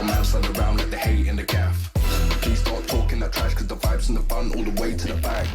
Couple man stand around like they hate in the gaff. Please stop talking that trash, cause the vibes and the fun all the way to the back.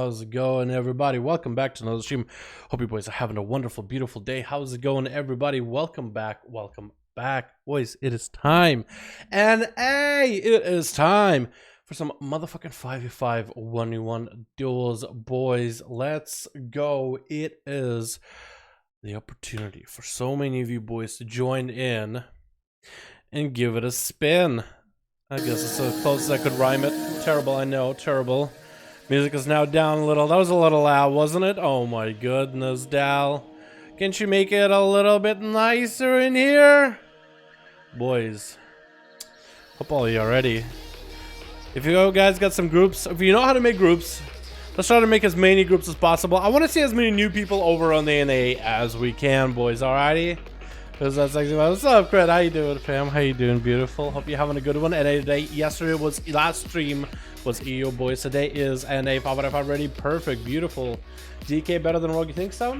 How's it going, everybody? Welcome back to another stream. Hope you boys are having a wonderful, beautiful day. How's it going, everybody? Welcome back. Welcome back. Boys, it is time. And hey, it is time for some motherfucking 5v5 1v1 duels. Boys, let's go. It is the opportunity for so many of you boys to join in and give it a spin. I guess it's as close as I could rhyme it. Terrible, I know, terrible. Music is now down a little. That was a little loud, wasn't it? Oh my goodness, Dal. Can't you make it a little bit nicer in here? Boys, hope all of you are ready. If you guys got some groups, if you know how to make groups, let's try to make as many groups as possible. I want to see as many new people over on the NA as we can, boys, alrighty? Because that's actually what's up, Cred? How you doing, fam? How you doing? Beautiful. Hope you're having a good one. NA today. Yesterday was last stream was EU, boys. Today is NA 5v5 ready. Perfect. Beautiful. DK better than Rogue, you think so?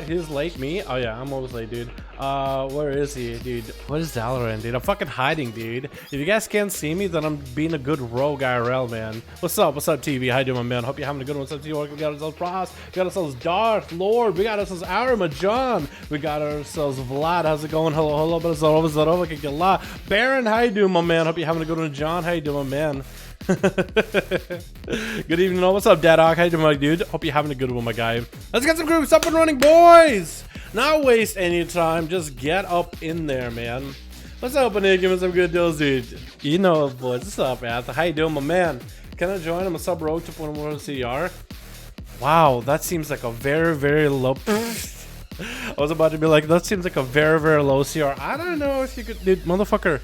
He's late. Me? Oh yeah, I'm always late, dude. Where is he, dude? What is Dalaran, dude? I'm fucking hiding, dude. If you guys can't see me, then I'm being a good rogue IRL, man. What's up? What's up, TV? How you doing, my man? Hope you're having a good one. What's up, TV? We got ourselves Frost. We got ourselves Darth Lord. We got ourselves Arma John. We got ourselves Vlad. How's it going? Hello, hello. But it's over. Baron, how you doing, my man? Hope you're having a good one. John, how you doing, my man? Good evening. What's up, Dadok? How you doing, my dude? Hope you're having a good one, my guy. Let's get some groups up and running, boys. Not waste any time. Just get up in there, man. What's up, Nick? Give me some good deals, dude. You know, boys. What's up, man? How you doing, my man? Can I join him? What's up, Rogue 2.1 CR? Wow, that seems like a very, very low. I was about to be like, that seems like a very, very low CR. I don't know if you could, dude, motherfucker.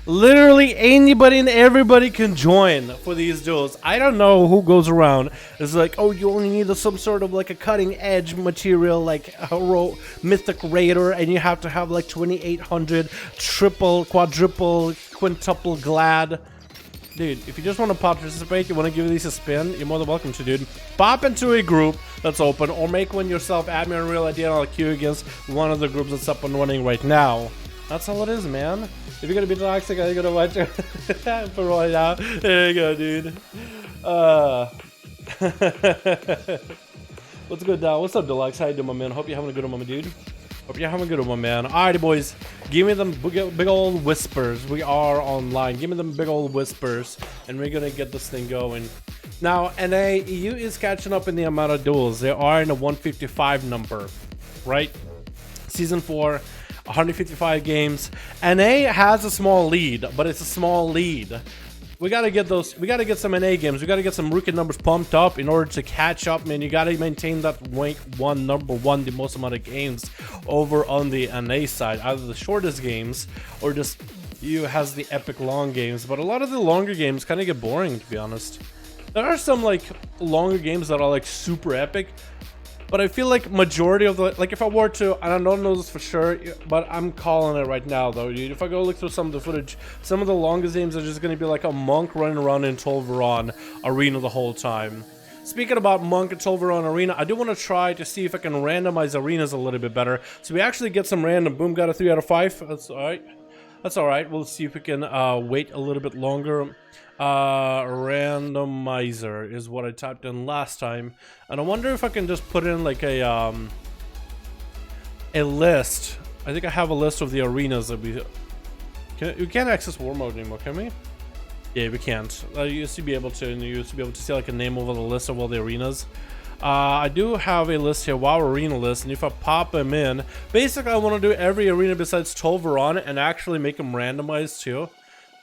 Literally anybody and everybody can join for these duels. I don't know who goes around. It's like, oh, you only need some sort of like a cutting edge material like a mythic raider, and you have to have like 2800 triple, quadruple, quintuple glad. Dude, if you just want to participate, you want to give these a spin, you're more than welcome to, dude. Pop into a group that's open, or make one yourself. Add me on Real ID and I'll queue against one of the groups that's up and running right now. That's all it is, man. If you're gonna be toxic, you're gonna watch it for right now. There you go, dude. What's good, Dal? What's up, Deluxe? How you doing, my man? Hope you're having a good one, my dude. Hope you're having a good one, my man. Alrighty, boys. Give me them big old whispers. We are online. Give me them big old whispers, and we're gonna get this thing going. Now, NA EU is catching up in the amount of duels. They are in a 155 number, right? Season 4. 155 games. NA has a small lead, but it's a small lead. We gotta get those. We gotta get some NA games. We gotta get some rookie numbers pumped up in order to catch up, man. You gotta maintain that rank one, number one, the most amount of games over on the NA side. Either the shortest games or just you has the epic long games. But a lot of the longer games kind of get boring, to be honest. There are some like longer games that are like super epic. But I feel like majority of the, like if I were to, and I don't know this for sure, but I'm calling it right now though, dude. If I go look through some of the footage, some of the longest games are just going to be like a monk running around in Tolvaron arena the whole time. Speaking about monk and Tolvaron arena, I do want to try to see if I can randomize arenas a little bit better. So we actually get some random. Boom, got a 3 out of 5. That's alright. That's alright. We'll see if we can wait a little bit longer. Randomizer is what I typed in last time, and I wonder if I can just put in like a list. I think I have a list of the arenas that we can't access war mode anymore, can we? Yeah, we can't. I used to be able to, and you used to be able to see like a name over the list of all the arenas. I do have a list here, WoW arena list, and if I pop them in, basically I want to do every arena besides Tolvaron and actually make them randomized too.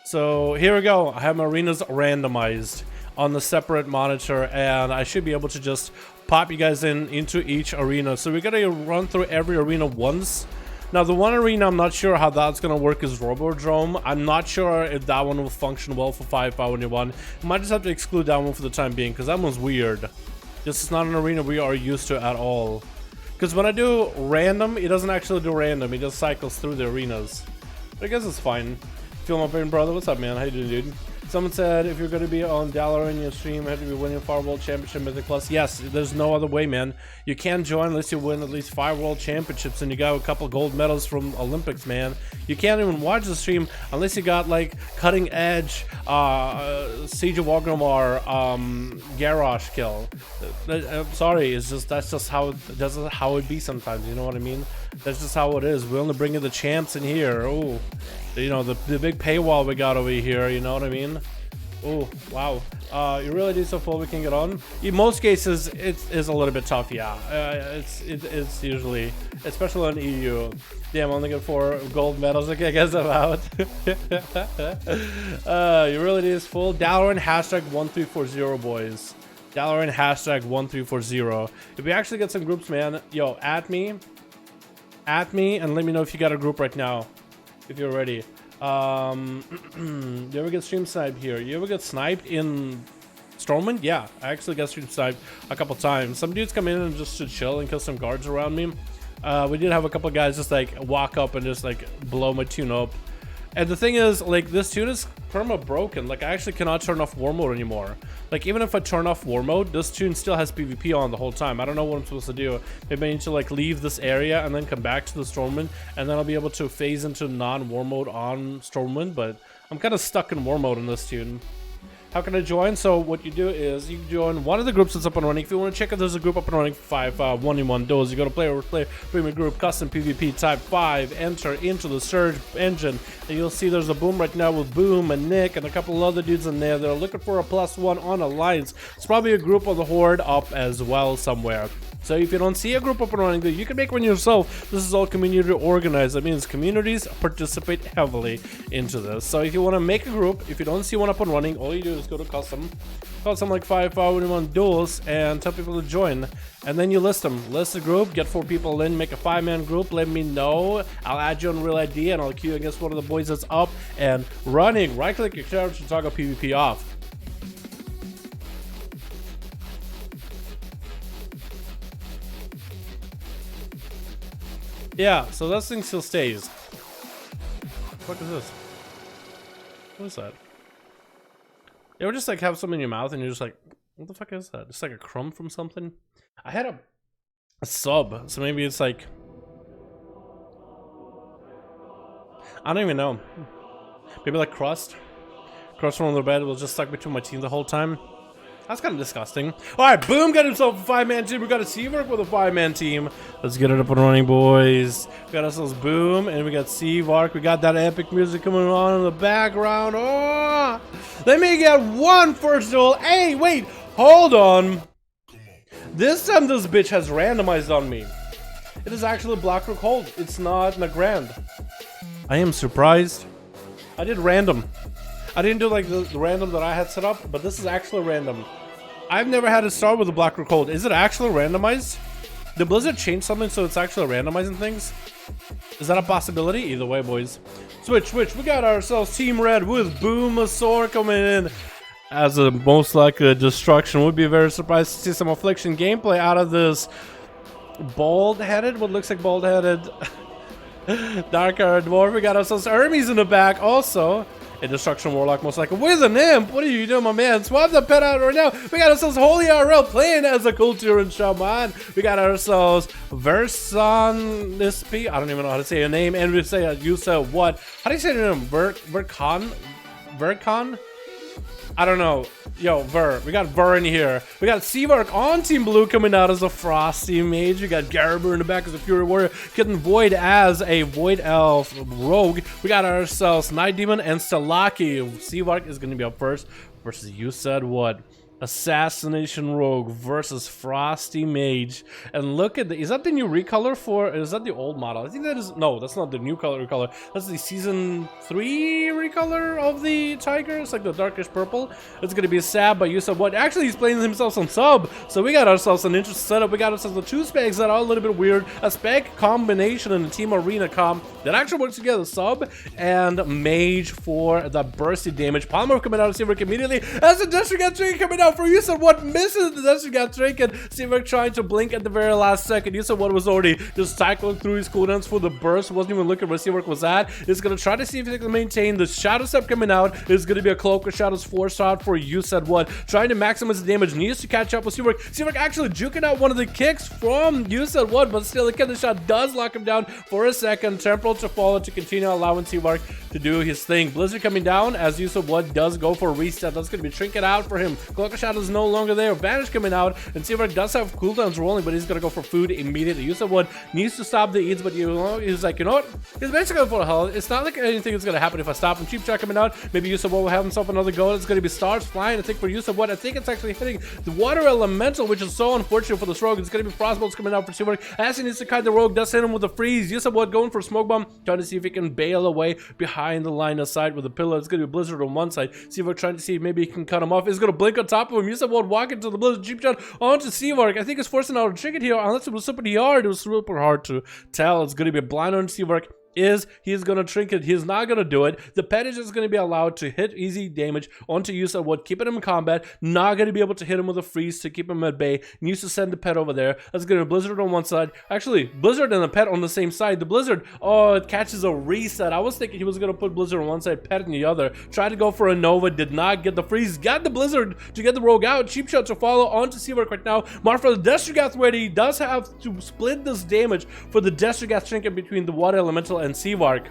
So here we go. I have my arenas randomized on the separate monitor, and I should be able to just pop you guys into each arena. So we gotta run through every arena once. Now the one arena I'm not sure how that's gonna work is Robodrome. I'm not sure if that one will function well for 5v5 Might just have to exclude that one for the time being, because that one's weird. This is not an arena we are used to at all. Because when I do random, it doesn't actually do random. It just cycles through the arenas. But I guess it's fine. Feel my pain, brother. What's up, man? How you doing, dude? Someone said if you're going to be on Dalaran in your stream, you have to be winning 5 World Championship Mythic Plus. Yes, there's no other way, man. You can't join unless you win at least 5 World Championships and you got a couple gold medals from Olympics, man. You can't even watch the stream unless you got like cutting edge Siege of Orgrimmar Garrosh kill. I'm sorry, it's just that's just how it be sometimes. You know what I mean? That's just how it is. We only bring in the champs in here. Oh, you know, the big paywall we got over here. You know what I mean? Oh, wow. You really do so full we can get on. In most cases, it is a little bit tough. Yeah, it's usually, especially on EU. Damn, only get 4 gold medals. Okay, I guess I'm out. You really do is full. Dalaran #1340, boys. Dalaran #1340. If we actually get some groups, man, yo, at me, and let me know if you got a group right now, if you're ready. You ever get stream sniped here? You ever get sniped in Stormwind? Yeah, I actually got stream sniped a couple times. Some dudes come in and just to chill and kill some guards around me. We did have a couple guys just like walk up and just like blow my tune up. And the thing is, like, this tune is perma broken. Like, I actually cannot turn off war mode anymore. Like, even if I turn off war mode, this tune still has PvP on the whole time. I don't know what I'm supposed to do. Maybe I need to like leave this area and then come back to the Stormwind, and then I'll be able to phase into non-war mode on Stormwind. But I'm kind of stuck in war mode in this tune. How can I join? So what you do is you join one of the groups that's up and running. If you want to check if there's a group up and running, 5V5 1v1 DUELS, you go to player premium group, custom PvP, type 5, enter into the Surge engine, and you'll see there's a boom right now with Boom and Nick and a couple of other dudes in there. They're looking for a +1 on Alliance. It's probably a group of the Horde up as well somewhere. So if you don't see a group up and running, you can make one yourself. This is all community organized. That means communities participate heavily into this. So if you want to make a group, if you don't see one up and running, all you do is go to custom like 5V5 1v1 DUELS, and tell people to join. And then you list them. List the group, get 4 people in, make a 5-man group, let me know. I'll add you on Real ID and I'll queue against one of the boys that's up and running. Right click your character to toggle PvP off. Yeah, so that thing still stays. What is this? What is that? You ever just like have something in your mouth and you're just like, what the fuck is that? It's like a crumb from something? I had a sub, so maybe it's like, I don't even know. Maybe like crust from the bed was just stuck between my teeth the whole time. That's kind of disgusting. All right, Boom got himself a 5-man team. We got a Seavark with a 5-man team. Let's get it up and running, boys. We got ourselves Boom, and we got Seavark. We got that epic music coming on in the background. Oh, let me get one first duel. Hey, wait, hold on. This time this bitch has randomized on me. It is actually Blackrock Hold. It's not Nagrand. I am surprised. I did random. I didn't do like the random that I had set up, but this is actually random. I've never had it start with a Blackrock Hold. Is it actually randomized? Did Blizzard change something so it's actually randomizing things? Is that a possibility? Either way, boys. Switch. We got ourselves Team Red with Boomasaur coming in as a most likely destruction. Would be very surprised to see some Affliction gameplay out of this bald-headed, what looks like bald-headed Dark-Haired Dwarf. We got ourselves Hermes in the back also. A Destruction Warlock most likely with an imp. What are you doing, my man? Swap the pet out right now. We got ourselves Holy RL playing as a Culture and Shaman. We got ourselves Verson Nispi. I don't even know how to say your name. And we say you said what? How do you say your name? Vercon? I don't know. Yo, we got Ver in here. We got Seavark on Team Blue coming out as a Frosty Mage. We got Garibur in the back as a Fury Warrior. Getting Void as a Void Elf Rogue. We got ourselves Night Demon and Stalaki. Seavark is going to be up first versus you said what? Assassination Rogue versus Frosty Mage. And look at the, is that the new recolor for, is that the old model? I think that is, no, that's not the new recolor. That's the season 3 recolor of the tiger. It's like the darkish purple. It's gonna be a sab, but you said what? Actually, he's playing himself some sub. So we got ourselves an interesting setup. We got ourselves the 2 specs that are a little bit weird. A spec combination in the Team Arena comp that actually works together. Sub and Mage for the bursty damage. Palmer coming out of Seavark immediately as the District entry coming out. now for you said what misses the Desert got trinket. Seawork trying to blink at the very last second. You said what was already just cycling through his cooldowns for the burst. Wasn't even looking where Seawork was at. Is gonna try to see if he can maintain the Shadow Step coming out. Is gonna be a Cloak of Shadows force out for you said what. Trying to maximize the damage. Needs to catch up with Seawork. Seawork actually juking out one of the kicks from you said what, but still the kill shot does lock him down for a second. Temporal to follow to continue allowing Seawork to do his thing. Blizzard coming down as you said what does go for a reset. That's gonna be trinket out for him. Cloak of Shadows no longer there. Vanish coming out, and Seawork does have cooldowns rolling, but he's gonna go for food immediately. You said what needs to stop the eats, but you know he's like, you know what? He's basically for hell. It's not like anything is gonna happen if I stop him. Cheap shot coming out. Maybe Yusuf will have himself another go. It's gonna be stars flying. I think for Yusuf what I think it's actually hitting the water elemental, which is so unfortunate for this rogue. It's gonna be frostbolts coming out for Seawork. As he needs to kite the rogue, does hit him with a freeze. Yusuf what going for smoke bomb, trying to see if he can bail away behind the line of sight with a pillar. It's gonna be Blizzard on one side. Seawork trying to see if maybe he can cut him off. He's gonna blink on top of him. Yusuf what walking to the Blizzard cheap shot onto Seawork. I think it's forcing out a trinket here, unless it was super hard. It was super hard to tell. It's gonna be a blind on Seawork. He's gonna trinket. He's not gonna do it. The pet is just gonna be allowed to hit easy damage onto Yusa Wood, keeping him in combat. Not gonna be able to hit him with a freeze to keep him at bay. Needs to send the pet over there. That's gonna be Blizzard on one side. Actually, Blizzard and the pet on the same side. The Blizzard, oh, it catches a reset. I was thinking he was gonna put Blizzard on one side, pet on the other. Tried to go for a Nova, did not get the freeze. Got the Blizzard to get the rogue out. Cheap shot to follow onto Seawork right now. Marfa the Destrigath ready. He does have to split this damage for the Destrigath trinket between the Water Elemental and Seawork.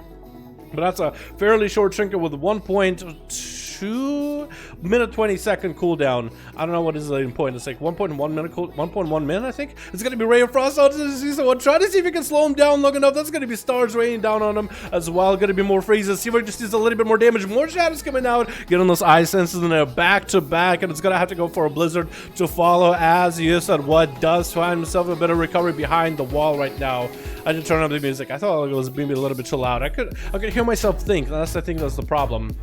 But that's a fairly short trinket with 1.2 minute 20-second cooldown. I don't know what is the point. It's like 1.1 minute 1.1 minute, I think. It's gonna be Ray of Frost out to the season one. Try to see if you can slow him down long enough. That's gonna be stars raining down on him as well. Gonna be more freezes. Seawork just needs a little bit more damage. More shadows coming out. Getting those eye senses in there back to back, and it's gonna have to go for a Blizzard to follow as you said what does find himself a bit of recovery behind the wall right now. I didn't turn up the music. I thought it was maybe a little bit too loud. I could hear myself think. That's I think that's the problem.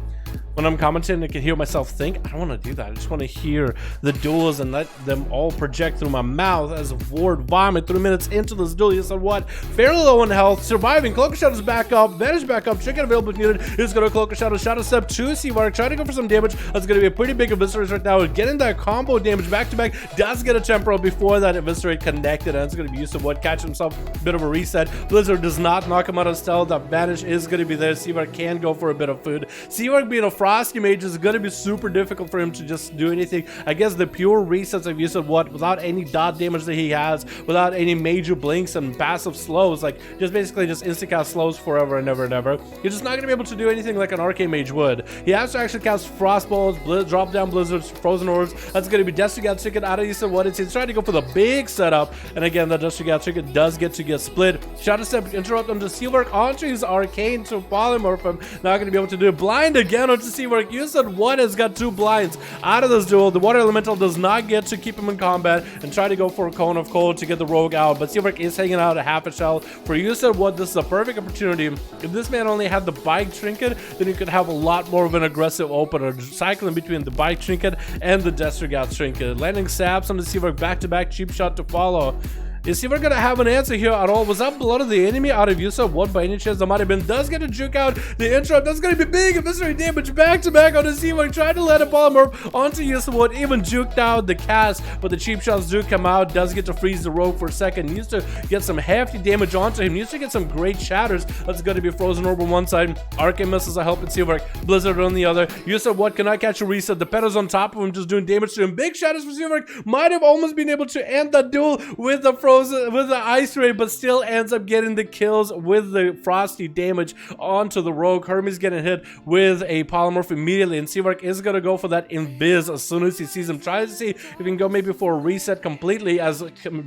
When I'm commenting, I can hear myself think. I don't want to do that. I just want to hear the duels and let them all project through my mouth as a word vomit 3 minutes into this duel. You said what? Fairly low in health, surviving. Cloak of Shadows back up, Vanish back up, chicken available if needed. He's going to Cloak of Shadows, Shadow Step to Seawork, trying to go for some damage. That's going to be a pretty big Eviscerate right now. Getting that combo damage back to back. Does get a temporal before that Eviscerate connected, and it's going to be used to what? Catch himself a bit of a reset. Blizzard does not knock him out of stealth. That Vanish is going to be there. Seawork can go for a bit of food. Seawork being a Frosty Mage is going to be super difficult for him to just do anything. I guess the pure resets of use of what without any dot damage that he has, without any major blinks and passive slows, like just basically just instant cast slows forever and ever and ever. You're just not going to be able to do anything like an Arcane Mage would. He has to actually cast Frostbolts, drop down Blizzards, Frozen Orbs. That's going to be Destrigath Ticket out of use of what it's. He's trying to go for the big setup, and again, the Destrigath Ticket does get split. Shadow Step interrupt him to Seawork onto his Arcane to polymorph him. Not going to be able to do it. Blind again onto Seawork. You said what has got 2 blinds out of this duel. The Water Elemental does not get to keep him in combat and try to go for a Cone of Cold to get the rogue out, but Seawork is hanging out a half a shell. For you said what, this is a perfect opportunity. If this man only had the bike trinket, then he could have a lot more of an aggressive opener, cycling between the bike trinket and the Destrigath trinket. Landing saps on the Seawork back-to-back, cheap shot to follow. Is Seawork gonna have an answer here at all? Was that blood of the enemy out of Yusa? What by any chance that might have been? Does get a juke out. The interrupt, that's gonna be big. Eviscerate damage back to back on the Seawork. Trying to let a polymorph onto Yusa Wood. Even juked out the cast, but the cheap shots do come out. Does get to freeze the rogue for a second. Needs to get some hefty damage onto him. Needs to get some great shatters. That's gonna be Frozen Orb on one side. Arcane Missiles are helping Seawork. Blizzard on the other. Yusa Wood cannot catch a reset. The Petal's on top of him, just doing damage to him. Big shatters for Seawork. Might have almost been able to end that duel with the Frozen, with the Ice Ray, but still ends up getting the kills with the frosty damage onto the rogue. Hermes getting hit with a polymorph immediately, and Seawork is gonna go for that invis as soon as he sees him. Tries to see if he can go maybe for a reset completely, as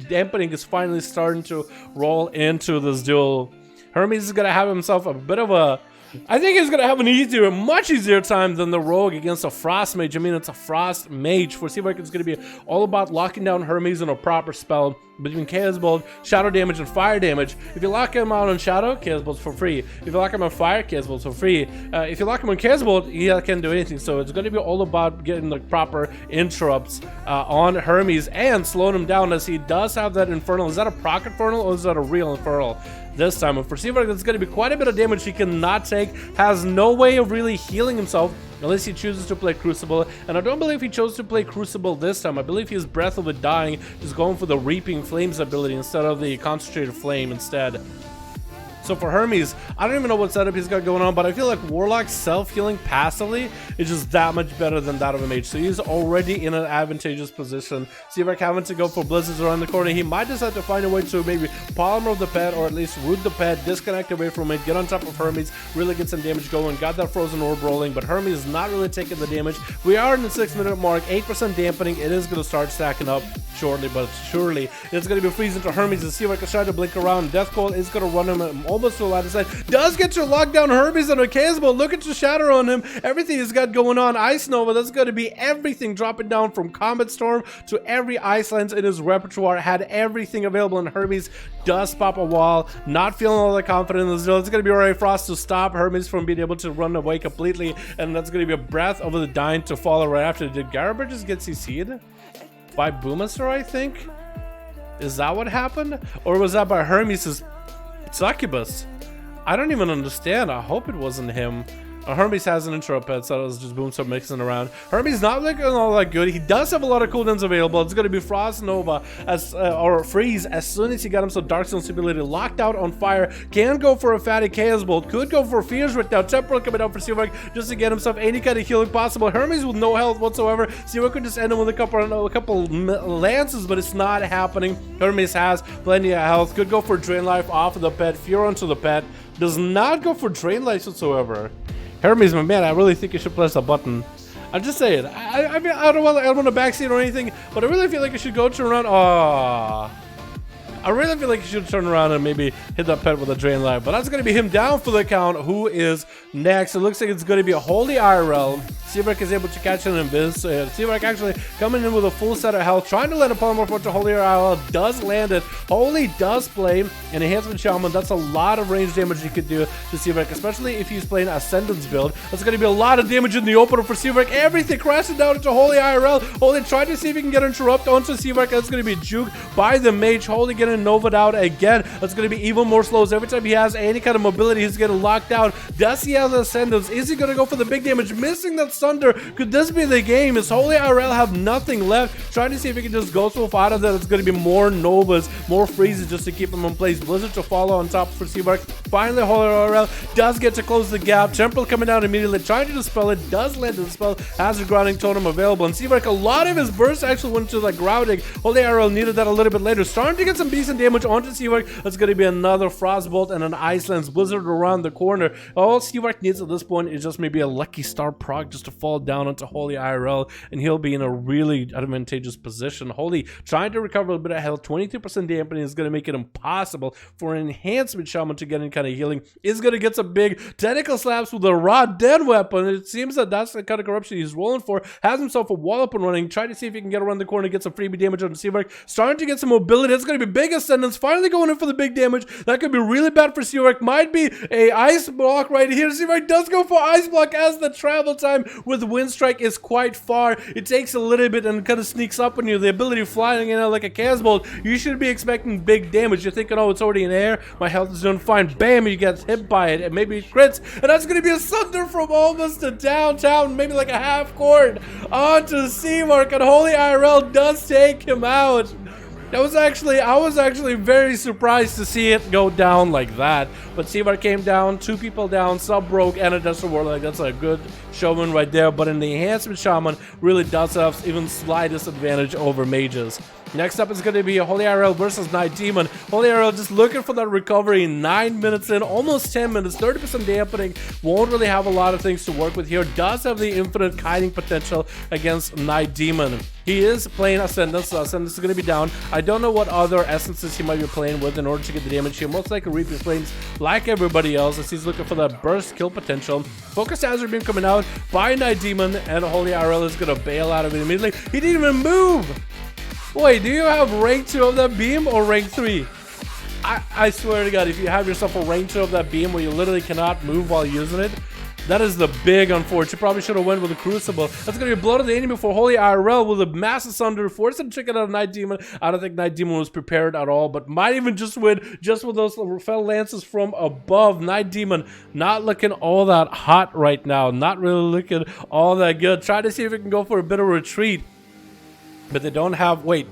dampening is finally starting to roll into this duel. Hermes is gonna have himself a bit of a, I think he's gonna have an easier, much easier time than the rogue against a frost mage. I mean, it's a frost mage. For Seawork, it's gonna be all about locking down Hermes in a proper spell between Chaos Bolt, shadow damage, and fire damage. If you lock him out on shadow, Chaos Bolt's for free. If you lock him on fire, Chaos Bolt's for free. If you lock him on Chaos Bolt, he can't do anything. So it's gonna be all about getting the proper interrupts on Hermes and slowing him down, as he does have that Infernal. Is that a proc Infernal or is that a real Infernal? This time, and for Seawork, that's going to be quite a bit of damage he cannot take, has no way of really healing himself. Unless he chooses to play Crucible, and I don't believe he chose to play Crucible this time. I believe his Breath of the Dying is going for the Reaping Flames ability instead of the Concentrated Flame instead. So for Hermes, I don't even know what setup he's got going on, but I feel like Warlock's self-healing passively is just that much better than that of a mage. So he's already in an advantageous position. Seavark having to go for blizzards around the corner. He might decide to find a way to maybe polymer the pet, or at least root the pet, disconnect away from it, get on top of Hermes, really get some damage going. Got that frozen orb rolling, but Hermes is not really taking the damage. We are in the 6-minute mark, 8% dampening. It is going to start stacking up shortly, but surely it's going to be freezing to Hermes. The Seavark is trying to blink around. Death Coil is going to run him almost to a line of sight. Does get your lockdown Hermes on a Casable. Look at your shatter on him. Everything he's got going on. Ice Nova, that's going to be everything dropping down from Comet Storm to every Ice Lance in his repertoire. Had everything available, and Hermes does pop a wall. Not feeling all that confident in this deal. It's going to be Ray Frost to stop Hermes from being able to run away completely, and that's going to be a Breath of the Dying to follow right after. Did Garibert just get CC'd? By Boomaster, I think? Is that what happened? Or was that by Hermes' Succubus? I don't even understand. I hope it wasn't him. Hermes has an intro pet, so it was just Boomster mixing around. Hermes not looking all that good. He does have a lot of cooldowns available. It's going to be Frost Nova or Freeze as soon as he got himself Dark Stone's ability locked out on fire. Can go for a fatty Chaos Bolt. Could go for Fears right now. Temporal coming out for Seavark just to get himself any kind of healing possible. Hermes with no health whatsoever. Seavark could just end him with a couple lances, but it's not happening. Hermes has plenty of health. Could go for Drain Life off of the pet. Fear onto the pet. Does not go for Drain Life whatsoever. Hermes, my man, I really think you should press a button. I'm just saying. I mean, I don't want to backseat or anything, but I really feel like you should go turn around. Aww. I really feel like you should turn around and maybe hit that pet with a Drain Life. But that's going to be him down for the count. Who is next? It looks like it's going to be a Holy IRL. Seavark is able to catch an Invis. Seavark actually coming in with a full set of health. Trying to land a polymorph to Holy IRL. Does land it. Holy does play an Enhancement Shaman. That's a lot of range damage he could do to Seavark, especially if he's playing Ascendance build. That's going to be a lot of damage in the opener for Seavark. Everything crashing down into Holy IRL. Holy trying to see if he can get interrupt onto Seavark. That's going to be juked by the mage. Holy getting Nova'd out again. That's going to be even more slows. Every time he has any kind of mobility, he's getting locked out. Does he have the Ascendance? Is he going to go for the big damage? Missing that Sunder. Could this be the game? Is Holy IRL have nothing left? Trying to see if he can just go so far out of that. It's going to be more Novas, more freezes just to keep him in place. Blizzard to follow on top for Seavark. Finally, Holy IRL does get to close the gap. Temporal coming down immediately, trying to dispel it. Does land the spell. Has a grounding totem available. And Seavark, a lot of his bursts actually went to the grounding. Holy IRL needed that a little bit later. Starting to get some decent damage onto Seavark. That's going to be another Frostbolt and an Ice Lance Blizzard around the corner. All Seavark needs at this point is just maybe a Lucky Star proc just to fall down onto Holy IRL, and he'll be in a really advantageous position. Holy trying to recover a bit of health. 22% dampening is going to make it impossible for an Enhancement Shaman to get any kind of healing. Is going to get some big tentacle slaps with a raw dead weapon. It seems that that's the kind of corruption he's rolling for. Has himself a wall up and running. Trying to see if he can get around the corner, get some freebie damage on Seavark. Starting to get some mobility. It's going to be big Ascendance. Finally going in for the big damage. That could be really bad for Seavark. Might be a Ice Block right here. Seavark does go for Ice Block as the travel time with Wind Strike is quite far. It takes a little bit and kind of sneaks up on you. The ability of flying in like a Chaos Bolt. You should be expecting big damage. You're thinking, oh, it's already in air. My health is doing fine. Bam, you get hit by it and maybe crits. And that's going to be a Sunder from almost to downtown, maybe like a half court onto Seavark, and Holy IRL does take him out. I was actually very surprised to see it go down like that. But Seavark came down, 2 people down, sub broke, and a Desert Warlock. That's a good showman right there. But in the Enhancement Shaman, really does have even slightest advantage over mages. Next up is going to be a Holy IRL versus Night Demon. Holy IRL just looking for that recovery. 9 minutes in, almost 10 minutes, 30% dampening. Won't really have a lot of things to work with here. Does have the infinite kiting potential against Night Demon. He is playing Ascendance, so Ascendance is going to be down. I don't know what other essences he might be playing with in order to get the damage here. Most likely Reaping Flames like everybody else, as he's looking for that burst kill potential. Focus Hazard Beam coming out by Night Demon, and Holy IRL is going to bail out of it immediately. He didn't even move! Wait, do you have rank 2 of that beam or rank 3? I swear to God, if you have yourself a rank 2 of that beam where you literally cannot move while using it, That is the big unfortunate. Probably should have went with the Crucible. That's going to be Blood of the Enemy for Holy IRL with a massive Sunder. Force him to check it out Night Demon. I don't think Night Demon was prepared at all, but might even just win just with those fell lances from above. Night Demon not looking all that hot right now. Not really looking all that good. Try to see if we can go for a bit of retreat, but they don't have... Wait.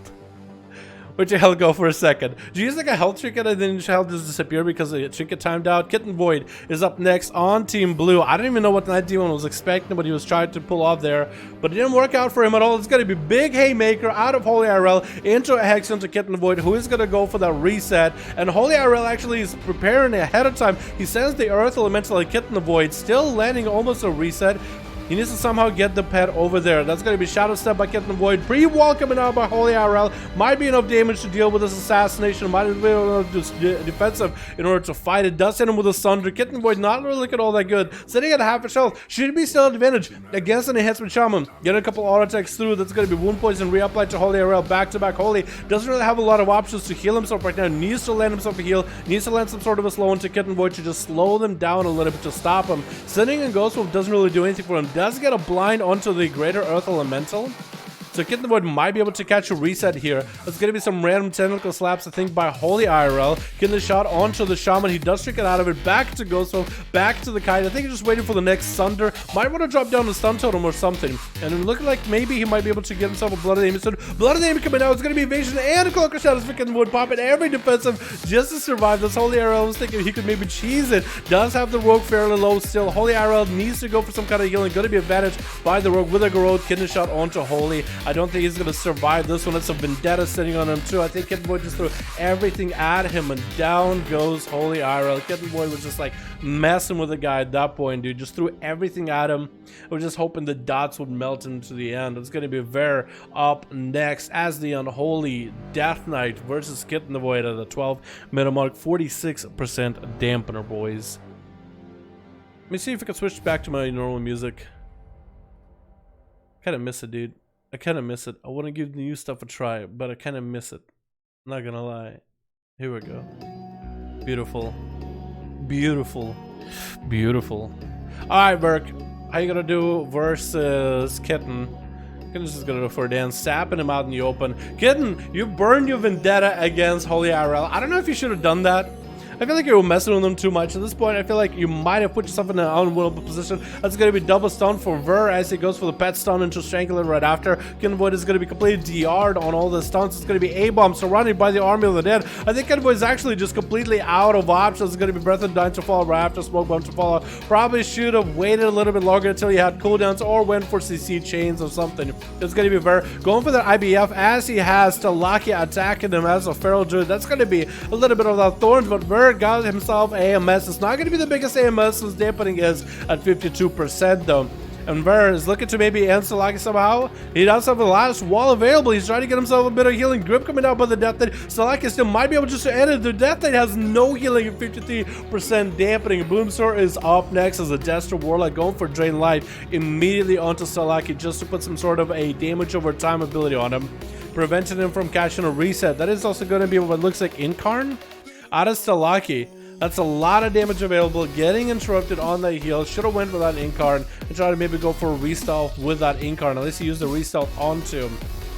Where'd your health go for a second? Did you use like a health trinket and then your health just disappear because the trinket timed out? Kitten Void is up next on Team Blue. I don't even know what Night Demon was expecting, but he was trying to pull off there. But it didn't work out for him at all. It's going to be big Haymaker out of Holy IRL into a Hex into Kitten Void, who is going to go for that reset. And Holy IRL actually is preparing ahead of time. He sends the Earth Elemental like Kitten Void, still landing almost a reset. He needs to somehow get the pet over there. That's going to be Shadow Step by Kitten Void. Pre-wall coming out by Holy IRL. Might be enough damage to deal with this assassination. Might be enough defensive in order to fight it. Does hit him with a Sunder. Kitten Void not really looking all that good. Sitting at half his health. Should be still an advantage against an enhancement Shaman. Get a couple auto attacks through. That's going to be Wound Poison reapplied to Holy IRL. Back to back. Holy doesn't really have a lot of options to heal himself right now. Needs to land himself a heal. Needs to land some sort of a slow into Kitten Void to just slow them down a little bit to stop him. Sending in Ghost Wolf doesn't really do anything for him. Does get a blind onto the Greater Earth Elemental. So Kitten Void might be able to catch a reset here. There's going to be some random tentacle slaps, I think, by Holy IRL. Getting the shot onto the Shaman. He does trick it out of it. Back to Ghost Wolf. Back to the Kite. I think he's just waiting for the next Sunder. Might want to drop down the Stun Totem or something. And it looking like maybe he might be able to get himself a Blood of the Enemy. So Blood of the Enemy coming out. It's going to be Evasion and a Cloak of Shadows for Kitten Void. Popping every defensive just to survive. This Holy IRL was thinking he could maybe cheese it. Does have the Rogue fairly low still. Holy IRL needs to go for some kind of healing. Going to be advantage by the Rogue with a Garrote. Kitten shot onto Holy. I don't think he's going to survive this one. It's a Vendetta sitting on him too. I think Kitten Void just threw everything at him and down goes Holy IRL. Kitten Void was just like messing with the guy at that point, dude. Just threw everything at him. We're just hoping the dots would melt into the end. It's going to be Ver up next as the Unholy Death Knight versus Kitten Void at the 12-minute mark. 46% dampener, boys. Let me see if I can switch back to my normal music. Kind of miss it, dude. I kind of miss it. I want to give the new stuff a try, but I kind of miss it. Not gonna lie. Here we go. Beautiful. Beautiful. Beautiful. Alright, Burke. How you gonna do versus Kitten? Kitten's just gonna go for a dance, sapping him out in the open. Kitten, you burned your Vendetta against Holy IRL. I don't know if you should have done that. I feel like you were messing with them too much. At this point, I feel like you might have put yourself in an unwinnable position. That's going to be double stun for Ver as he goes for the pet stun into Strangler right after. Kitten Void is going to be completely DR'd on all the stuns. It's going to be A-bomb surrounded by the army of the dead. I think Kitten Void is actually just completely out of options. It's going to be Breath of Dying to follow right after Smoke Bomb to follow. Probably should have waited a little bit longer until he had cooldowns or went for CC chains or something. It's going to be Ver going for the IBF as he has Stalaki attacking him as a Feral Druid. That's going to be a little bit of that Thorns, but Ver got himself AMS. It's not going to be the biggest AMS since dampening is at 52% though. And Ver is looking to maybe end Stalaki somehow. He does have the last wall available. He's trying to get himself a bit of healing. Grip coming out by the Death Knight. Stalaki still might be able just to end it. The Death Knight has no healing and 53% dampening. Boomsword is up next as a Destro Warlock going for Drain Life immediately onto Stalaki just to put some sort of a damage over time ability on him, preventing him from catching a reset. That is also going to be what looks like Incarn out of Stalaki. That's a lot of damage available. Getting interrupted on that heal. Should have went with that Incarn and try to maybe go for a restealth with that Incarn. At least he used the restealth onto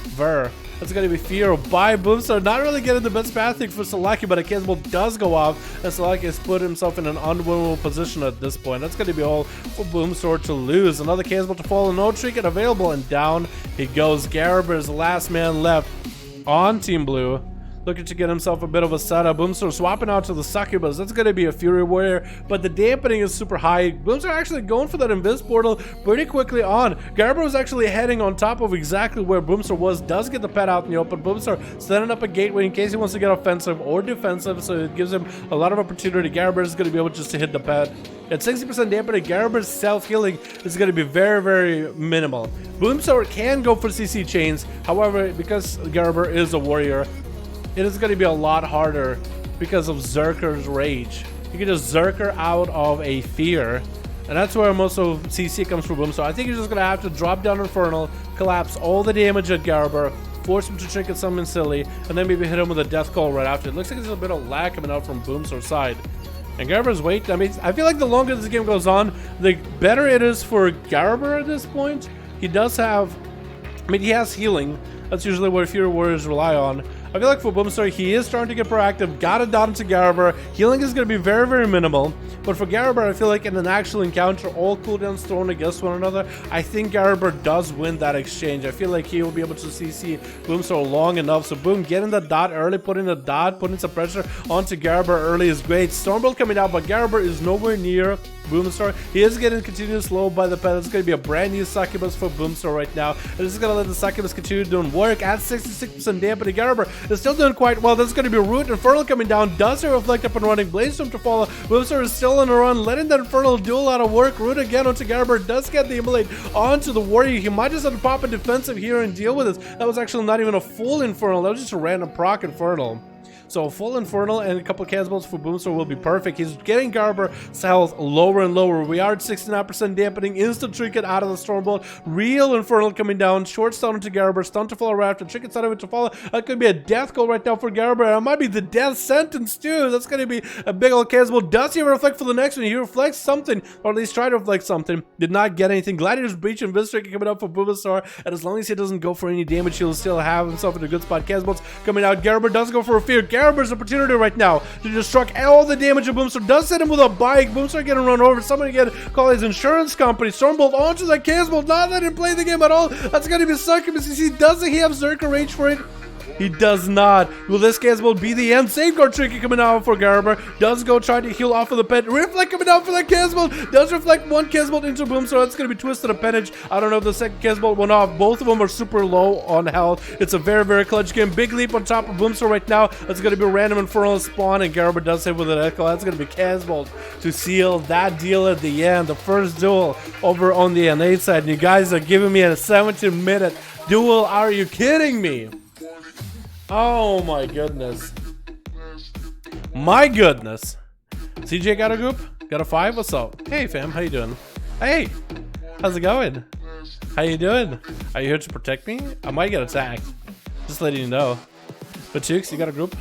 Ver. That's going to be Fear by Boomstar. Not really getting the best pathing for Stalaki, but a Cannonball does go off, and Stalaki has put himself in an unwinnable position at this point. That's going to be all for Boomstar to lose. Another Cannonball to fall, no trinket available, and down he goes. Garaber is the last man left on Team Blue. Looking to get himself a bit of a setup. Boomstar swapping out to the Succubus. That's going to be a Fury Warrior, but the dampening is super high. Boomstar actually going for that Invis Portal pretty quickly on. Garber was actually heading on top of exactly where Boomstar was. Does get the pet out in the open. Boomstar setting up a gateway in case he wants to get offensive or defensive, so it gives him a lot of opportunity. Garber is going to be able just to hit the pet. At 60% dampening, Garber's self-healing is going to be very, very minimal. Boomstar can go for CC chains. However, because Garber is a warrior, it is going to be a lot harder because of Zerker's Rage. You can just Zerker out of a Fear, and that's where most of CC comes from Boom. So I think you're just going to have to drop down Infernal, collapse all the damage at Garber, force him to trinket something silly, and then maybe hit him with a Death Call right after. It looks like there's a bit of lag coming out from Boomstar's side. And Garber's weight, I mean, I feel like the longer this game goes on, the better it is for Garber at this point. He does have, I mean, he has healing. That's usually what fewer warriors rely on. I feel like for Boomstar, he is starting to get proactive. Got it down to Garber. Healing is going to be very, very minimal. But for Garber, I feel like in an actual encounter, all cooldowns thrown against one another, I think Garber does win that exchange. I feel like he will be able to CC Boomstar long enough. So Boom, getting the dot early, putting the dot, putting some pressure onto Garber early is great. Stormbolt coming out, but Garber is nowhere near Boomstar. He is getting continued slow by the pet. It's going to be a brand new succubus for Boomstar right now. And this is going to let the succubus continue doing work at 66% dampening. Garber is still doing quite well. This is going to be Root. Infernal coming down. Does have Reflect up and running. Blazestorm to follow. Boomstar is still on the run, letting that Infernal do a lot of work. Root again onto Garber. Does get the Immolate onto the Warrior. He might just have to pop a defensive here and deal with this. That was actually not even a full Infernal. That was just a random proc Infernal. So a full Infernal and a couple of cannonballs for Boomstar will be perfect. He's getting Garber's health lower and lower. We are at 69% dampening. Instant Trinket out of the Stormbolt. Real Infernal coming down. Short stun into Garber. Stun to follow right after. Trinket's out of it to follow. That could be a death goal right now for Garber. And it might be the death sentence too. That's going to be a big old cannonball. Does he reflect for the next one? He reflects something, or at least try to reflect something. Did not get anything. Gladiator's Breach and Viscera coming up for Boomstar. And as long as he doesn't go for any damage, he'll still have himself in a good spot. Cannonballs coming out. Garber does go for a fear. Garber's opportunity right now to destruct all the damage of Boomstar. Does hit him with a bike. Boomstar getting run over. Somebody get call his insurance company. Stormbolt onto that Cannonbolt. Not letting him play the game at all. That's going to be succubus. Doesn't he have Zerker Rage for it? He does not. Will this Cannonbolt be the end? Safeguard Trinket coming out for Garber. Does go try to heal off of the pet. Reflect coming out for that Cannonbolt. Does reflect one Cannonbolt into Boomstar. That's going to be Twisted Appendage. I don't know if the second Cannonbolt went off. Both of them are super low on health. It's a very, very clutch game. Big leap on top of Boomstar right now. That's going to be a random Infernal spawn, and Garber does hit with an Echo. That's going to be Cannonbolt to seal that deal at the end. The first duel over on the NA side. And you guys are giving me a 17-minute duel. Are you kidding me? Oh my goodness. My goodness. CJ got a group? Got a 5? What's up? Hey fam, how you doing? Hey, how's it going? How you doing? Are you here to protect me? I might get attacked. Just letting you know. But Chooks, you got a group?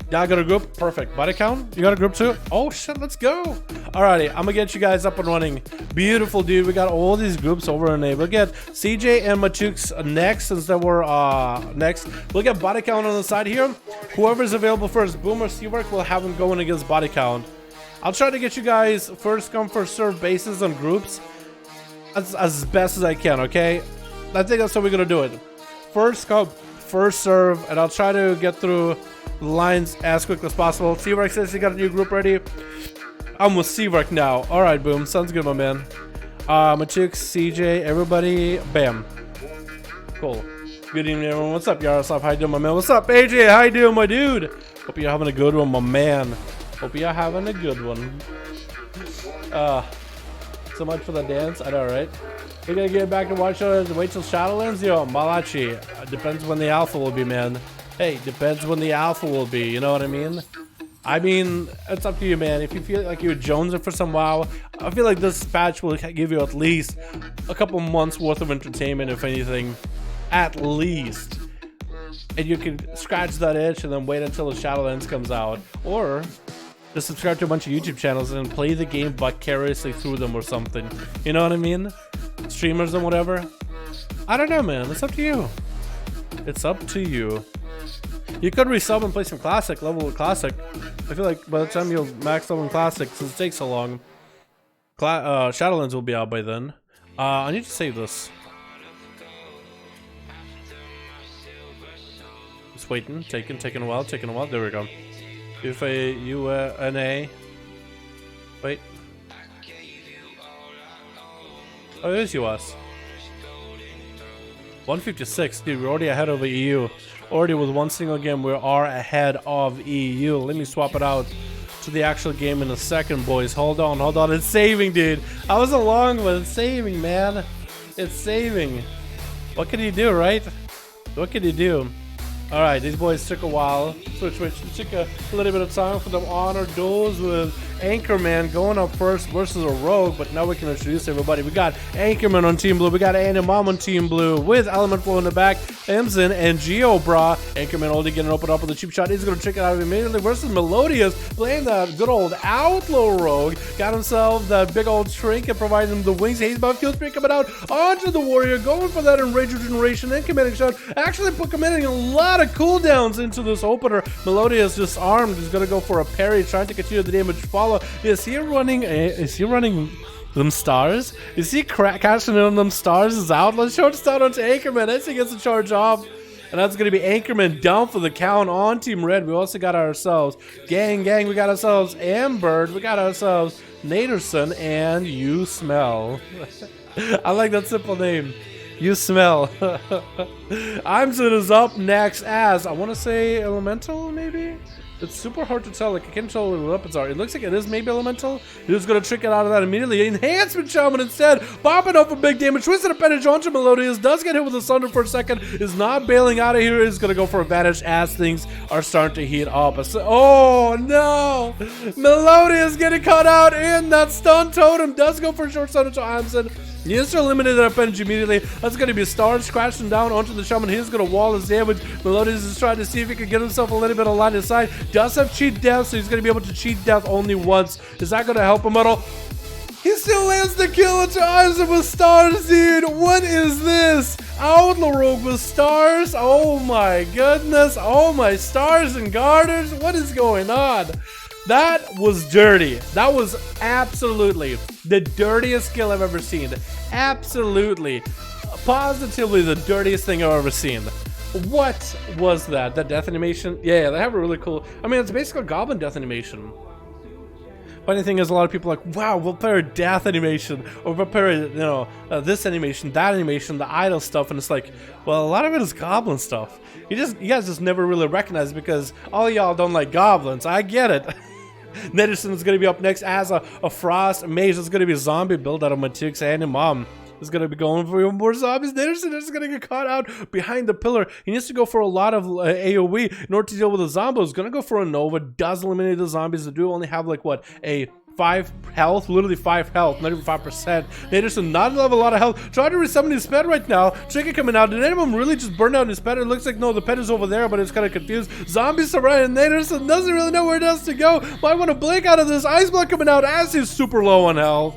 Yeah, I got a group. Perfect. Body count? You got a group too? Oh shit, let's go. Alrighty, I'm gonna get you guys up and running. Beautiful, dude. We got all these groups over in A. We'll get CJ and Machooks next, since they were next. We'll get body count on the side here. Whoever's available first, Boom or Seawork, will have them going against body count. I'll try to get you guys first come, first serve bases on groups as best as I can, okay? I think that's how we're gonna do it. First come, first serve, and I'll try to get through the lines as quickly as possible. Seawork says you got a new group ready. I'm with Seawork now. Alright, Boom. Sounds good, my man. Machooks, CJ, everybody. Bam. Cool. Good evening, everyone. What's up, Yaroslav? How you doing, my man? What's up, AJ? How you doing, my dude? Hope you're having a good one, my man. Hope you're having a good one. So much for the dance. I know, right? We're gonna get back to watch shows. Wait till Shadowlands? Yo, Malachi. Depends when the alpha will be, man. Hey, depends when the alpha will be. You know what I mean? I mean, it's up to you, man. If you feel like you're jonesing for some WoW, I feel like this patch will give you at least a couple months worth of entertainment, if anything. At least. And you can scratch that itch and then wait until the Shadowlands comes out. Or just subscribe to a bunch of YouTube channels and play the game vicariously through them or something. You know what I mean? Streamers and whatever. I don't know, man. It's up to you. It's up to you. You could resub and play some classic, level with classic. I feel like by the time you'll max level in classic, since it takes so long, Shadowlands will be out by then. I need to save this. Just waiting, taking a while. There we go. If a NA. Wait. Oh, it is US. 156, dude. We're already ahead of the EU. Already with one single game, we are ahead of EU. Let me swap it out to the actual game in a second, boys. Hold on. It's saving, dude. I was along, but it's saving, man. It's saving. What can you do, right? What can you do? Alright, these boys took a while. Switch. It took a little bit of time for them honor duels with Anchorman going up first versus a Rogue, but now we can introduce everybody. We got Anchorman on Team Blue, we got Animam on Team Blue with Element Flow in the back, Emzin and Geobra. Anchorman only getting opened up with a cheap shot. He's going to check it out immediately versus Melodious, playing that good old Outlaw Rogue. Got himself that big old trinket, providing him the wings. Haze buff, kill streak coming out onto the Warrior, going for that Enrage Regeneration and committing shot. Actually committing a lot of cooldowns into this opener. Melodious disarmed. He's going to go for a parry, trying to continue the damage follow. Is he running them stars? Is he cashing in on them stars? Is out? Let's short start onto Anchorman as he gets the charge off. And that's going to be Anchorman down for the count on Team Red. We also got ourselves Gang. We got ourselves Ambird. We got ourselves Naderson and You Smell. I like that simple name. You Smell. Imzin is up next as, I want to say Elemental, maybe? It's super hard to tell. Like, I can't tell what the weapons are. It looks like it is maybe Elemental. He's going to trick it out of that immediately. Enhancement Shaman instead. Popping up for big damage. Twisted appendage onto Melodious. Does get hit with a Sunder for a second. Is not bailing out of here. Is going to go for advantage as things are starting to heat up. Oh, no. Melodious getting caught out in that stun totem. Does go for a short stun into Imzin. He is to eliminate that appendage immediately. That's going to be a Stars crashing down onto the Shaman. He's going to wall his damage. Melodious is trying to see if he can get himself a little bit of line of sight. Does have cheat death, so he's going to be able to cheat death only once. Is that going to help him at all? He still lands the kill into Isaac with Stars, dude. What is this? Outlaw Rogue with Stars? Oh my goodness. Oh my Stars and Garters. What is going on? That was dirty. That was absolutely the dirtiest kill I've ever seen. Absolutely, positively the dirtiest thing I've ever seen. What was that? That death animation? Yeah, they have a really cool, I mean, it's basically a goblin death animation. Funny thing is, a lot of people are like, wow, we'll play a death animation, or we'll play, you know, this animation, that animation, the idol stuff, and it's like, well, a lot of it is goblin stuff. You guys just never really recognize it because all y'all don't like goblins. I get it. Nederson is going to be up next as a Frost Mage. It's going to be a zombie build out of Matix and Imam. Is going to be going for even more zombies. Nederson is going to get caught out behind the pillar. He needs to go for a lot of AoE in order to deal with the zombies. He's going to go for a Nova. Does eliminate the zombies. They do only have like what, a 5 health, literally 5 health, not even 5%. Nederson not have a lot of health. Trying to resummon his pet right now. Tricky coming out. Did anyone really just burn out his pet? It looks like no, the pet is over there, but it's kind of confused. Zombies surrounding Nederson. Doesn't really know where it has to go. Might want to blink out of this. Ice block coming out as he's super low on health.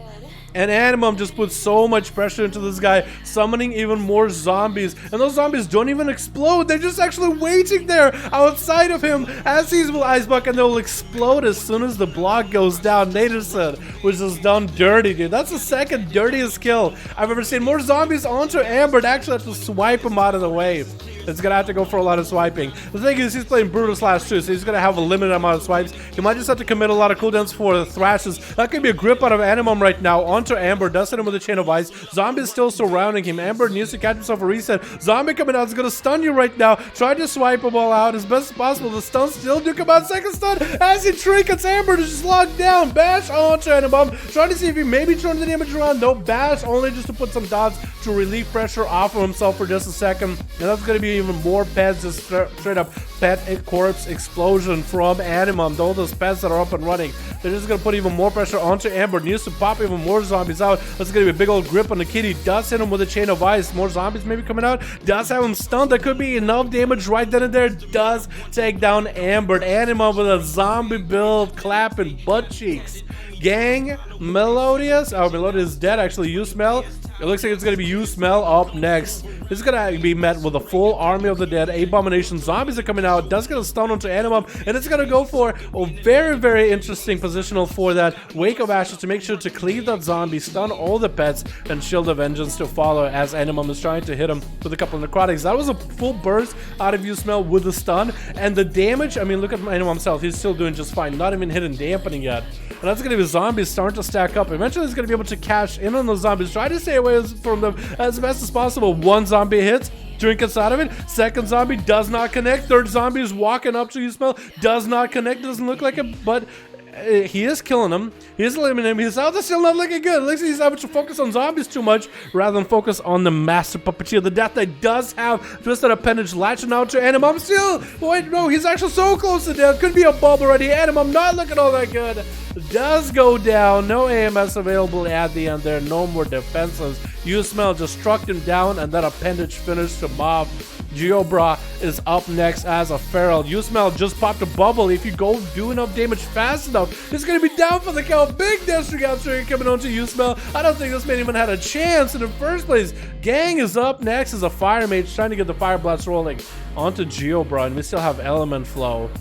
And Animum just puts so much pressure into this guy, summoning even more zombies. And those zombies don't even explode. They're just actually waiting there outside of him as he's with Icebuck, and they'll explode as soon as the block goes down. Naderson was just done dirty, dude. That's the second dirtiest kill I've ever seen. More zombies onto Amber. Actually have to swipe him out of the way. It's gonna have to go for a lot of swiping. The thing is, he's playing Brutal Slash too, so he's gonna have a limited amount of swipes. He might just have to commit a lot of cooldowns for the thrashes. That could be a grip out of Animum right now onto Amber. Does hit him with a chain of ice. Zombies still surrounding him. Amber needs to catch himself a reset. Zombie coming out is gonna stun you right now. Try to swipe them all out as best as possible. The stuns still do come out. Second stun as he trinkets Amber to just lock down. Bash onto Animum. Trying to see if he maybe turns the damage around. No, bash only just to put some dots to relieve pressure off of himself for just a second. And that's gonna be even more pets, just straight up pet corpse explosion from Animum. All those pets that are up and running, they're just gonna put even more pressure onto Amber. Needs to pop even more zombies out. That's gonna be a big old grip on the kitty. Does hit him with a chain of ice. More zombies maybe coming out. Does have him stunned. That could be enough damage right then and there. Does take down Amber. Animum with a zombie build, clapping butt cheeks. Gang, Melodious. Oh, Melodious is dead. Actually, You Smell. It looks like it's going to be You Smell up next. This is going to be met with a full army of the dead. Abomination zombies are coming out. Does get a stun onto Animum. And it's going to go for a very, very interesting positional for that Wake of Ashes to make sure to cleave that zombie, stun all the pets, and Shield of Vengeance to follow as Animum is trying to hit him with a couple of necrotics. That was a full burst out of You Smell with the stun. And the damage, I mean, look at Animum himself. He's still doing just fine. Not even hitting dampening yet. And that's going to be zombies starting to stack up. Eventually, he's going to be able to cash in on those zombies. Try to stay away from them as best as possible. One zombie hits, trinkets out of it. Second zombie does not connect. Third zombie is walking up to You Smell, does not connect. Doesn't look like it, but he is killing him. He is eliminating him. His health is still not looking good. It looks like he's able to focus on zombies too much rather than focus on the master puppeteer. The Death Knight does have Twisted Appendage latching out to Animum. Still, wait, no, he's actually so close to death. Could be a bulb already. Animum not looking all that good. Does go down. No AMS available at the end there. No more defenses. You smell just struck him down, and that appendage finished him off. Geobra is up next as a feral. You smell just popped a bubble. If you go do enough damage fast enough, it's gonna be down for the count. Big Destiny capture coming on to you smell. I don't think this man even had a chance in the first place. Gang is up next as a fire mage trying to get the fire blast rolling onto Geobra, and we still have element flow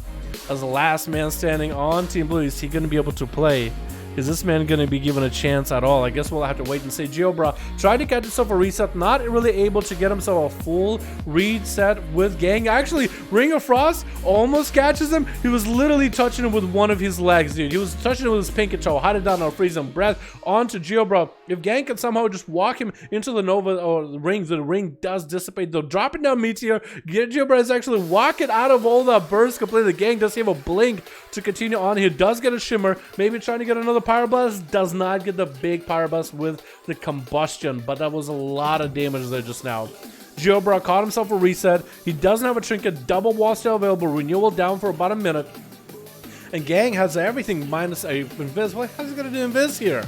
as the last man standing on Team Blue. Is he gonna be able to play? Is this man going to be given a chance at all? I guess we'll have to wait and see. Geobra tried to catch himself a reset, not really able to get himself a full reset with Gang. Actually, Ring of Frost almost catches him. He was literally touching him with one of his legs, dude. He was touching him with his pinky toe, hide it down or freeze him. Breath onto Geobra. If Gang can somehow just walk him into the Nova or the ring does dissipate. Though dropping down Meteor, Geobra is actually walking out of all that burst completely. The Gang does have a blink to continue on. He does get a shimmer, maybe trying to get another Pyroblast. Does not get the big Pyroblast with the combustion, but that was a lot of damage there just now. Geobra caught himself a reset. He doesn't have a trinket. Double wall still available. Renewal down for about a minute. And Gang has everything minus a invis. What? How's he gonna do invis here?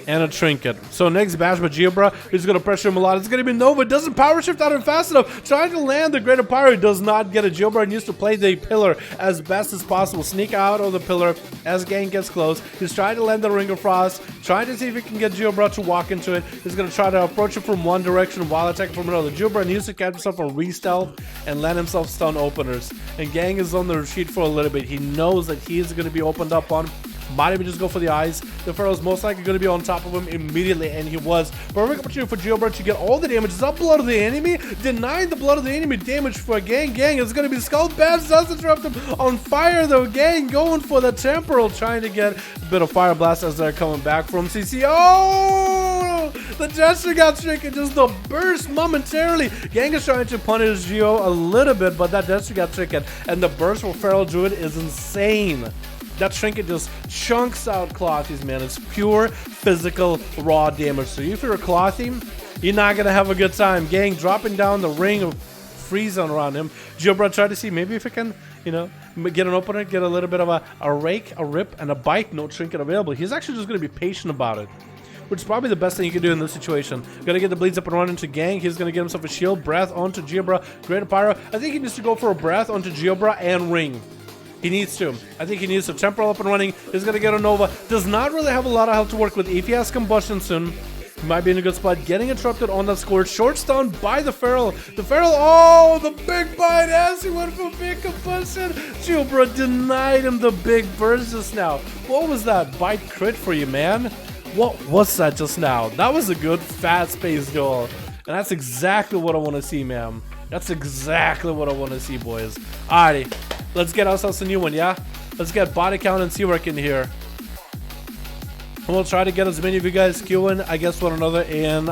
And a trinket. So next bash by Geobra is going to pressure him a lot. It's going to be Nova. Doesn't power shift out of him fast enough. Trying to land the Greater Pyro. Does not get it. Geobra needs to play the pillar as best as possible. Sneak out of the pillar as Gang gets close. He's trying to land the Ring of Frost. Trying to see if he can get Geobra to walk into it. He's going to try to approach it from one direction while attacking from another. Geobra needs to catch himself a re-stealth and land himself stun openers. And Gang is on the retreat for a little bit. He knows that he is going to be opened up on. Might even just go for the eyes. The Pharaoh's most likely going to be on top of him immediately, and he was. Perfect opportunity for Geobra to get all the damage. Is that blood of the enemy? Denying the blood of the enemy damage for Gang. Gang is going to be Skull Bash. Does interrupt him on fire, though. Gang going for the temporal, trying to get a bit of Fire Blast as they're coming back from CC. Oh! The Jester got stricken. Just the burst momentarily. Gang is trying to punish Geo a little bit, but that Jester got stricken, and the burst for Feral Druid is insane. That trinket just chunks out Clothies, man. It's pure physical raw damage. So if you're a Clothy, you're not gonna have a good time. Gang dropping down the ring of freeze on around him. Geobra tried to see maybe if he can, you know, get an opener, get a little bit of a rake, a rip, and a bite. No trinket available. He's actually just gonna be patient about it, which is probably the best thing you can do in this situation. Gonna get the bleeds up and run into Gang. He's gonna get himself a shield, breath onto Geobra, Greater Pyro. I think he needs to go for a breath onto Geobra and ring. He needs to. I think he needs to. Temporal up and running. He's going to get a Nova. Does not really have a lot of health to work with. If he has combustion soon, he might be in a good spot. Getting interrupted on that score. Short stun by the Feral. The Feral, oh, the big bite as he went for big combustion. Geobra denied him the big burst just now. What was that bite crit for you, man? What was that just now? That was a good fast-paced duel. And that's exactly what I want to see, man. That's exactly what I want to see, boys. Alrighty. Let's get ourselves a new one, yeah? Let's get body count and see work in here. And we'll try to get as many of you guys queuing, I guess, one another in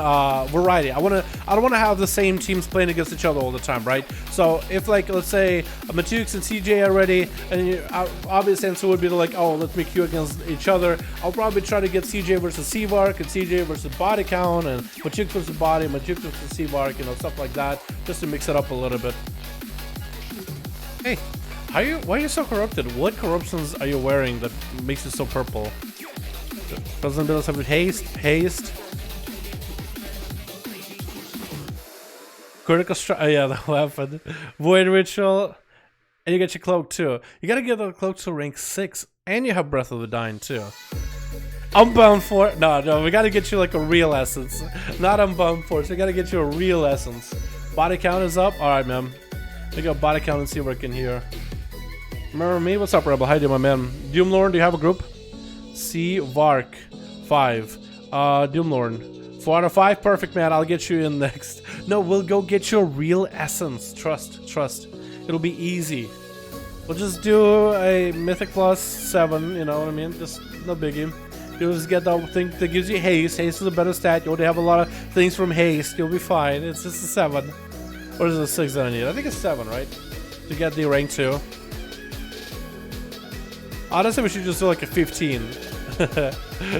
variety. I don't wanna have the same teams playing against each other all the time, right? So if, like, let's say Matux and CJ are ready, and obvious answer would be like, oh, let's make queue against each other. I'll probably try to get CJ versus Seavark and CJ versus body count, and Matux versus body, Matux versus Seavark, you know, stuff like that, just to mix it up a little bit. Hey. Why are you so corrupted? What corruptions are you wearing that makes you so purple? Doesn't build have haste. Critical strike. Oh yeah, the weapon. Void ritual. And you get your cloak too. You gotta get the cloak to rank 6, and you have Breath of the Dying too. Unbound Force. No, we gotta get you like a real essence. Not Unbound Force. We gotta get you a real essence. Body count is up. Alright, man. We got body count and see what in here. Remember me? What's up, Rebel? How you doing, my man? Doomlorn, do you have a group? Vark 5. Doomlorn. 4 out of 5? Perfect, man. I'll get you in next. No, we'll go get your real essence. Trust. It'll be easy. We'll just do a Mythic plus 7, you know what I mean? Just no biggie. You'll just get that thing that gives you haste. Haste is a better stat. You already have a lot of things from haste. You'll be fine. It's just a 7. Or is it a 6 that I need? I think it's 7, right? To get the rank 2. Honestly, we should just do like a 15.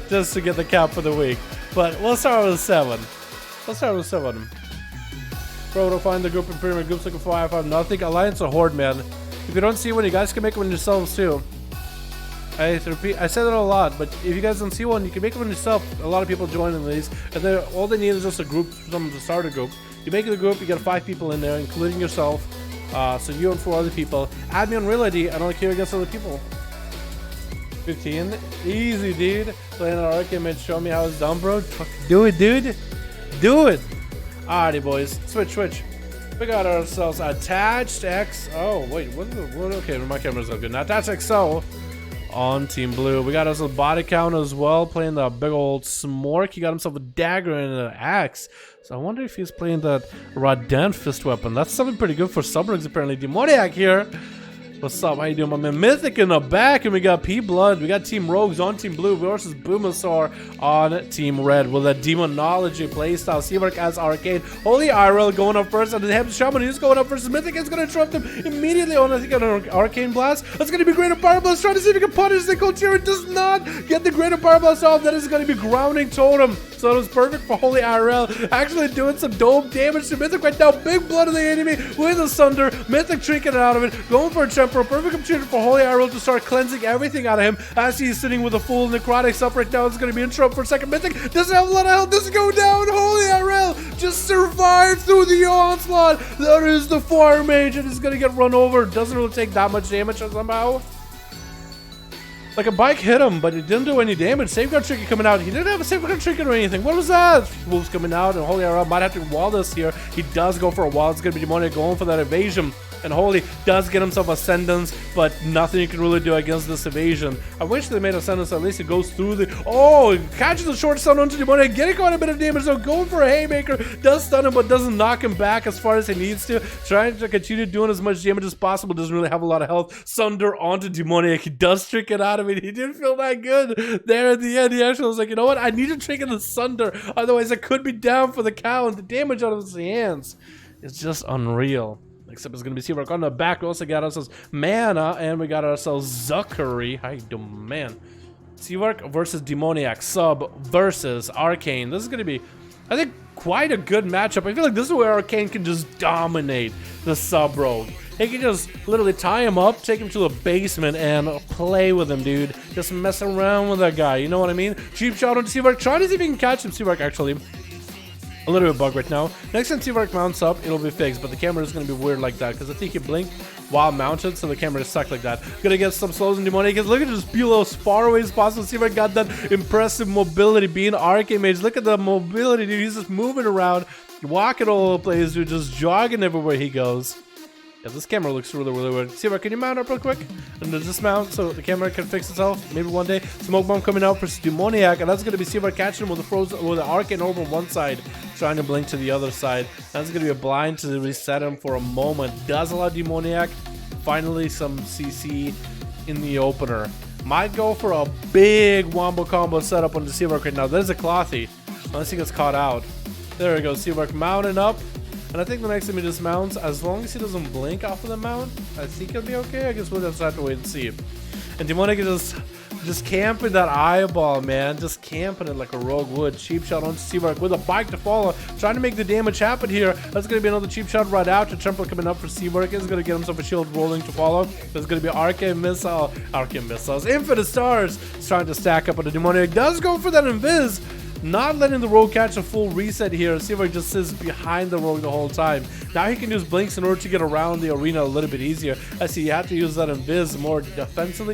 Just to get the cap for the week. But we'll start with 7. Let's start with 7. Bro, to find the group in pyramid groups looking for 5v5. Nothing. Alliance or Horde, man. If you don't see one, you guys can make one yourselves too. I repeat, I said it a lot, but if you guys don't see one, you can make one yourself. A lot of people join in these, and all they need is just a group, someone to start a group. You make the group, you get 5 people in there, including yourself. So you and 4 other people. Add me on Real ID, I don't care against other people. 15, easy, dude. Playing an arc image, show me how it's done, bro. Do it, dude. Do it. Alrighty, boys. Switch. We got ourselves attached X. Oh, wait, what? Okay, my camera's not good. Now attached XO on Team Blue. We got ourselves body count as well, playing the big old Smork. He got himself a dagger and an axe. So I wonder if he's playing that Radan fist weapon. That's something pretty good for Subrigs, apparently. Demoniac here. What's up? How you doing, my man? Mythic in the back, and we got P-Blood. We got Team Rogues on Team Blue versus Boomasaur on Team Red with a Demonology playstyle. Seawork as Arcade. Holy IRL going up first, and the Hem Shaman is going up versus Mythic. Is going to interrupt him immediately on, I think, an Arcane Blast. That's going to be Greater Power Blast, trying to see if he can punish the Corsair. It does not get the Greater Power Blast off. That is going to be Grounding Totem. So it was perfect for Holy IRL. Actually doing some dope damage to Mythic right now. Big blood of the enemy with a Sunder. Mythic trinket out of it. Going for a Temporal. Perfect opportunity for Holy IRL to start cleansing everything out of him as he's sitting with a full necrotic up right now. It's going to be in trouble for a second. Mythic doesn't have a lot of health. Doesn't go down. Holy IRL just survived through the onslaught. That is the Fire Mage, and is going to get run over. Doesn't really take that much damage somehow. Like a bike hit him, but it didn't do any damage. Safeguard Trinket coming out. He didn't have a Safeguard Trinket or anything. What was that? Wolves coming out, and Holy IRL might have to wall this here. He does go for a wall. It's going to be Demoniac going for that evasion. And Holy does get himself Ascendance, but nothing you can really do against this evasion. I wish they made Ascendance, at least it goes through the... Oh, catches a short stun onto Demoniac, getting quite a bit of damage, though. Going for a Haymaker, does stun him, but doesn't knock him back as far as he needs to. Trying to continue doing as much damage as possible, doesn't really have a lot of health. Sunder onto Demoniac, he does trick it out of it. He didn't feel that good there at the end. He actually was like, you know what, I need to trick in the Sunder, otherwise I could be down for the count. The damage out of his hands is just unreal. Except it's going to be Seawork on the back. We also got ourselves Mana, and we got ourselves Zuckery. How you doing, man? Seawork versus Demoniac. Sub versus Arcane. This is going to be, I think, quite a good matchup. I feel like this is where Arcane can just dominate the Sub Rogue. He can just literally tie him up, take him to the basement, and play with him, dude. Just mess around with that guy. You know what I mean? Cheap shot on Seawork. Trying to see if he can catch him. Seawork, actually. A little bit bug right now. Next time Seawork mounts up, it'll be fixed, but the camera is going to be weird like that because I think he blinked while mounted, so the camera is stuck like that. Gonna get some slows in Demoniac. Look at just be as far away as possible. Seawork got that impressive mobility being Arcane Mage. Look at the mobility, dude. He's just moving around, walking all over the place, dude, just jogging everywhere he goes. Yeah, this camera looks really, really weird. Seawork, can you mount up real quick? And dismount so the camera can fix itself. Maybe one day. Smoke bomb coming out for Demoniac, and that's going to be Seawork catching him with the frozen, with the Arcane over one side, trying to blink to the other side. That's going to be a blind to reset him for a moment. Does allow Demoniac finally some CC in the opener. Might go for a big wombo combo setup on the Seawork right now. There's a Clothy, unless he gets caught out. There we go. Seawork mounting up. And I think the next time he dismounts, as long as he doesn't blink off of the mount, I think he'll be okay. I guess we'll just have to wait and see. And Demonic is just camping that eyeball, man. Just camping it like a rogue would. Cheap shot on Seawork with a bike to follow. Trying to make the damage happen here. That's going to be another cheap shot right after. Temple coming up for Seawork. He's going to get himself a shield rolling to follow. There's going to be Arcane Missiles. Infinite Stars. He's trying to stack up, but the Demonic does go for that Invis. Not letting the rogue catch a full reset here. Seawork just sits behind the rogue the whole time. Now he can use blinks in order to get around the arena a little bit easier. I see you have to use that Invis more defensively,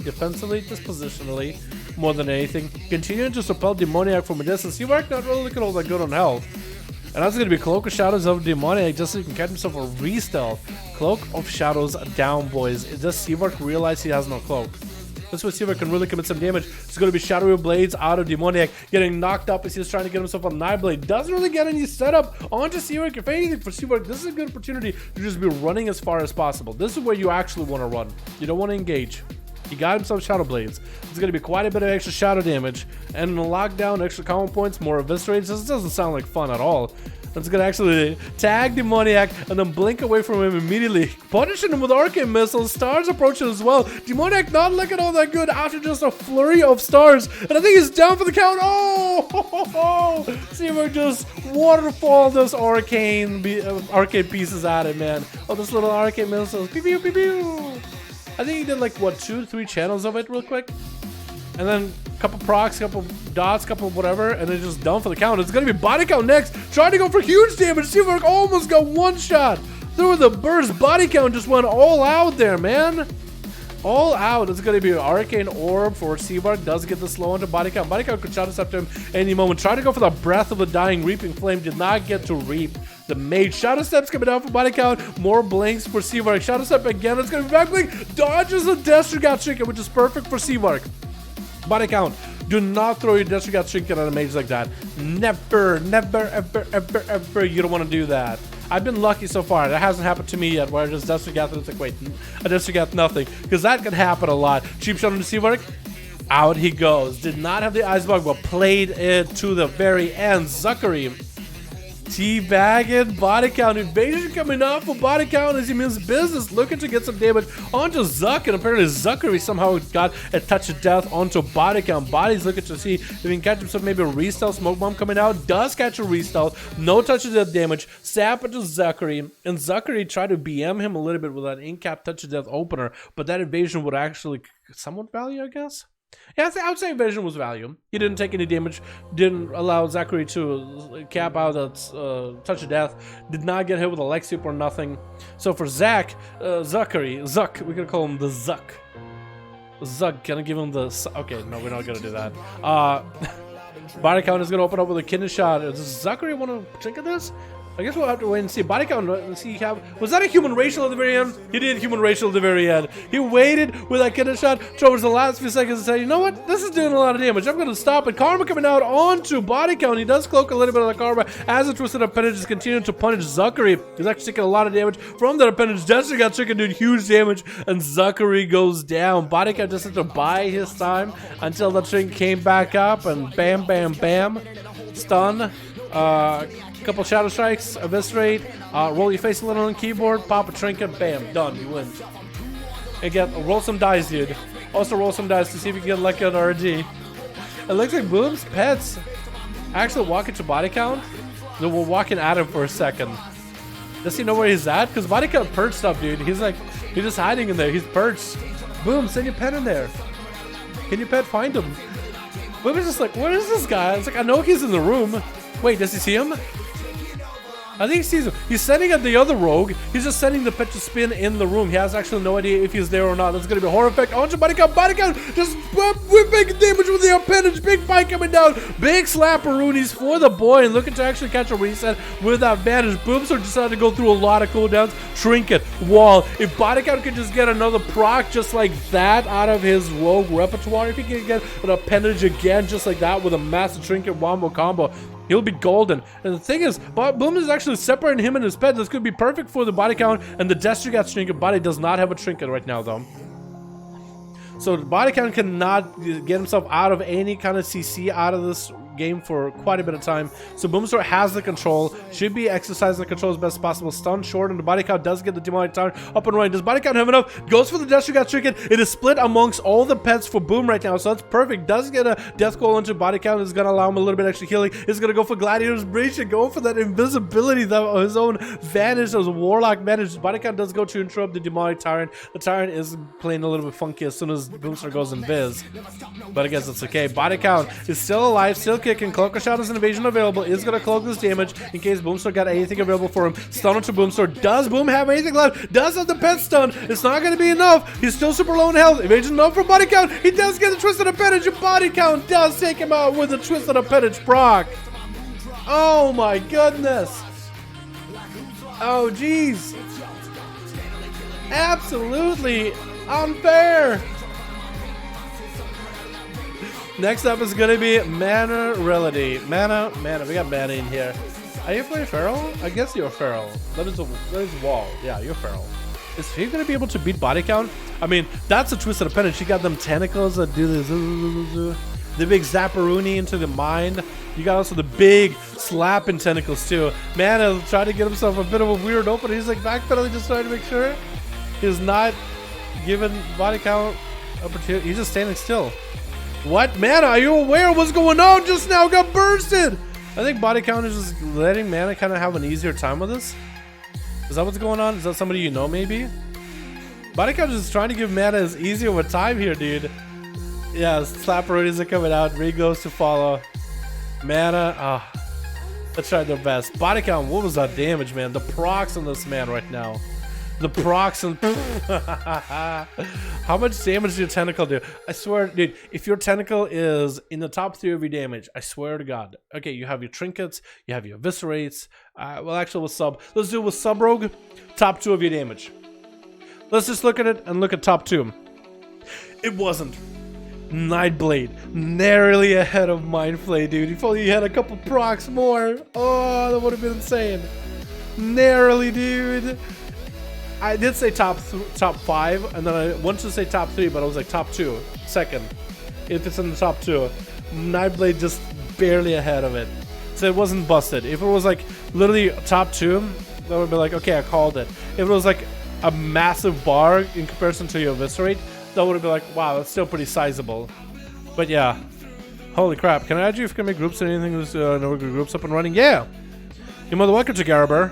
just positionally, more than anything. Continuing to suppel Demoniac from a distance. Seawork not really looking all that good on health. And that's going to be Cloak of Shadows of Demoniac just so he can catch himself a re-stealth. Cloak of Shadows down, boys. Does Seawork realize he has no cloak? This way Seawork can really commit some damage. It's going to be Shadowy Blades out of Demoniac, getting knocked up as he's trying to get himself a Nightblade. Doesn't really get any setup onto Seawork. If anything, for Seawork, this is a good opportunity to just be running as far as possible. This is where you actually want to run. You don't want to engage. He got himself Shadow Blades. It's going to be quite a bit of extra shadow damage. And in the lockdown, extra common points, more eviscerates. This doesn't sound like fun at all. That's gonna actually tag Demoniac and then blink away from him immediately, punishing him with arcane missiles. Stars approaching as well. Demoniac not looking all that good after just a flurry of stars, and I think he's down for the count. Oh, see if we just waterfall those arcane pieces at it, man. Oh, this little arcane missiles. Pew pew pew pew. I think he did like what 2-3 channels of it real quick, and then a couple procs, couple dots, couple whatever, and then just done for the count. It's gonna be body count next. Trying to go for huge damage. Seavark almost got one shot through the burst. Body count just went all out there, man. All out. It's gonna be an arcane orb for Seavark. Does get the slow onto body count. Body count could shot us up to him any moment. Try to go for the breath of the dying reaping flame. Did not get to reap. The mage shadow steps coming down for body count. More blinks for Seavark. Shadow step again. It's gonna be back blink. Dodges a Destrigat Trinket, which is perfect for Seavark. Body count. Do not throw your Destrigat Trinket at a mage like that. Never, never, ever, ever, ever. You don't want to do that. I've been lucky so far. That hasn't happened to me yet, where I just Destrigat and it's like, wait, I Destrigat nothing. Because that can happen a lot. Cheap shot on the Seavark. Out he goes. Did not have the ice bug, but played it to the very end. Zuckery. Teabagging, body count, invasion coming up for body count as he means business, looking to get some damage onto Zuck, and apparently Zuckery somehow got a touch of death onto body count. Body's looking to see if he can catch himself, maybe a restyle. Smoke bomb coming out, does catch a restyle, no touch of death damage, sap into Zuckery, and Zuckery tried to BM him a little bit with that in-cap touch of death opener, but that invasion would actually somewhat value, I guess. Yeah, I would say invasion was value. He didn't take any damage, didn't allow Zachary to cap out that touch of death, did not get hit with a leg sweep or nothing. So for Zuck, we're gonna call him the Zuck. Zuck, gonna give him the, okay, no, we're not gonna do that. Body count is gonna open up with a kidney shot. Does Zachary want to drink of this? I guess we'll have to wait and see. Body count, let's see. Was that a human racial at the very end? He did human racial at the very end. He waited with that kidney shot towards the last few seconds and said, you know what? This is doing a lot of damage. I'm going to stop it. Karma coming out onto body count. He does cloak a little bit of the karma as the twisted appendage is continuing to punish Zuckery. He's actually taking a lot of damage from that appendage. Destiny got chicken, doing huge damage, and Zuckery goes down. Body count just had to buy his time until the trinket came back up, and bam, bam, bam. Stun. Couple shadow strikes, eviscerate, roll your face a little on the keyboard, pop a trinket, bam, done, you win. And roll some dice, dude. Also roll some dice to see if you can get lucky on RG. It looks like Boom's pets actually walking to body count. They were walking at him for a second. Does he know where he's at? Because body count perched up, dude. He's just hiding in there. He's perched. Boom, send your pet in there. Can your pet find him? Boom is just like, where is this guy? It's like, I know he's in the room. Wait, does he see him? I think he sees him. He's sending at the other rogue. He's just sending the pet to spin in the room. He has actually no idea if he's there or not. That's going to be a horror effect. On to body count. Body count. Just whipping damage with the appendage. Big fight coming down. Big slapperoonies for the boy. And looking to actually catch a reset with that advantage. Boomster decided to go through a lot of cooldowns. Trinket. Wall. If body count can just get another proc just like that out of his rogue repertoire. If he can get an appendage again just like that with a massive trinket wombo combo, he'll be golden. And the thing is, Boom is actually separating him and his pet. This could be perfect for the body count. And the Destrigat trinket body does not have a trinket right now, though. So the body count cannot get himself out of any kind of CC out of this game for quite a bit of time. So Boomstar has the control, should be exercising the control as best as possible. Stun short, and the body count does get the demonic tower up and running. Does body count have enough? Goes for the Destrigat trinket. It is split amongst all the pets for Boom right now, so that's perfect. Does get a death goal into body count. Is going to allow him a little bit extra healing. Is going to go for Gladiator's Breach and go for that invisibility, his own vanish as a warlock vanish. Body count does go to interrupt the demonic tyrant. The tyrant is playing a little bit funky as soon as Boomstar goes invis, but I guess it's okay. Body count is still alive, still kicking. Cloak shot is an evasion available. Is going to cloak this damage in case Boomstar got anything available for him. Stun onto Boomstar. Does Boom have anything left? Does have the pet stun. It's not going to be enough. He's still super low in health. Evasion enough for body count. He does get the twisted appendage. Body count does take him out with a twisted appendage proc. Oh my goodness. Oh jeez. Absolutely unfair. Next up is gonna be Mana Reality. Mana, we got Mana in here. Are you playing Feral? I guess you're Feral. That is Wall. Yeah, you're Feral. Is he gonna be able to beat body count? I mean, that's a twisted appendage. She got them tentacles that do this. the big Zapparoonie into the mind. You got also the big slapping tentacles too. Mana tried to get himself a bit of a weird opening. He's like backpedaling, just trying to make sure he's not given body count opportunity. He's just standing still. What? Mana, are you aware of what's going on just now? Got bursted! I think body count is just letting Mana kind of have an easier time with this. Is that what's going on? Is that somebody you know maybe? Body count is just trying to give Mana as easy of a time here, dude. Yeah, Slapperoonies are coming out. Regos to follow. Mana, let's try their best. Body count, what was that damage, man? The procs on this man right now. The procs and how much damage did your tentacle do? I swear, dude, if your tentacle is in the top 3 of your damage, I swear to God. Okay, you have your trinkets, you have your eviscerates. Well, actually, with sub, let's do it with sub rogue. Top 2 of your damage. Let's just look at it and look at top 2. It wasn't. Nightblade, narrowly ahead of Mindflay, dude. If only you had a couple procs more. Oh, that would have been insane. Narrowly, dude. I did say top 5, and then I wanted to say top 3, but I was like top 2, second. If it's in the top 2, Nightblade just barely ahead of it. So it wasn't busted. If it was like literally top 2, that would be like, okay, I called it. If it was like a massive bar in comparison to your Eviscerate, that would have been like, wow, that's still pretty sizable. But yeah, holy crap. Can I add you if you can make groups and anything with no groups up and running? Yeah. You're more than welcome to Garaber.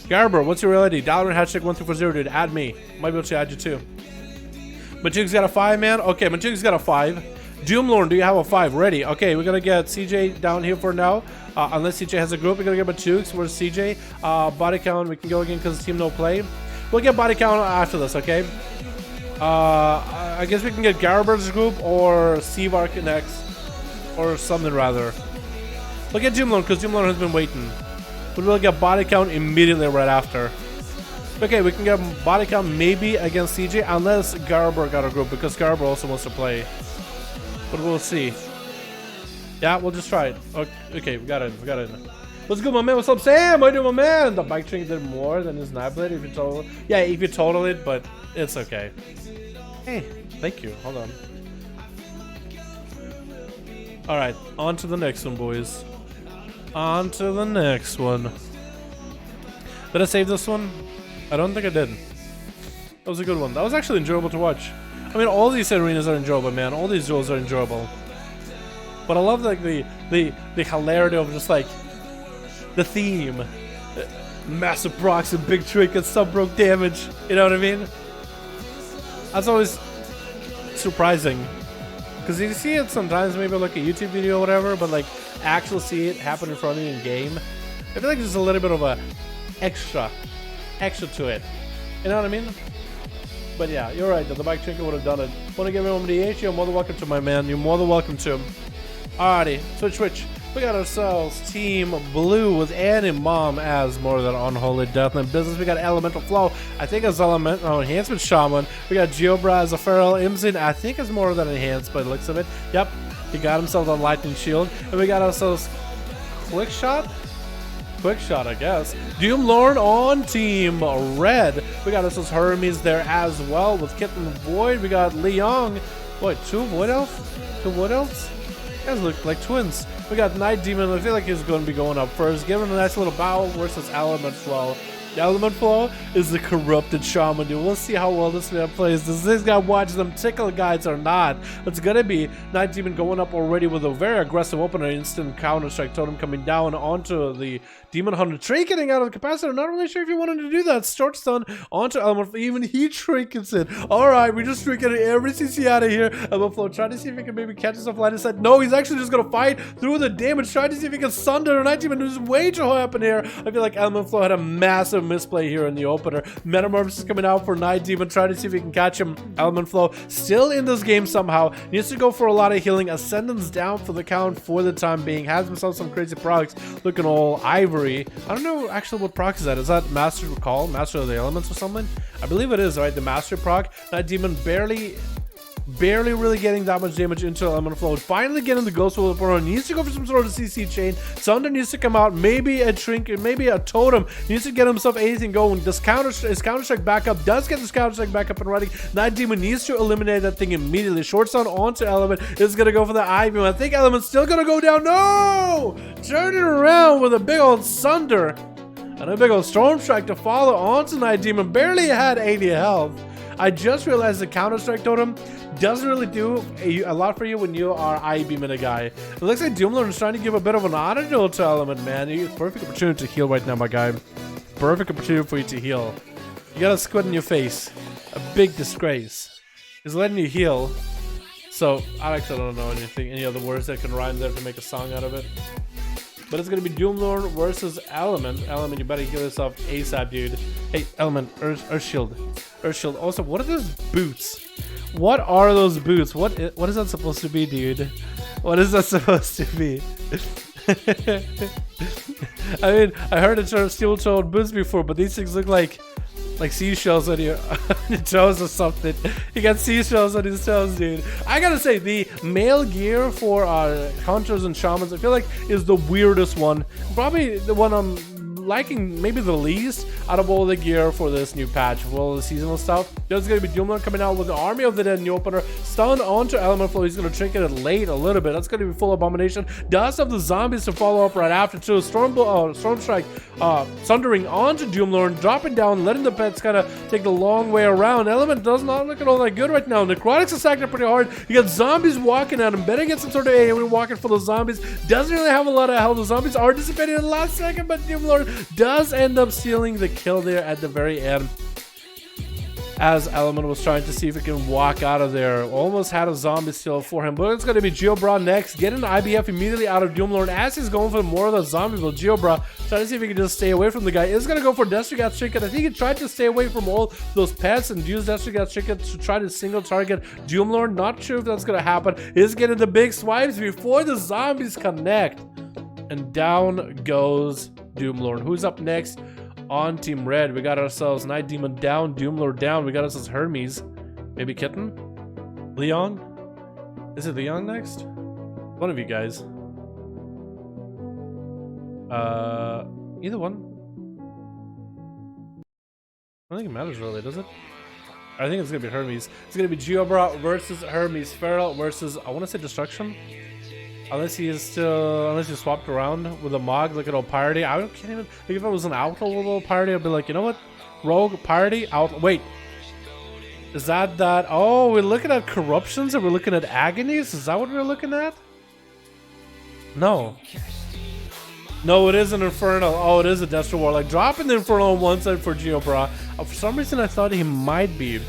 Garaber, what's your reality? Dalaran hashtag 1340, dude. Add me. Might be able to add you too. Majig's got a 5, man. Okay, Majig's got a 5. Doomlorn, do you have a 5? Ready. Okay, we're gonna get CJ down here for now. Unless CJ has a group, we're gonna get Majig's. Where's CJ? Body count, we can go again because team no play. We'll get body count after this, okay? I guess we can get Garaber's group or Seavar Connects or something rather. We'll get Doomlorn because Doomlorn has been waiting. But we'll get body count immediately right after. Okay, we can get body count maybe against CJ unless Garaber got a group because Garaber also wants to play. But we'll see. Yeah, we'll just try it. Okay, we got it. We got it. What's good, my man? What's up, Sam? How you doing, my man? The bike trinket did more than his Nightblade if you total. Yeah, if you total it, but it's okay. Hey, thank you. Hold on. All right, on to the next one, boys. On to the next one. Did I save this one? I don't think I did. That was a good one. That was actually enjoyable to watch. I mean, all these arenas are enjoyable, man. All these duels are enjoyable. But I love like the hilarity of just like the theme. Massive procs and big trinkets, sub-broke damage. You know what I mean? That's always surprising. Because you see it sometimes, maybe like a YouTube video or whatever, but like actually see it happen in front of you in game. I feel like there's a little bit of a extra to it. You know what I mean? But yeah, you're right. The bike trinket would have done it. Want to give me the H? You're more than welcome to, my man. You're more than welcome to. Alrighty, switch. We got ourselves Team Blue with Annie Mom as more than Unholy Death in Business. We got Elemental Flow, I think as Elemental Enhancement Shaman. We got Geobra as a Feral Imzin, I think is more than Enhanced by the looks of it. Yep, he got himself a Lightning Shield. And we got ourselves Quick Shot, I guess. Doomlorn on Team Red. We got ourselves Hermes there as well with Kitten Void. We got Leong. What, 2 Void Elves? 2 Void Elves? You guys look like twins. We got Night Demon. I feel like he's going to be going up first. Give him a nice little bow versus Element Flow. The Element Flow is the corrupted shaman, dude. We'll see how well this man plays. Does this guy watch them tickle guides or not? It's gonna be Night Demon going up already with a very aggressive opener, instant counter-strike totem coming down onto the Demon Hunter, trinketing out of the capacitor. Not really sure if you wanted to do that. Short stun onto Element Flow. Even he trinkets it. Alright, we just trinketed every CC out of here. Element Flow trying to see if he can maybe catch himself line of sight. No, he's actually just gonna fight through the damage, trying to see if he can sunder Night Demon, who's way too high up in here. I feel like Element Flow had a massive misplay here in the opener. Metamorphosis coming out for Night Demon, trying to see if he can catch him. Element Flow still in this game somehow. Needs to go for a lot of healing. Ascendance down for the count for the time being. Has himself some crazy procs. Looking all ivory. I don't know actually what proc is that. Is that Master Recall? Master of the Elements or something? I believe it is, right? The Master proc. Night Demon barely Barely really getting that much damage into Element Flow. Finally getting the Ghost Will Portal. Needs to go for some sort of CC chain. Thunder needs to come out. Maybe a trinket, maybe a totem. Needs to get himself anything going. Does his counter strike back up. Does get his counter strike back up and running. Night Demon needs to eliminate that thing immediately. Short Stun onto Element. Is gonna go for the Ivy. I think Element's still gonna go down. No! Turn it around with a big old Sunder. And a big old Storm Strike to follow onto Night Demon. Barely had 80 health. I just realized the counter strike totem doesn't really do a lot for you when you are I-beaming a guy. It looks like Doomlord is trying to give a bit of an auto to Element, man. Perfect opportunity to heal right now, my guy. Perfect opportunity for you to heal. You got a squid in your face. A big disgrace. He's letting you heal. So, I actually don't know any other words that can rhyme there to make a song out of it. But it's going to be Doomlord versus Element. Element, you better heal yourself ASAP, dude. Hey, Element, Earth Shield. Earth Shield. Also, what are those boots? What are those boots? What is that supposed to be, dude? What is that supposed to be? I mean, I heard the term steel-toed boots before, but these things look like seashells on your toes or something. You got seashells on his toes, dude. I gotta say, the male gear for hunters and shamans, I feel like, is the weirdest one. Probably the one I'm liking maybe the least out of all the gear for this new patch, for all the seasonal stuff. There's gonna be Doomlord coming out with the Army of the Dead in the opener, stun onto Element Flow. He's gonna trinket it late a little bit. That's gonna be full Abomination. Does have the zombies to follow up right after too. Storm Strike sundering onto Doomlord, dropping down, letting the pets kind of take the long way around. Element does not look at all that good right now. Necrotic's attacking pretty hard. You got zombies walking at him. Better get some sort of AoE walking for the zombies. Doesn't really have a lot of health. The zombies are dissipating in the last second, but Doomlord does end up stealing the kill there at the very end, as Element was trying to see if he can walk out of there. Almost had a zombie steal for him, but it's going to be Geobra next. Getting the IBF immediately out of Doomlord as he's going for more of the zombie build. Geobra trying to see if he can just stay away from the guy. Is going to go for Destrigat's Trinket. I think he tried to stay away from all those pets and use Destrigat's Trinket to try to single target Doomlord. Not sure if that's going to happen. He's getting the big swipes before the zombies connect. And down goes Doomlord. Who's up next? On Team Red, we got ourselves Night Demon down, Doomlord down. We got ourselves Hermes. Maybe Kitten? Leon? Is it Leon next? One of you guys. Either one. I don't think it matters really, does it? I think it's gonna be Hermes. It's gonna be Geobra versus Hermes. Feral versus, I want to say Destruction. Unless he is still, unless he swapped around with a Mog, look at old Piety. I can't even, like if it was an Outlaw with old Piety, I'd be like, you know what? Rogue, Piety, Outlaw. Wait. Is that? Oh, we're looking at Corruptions and we're looking at Agonies? Is that what we're looking at? No. No, it is an Infernal. Oh, it is a Destro War. Like, dropping the Infernal on one side for Geobra. For some reason, I thought he might be.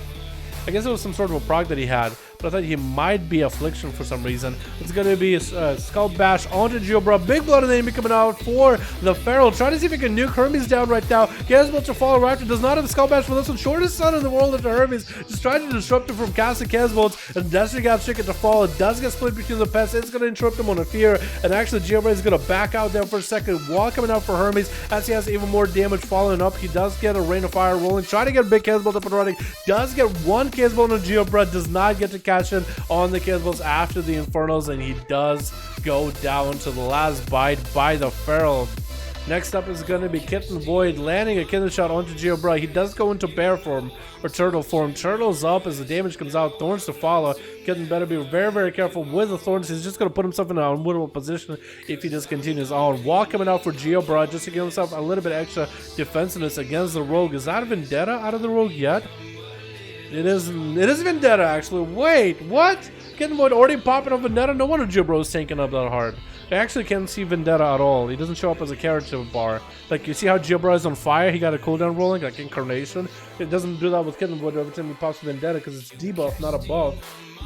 I guess it was some sort of a proc that he had, but I thought he might be Affliction for some reason. It's going to be a Skull Bash onto Geobra. Big blood and enemy coming out for the Feral. Trying to see if he can nuke Hermes down right now. Gets about to follow Raptor. Does not have the Skull Bash for this one. Shortest stun in the world into Hermes. Just trying to disrupt him from casting Kesbolts. And Destiny got Chicken to fall. It does get split between the pets. It's going to interrupt him on a fear. And actually, Geobra is going to back out there for a second. Wall coming out for Hermes as he has even more damage following up. He does get a Rain of Fire rolling. Trying to get a big Kesbolt up and running. Does get one Kesbolt on Geobra. Does not get to catch in on the Kesbolts after the Infernals. And he does go down to the last bite by the Feral. Next up is going to be Kitten Void landing a killer shot onto Geobra. He does go into bear form or turtle form. Turtle's up as the damage comes out. Thorns to follow. Kitten better be very, very careful with the Thorns. He's just going to put himself in an unwinnable position if he just continues on. Wall coming out for Geobra just to give himself a little bit extra defensiveness against the Rogue. Is that Vendetta out of the Rogue yet? It is Vendetta actually. Wait, what? Kitten Void already popping up Vendetta? No wonder Geobra is tanking up that hard. I actually can't see Vendetta at all. He doesn't show up as a character bar. Like, you see how Geobra is on fire? He got a cooldown rolling, like Incarnation. It doesn't do that with Kitten Void every time he pops Vendetta because it's debuff, not a buff.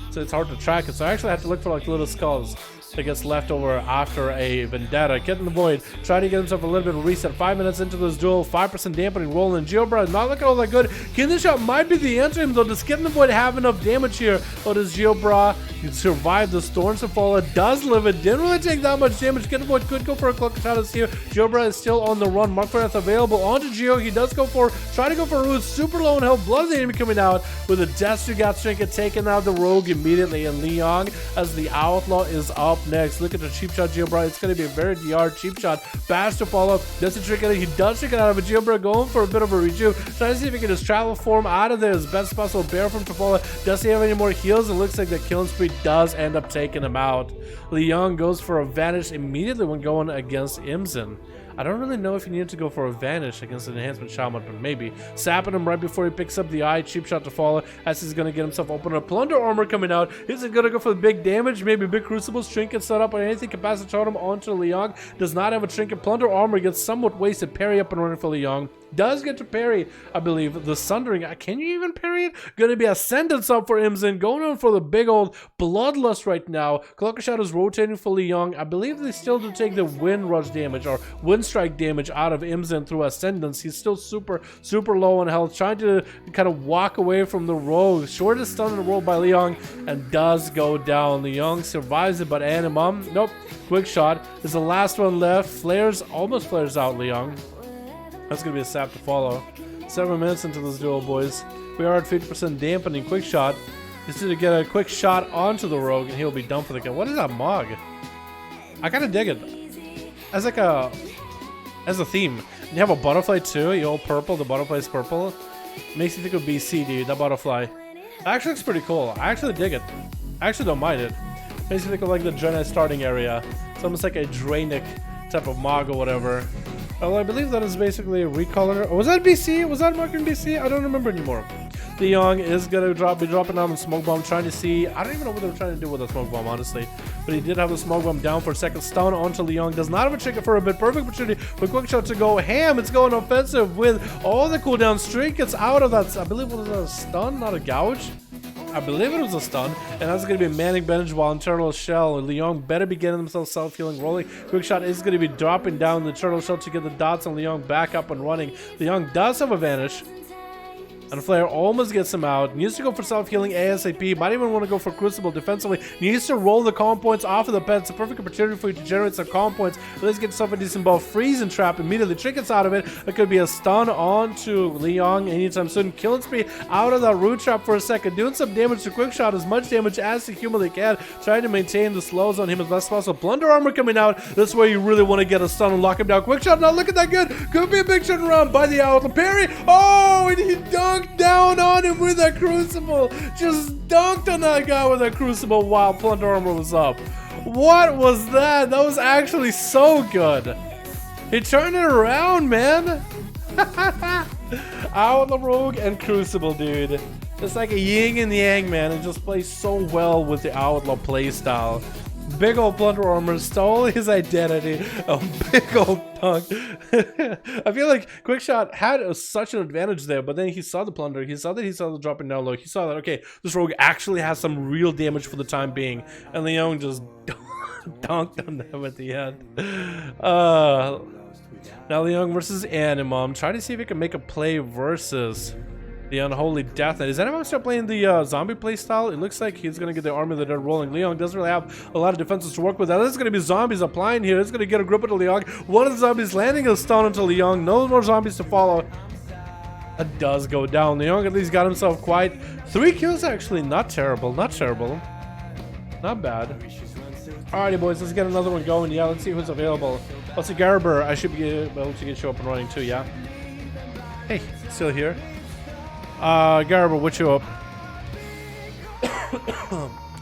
So it's hard to track it. So I actually had to look for like little skulls. that gets left over after a vendetta. Get in the void, trying to get himself a little bit of reset. 5 minutes into this duel, 5% dampening rolling. Geobra not looking all that good. Killing shot might be the answer to him though. Does Get in the void have enough damage here? Or does Geobra survive the Storms of Fall? It does live it. Didn't really take that much damage. Get in the void could go for a cloak shadows here. Geobra is still on the run. Mark for Death available onto Geo. He does go for, try to go for Root. Super low in health. Blood of the enemy coming out with a Death got Trinket taking out the rogue immediately. And Leong as the Outlaw is up next. Look at the cheap shot Geobra. It's going to be a very DR cheap shot. Bash to follow. Does he Trinket? He does Trinket out of it. Geobra going for a bit of a rejuve. Trying to see if he can just travel form out of there as best possible. Bear from to follow. Does he have any more heals? It looks like the killing spree does end up taking him out. Leong goes for a vanish immediately when going against Imzin. I don't really know if he needed to go for a vanish against an enhancement shaman, but maybe. Sapping him right before he picks up the eye. Cheap shot to follow as he's going to get himself open. A plunder armor coming out. Is it going to go for the big damage? Maybe big crucibles, trinket set up or anything. Capacitor totem onto Leong. Does not have a trinket. Plunder armor gets somewhat wasted. Parry up and running for Leong. Does get to parry, I believe, the Sundering. Can you even parry it? Going to be Ascendance up for Imzin. Going on for the big old Bloodlust right now. Cloak of Shadows rotating for Leong. I believe they still do take the Wind Rush damage or Wind Strike damage out of Imzin through Ascendance. He's still super low on health. Trying to kind of walk away from the rogue. Shortest stun in the world by Leong and does go down. Leong survives it, but Animum, nope. Quick shot is the last one left. Flares, almost flares out Leong. That's going to be a sap to follow. 7 minutes into this duel, boys. We are at 50% dampening. Quick shot. Just to get a quick shot onto the rogue and he'll be done for the kill. What is that Mog? I kind of dig it. As like a theme. And you have a butterfly too. You all purple. The butterfly's purple. Makes you think of BC, dude. That butterfly. That actually looks pretty cool. I actually dig it. I actually don't mind it. Makes you think of like the Draenei starting area. It's almost like a Draenic type of Mog or whatever. Well, I believe that is basically a recolor. Or was that BC? Was that marking BC? I don't remember anymore. Leong is gonna be dropping down the smoke bomb, trying to see. I don't even know what they're trying to do with the smoke bomb, honestly. But he did have the smoke bomb down for a second. Stun onto Leong. Does not have a trigger for a bit. Perfect opportunity for quick shot to go ham. It's going offensive with all the cooldown. Streak gets out of that. I believe it was a stun, not a gouge. I believe it was a stun, and that's going to be a Manic Bandage while in Turtle Shell. Leong better be getting themselves self-healing rolling. Quick shot is going to be dropping down the Turtle Shell to get the dots on Leong back up and running. Leong does have a vanish. And Flare almost gets him out. Needs to go for self-healing ASAP. Might even want to go for Crucible defensively. Needs to roll the calm points off of the pet. It's a perfect opportunity for you to generate some calm points. Let's get yourself a decent buff. Freeze and trap immediately. Trinkets out of it. It could be a stun onto Leong anytime soon. Killing spree out of that root trap for a second. Doing some damage to Quick Shot. As much damage as he humanly can. Trying to maintain the slows on him as best as possible. Plunder armor coming out. This is where you really want to get a stun and lock him down. Quick Shot not looking that good. Could be a big shot around by the Outlaw. Parry. Oh, and he dunked down on him with a Crucible. Just dunked on that guy with a Crucible while Plunder Armor was up. What was that? That was actually so good. He turned it around, man. Outlaw Rogue and Crucible, dude. It's like a yin and yang, man. It just plays so well with the Outlaw playstyle. Big old Plunder Armor stole his identity. A big old dunk. I feel like Quickshot had such an advantage there, but then he saw the Plunder. He saw the dropping down low. He saw that, okay, this rogue actually has some real damage for the time being. And Leong just dunked on them at the end. Now Leong versus Animum. Try to see if he can make a play versus the Unholy Death Knight. Is anyone start playing the zombie playstyle? It looks like he's going to get the Army of the Dead rolling. Leong doesn't really have a lot of defenses to work with. That is going to be zombies applying here. It's going to get a grip into Leong. One of the zombies landing a stun into Leong. No more zombies to follow. It does go down. Leong at least got himself quite 3 kills actually. Not terrible. Not terrible. Not bad. Alrighty, boys. Let's get another one going. Yeah, let's see who's available. Let's see, Garber. I should be able to get you up and running too, yeah? Hey, still here. Garber, what you up?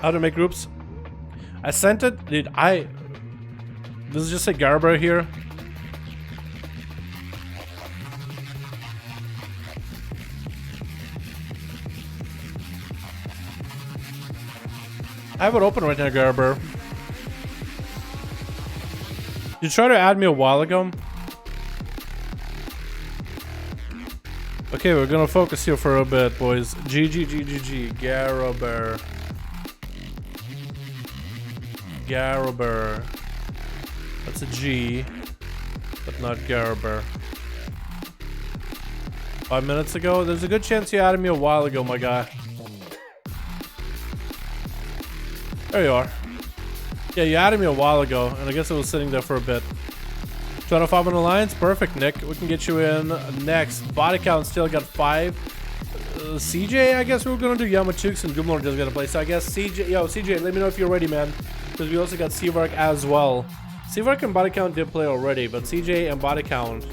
How to make groups? I sent it, dude. Does it just say Garber here? I have it open right now, Garber. You tried to add me a while ago. Okay, we're gonna focus here for a bit, boys. GG, Garber. Garber. That's a G, but not Garber. 5 minutes ago? There's a good chance you added me a while ago, my guy. There you are. Yeah, you added me a while ago, and I guess it was sitting there for a bit. 205 on Alliance? Perfect, Nick. We can get you in next. Body count still got 5. CJ, I guess we're gonna do Yamachukes and Doomlord just gonna play. So I guess CJ, yo, CJ, let me know if you're ready, man. Because we also got Seavark as well. Seavark and Body Count did play already, but CJ and Body Count,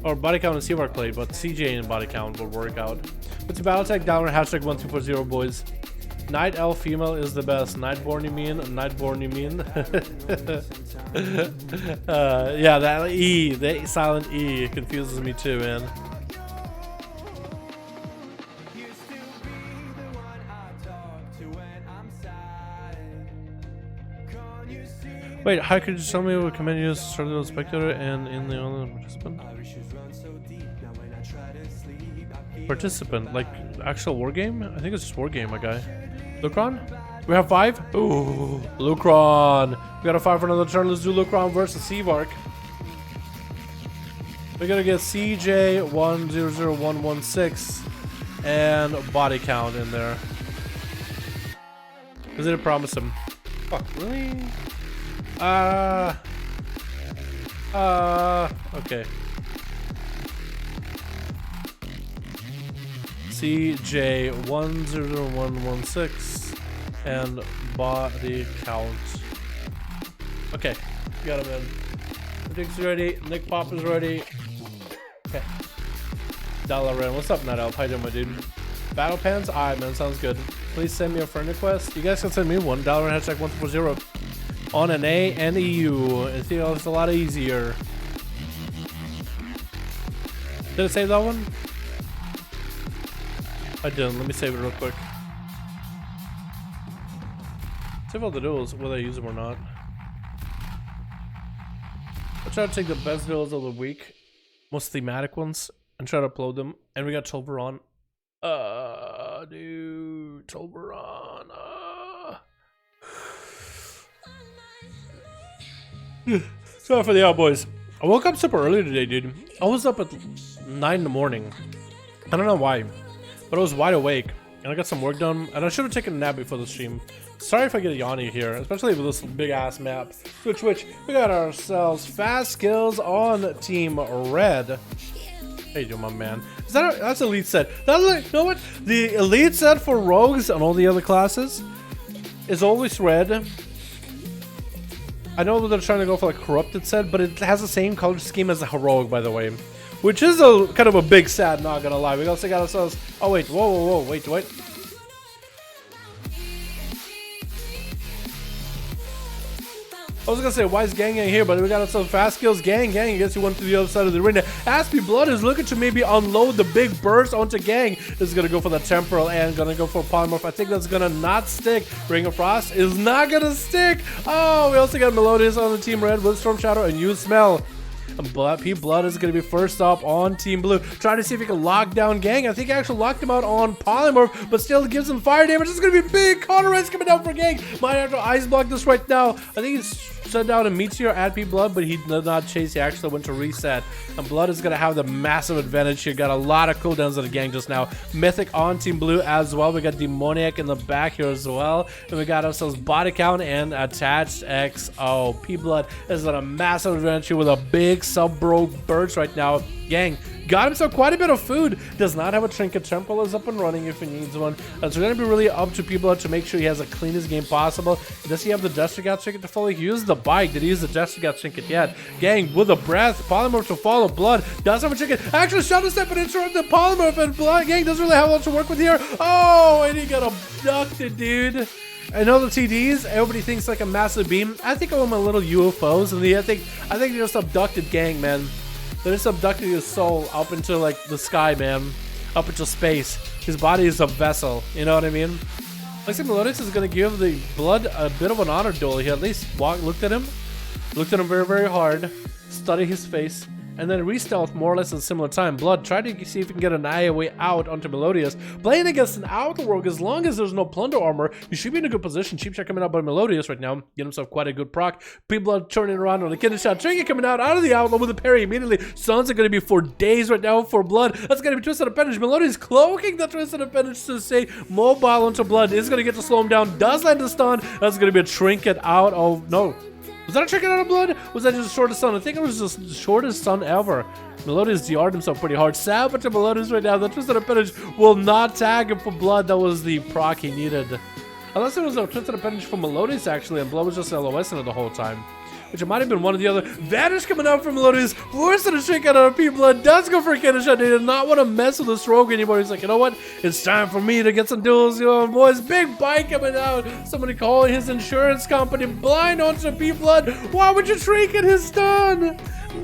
or Body Count and Seavark played, but CJ and Body Count will work out. What's your Battletech Dalaran hashtag 1240, boys? Night Elf female is the best. Nightborn, you mean? Nightborn, you mean? Yeah, that E, the silent E confuses me too, man. Wait, how could you tell me what command you use to start the spectator and in the other participant? Participant, like actual war game? I think it's just war game, my guy. Lucron? We have 5? Ooh, Lucron. We got a 5 for another turn. Let's do Lucron versus Seavark. We're gonna get CJ100116 and Body Count in there. Because I didn't promise him. Fuck, really? Okay. CJ100116 and Body Count. Okay, got him in. Nick's ready. Nick Pop is ready. Okay. Dalaran, what's up, Night Elf? How you doing, my dude? Battle Pants? Alright, man, sounds good. Please send me a friend request. You guys can send me one. Dalaran hashtag 140 on NA and EU. It's a lot easier. Did it save that one? I didn't. Let me save it real quick. Save all the duels, whether I use them or not. I'll try to take the best duels of the week, most thematic ones, and try to upload them. And we got Tolveron. Dude, Tolveron. Sorry for the out, boys. I woke up super early today, dude. I was up at 9 in the morning. I don't know why, but I was wide awake and I got some work done. And I should have taken a nap before the stream. Sorry if I get a yawny here, especially with this big ass map. Switch. We got ourselves fast skills on Team Red. How you doing, my man? Is that that's elite set? That's like, you know what? The elite set for rogues and all the other classes is always red. I know that they're trying to go for like corrupted set, but it has the same color scheme as the heroic, by the way, which is a kind of a big sad. Not gonna lie, we also got ourselves. Oh wait, whoa, wait. I was gonna say, why is Gang here? But we got some fast skills. Gang. I guess he went to the other side of the arena. Aspie Blood is looking to maybe unload the big burst onto Gang. This is gonna go for the temporal and gonna go for polymorph. I think that's gonna not stick. Ring of Frost is not gonna stick. Oh, we also got Melodious on the Team Red with Storm Shadow and You Smell. And Blood is going to be first up on Team Blue. Trying to see if he can lock down Gang. I think he actually locked him out on Polymorph, but still gives him fire damage. This is going to be big. Counter Race coming down for Gang. Might have to ice block this right now. I think he's shut down a Meteor at P Blood, but he did not chase. He actually went to reset. And Blood is going to have the massive advantage here. Got a lot of cooldowns on the Gang just now. Mythic on Team Blue as well. We got Demoniac in the back here as well. And we got ourselves Body Count and Attached XO. P Blood is on a massive advantage here with a big sub-broke burst right now. Gang got himself quite a bit of food. Does not have a Trinket. Temple is up and running if he needs one. It's going to be really up to people to make sure he has the cleanest game possible. Does he have the Destrigat Trinket to follow? He used the bike. Did he use the Destrigat Trinket yet? Gang with a breath. Polymorph to follow. Blood does have a Trinket. Actually, Shadow Step and interrupt the Polymorph, and Blood Gang doesn't really have a lot to work with here. Oh, and he got abducted, dude. I know the TDs, everybody thinks like a massive beam. I think of them a little UFOs, and I think they just abducted Gang, man. They just abducted his soul up into like the sky, man, up into space. His body is a vessel, you know what I mean? Looks like Melodious is gonna give the Blood a bit of an honor duel. He at least looked at him very, very hard, studied his face, and then re-stealth more or less at a similar time. Blood, try to see if you can get an eye way out onto Melodius. Playing against an outer rogue, as long as there's no plunder armor, you should be in a good position. Cheap shot coming out by Melodius right now. Get himself quite a good proc. P-Blood turning around on the kidney shot. Trinket coming out of the outlaw with a parry immediately. Stuns are going to be for days right now for Blood. That's going to be Twisted Appendage. Melodius cloaking the Twisted Appendage to stay mobile onto Blood. Is going to get to slow him down. Does land the stun. That's going to be a Trinket out of... No. Was that a Trinket out of Blood? Was that just the shortest stun? I think it was just the shortest stun ever. Melodius DR'd himself pretty hard. Sabotage to Melodius right now. The Twisted Appendage will not tag him for Blood. That was the proc he needed. Unless it was a Twisted Appendage for Melodius actually, and Blood was just LOS in it the whole time. Which it might have been one or the other. Vanish coming out from Melodius. Forced to shake out of P-Blood. Does go for a kidney shot. He did not want to mess with this rogue anymore. He's like, you know what? It's time for me to get some duels going, boys. Big bite coming out. Somebody calling his insurance company. Blind onto P-Blood. Why would you trinket his stun?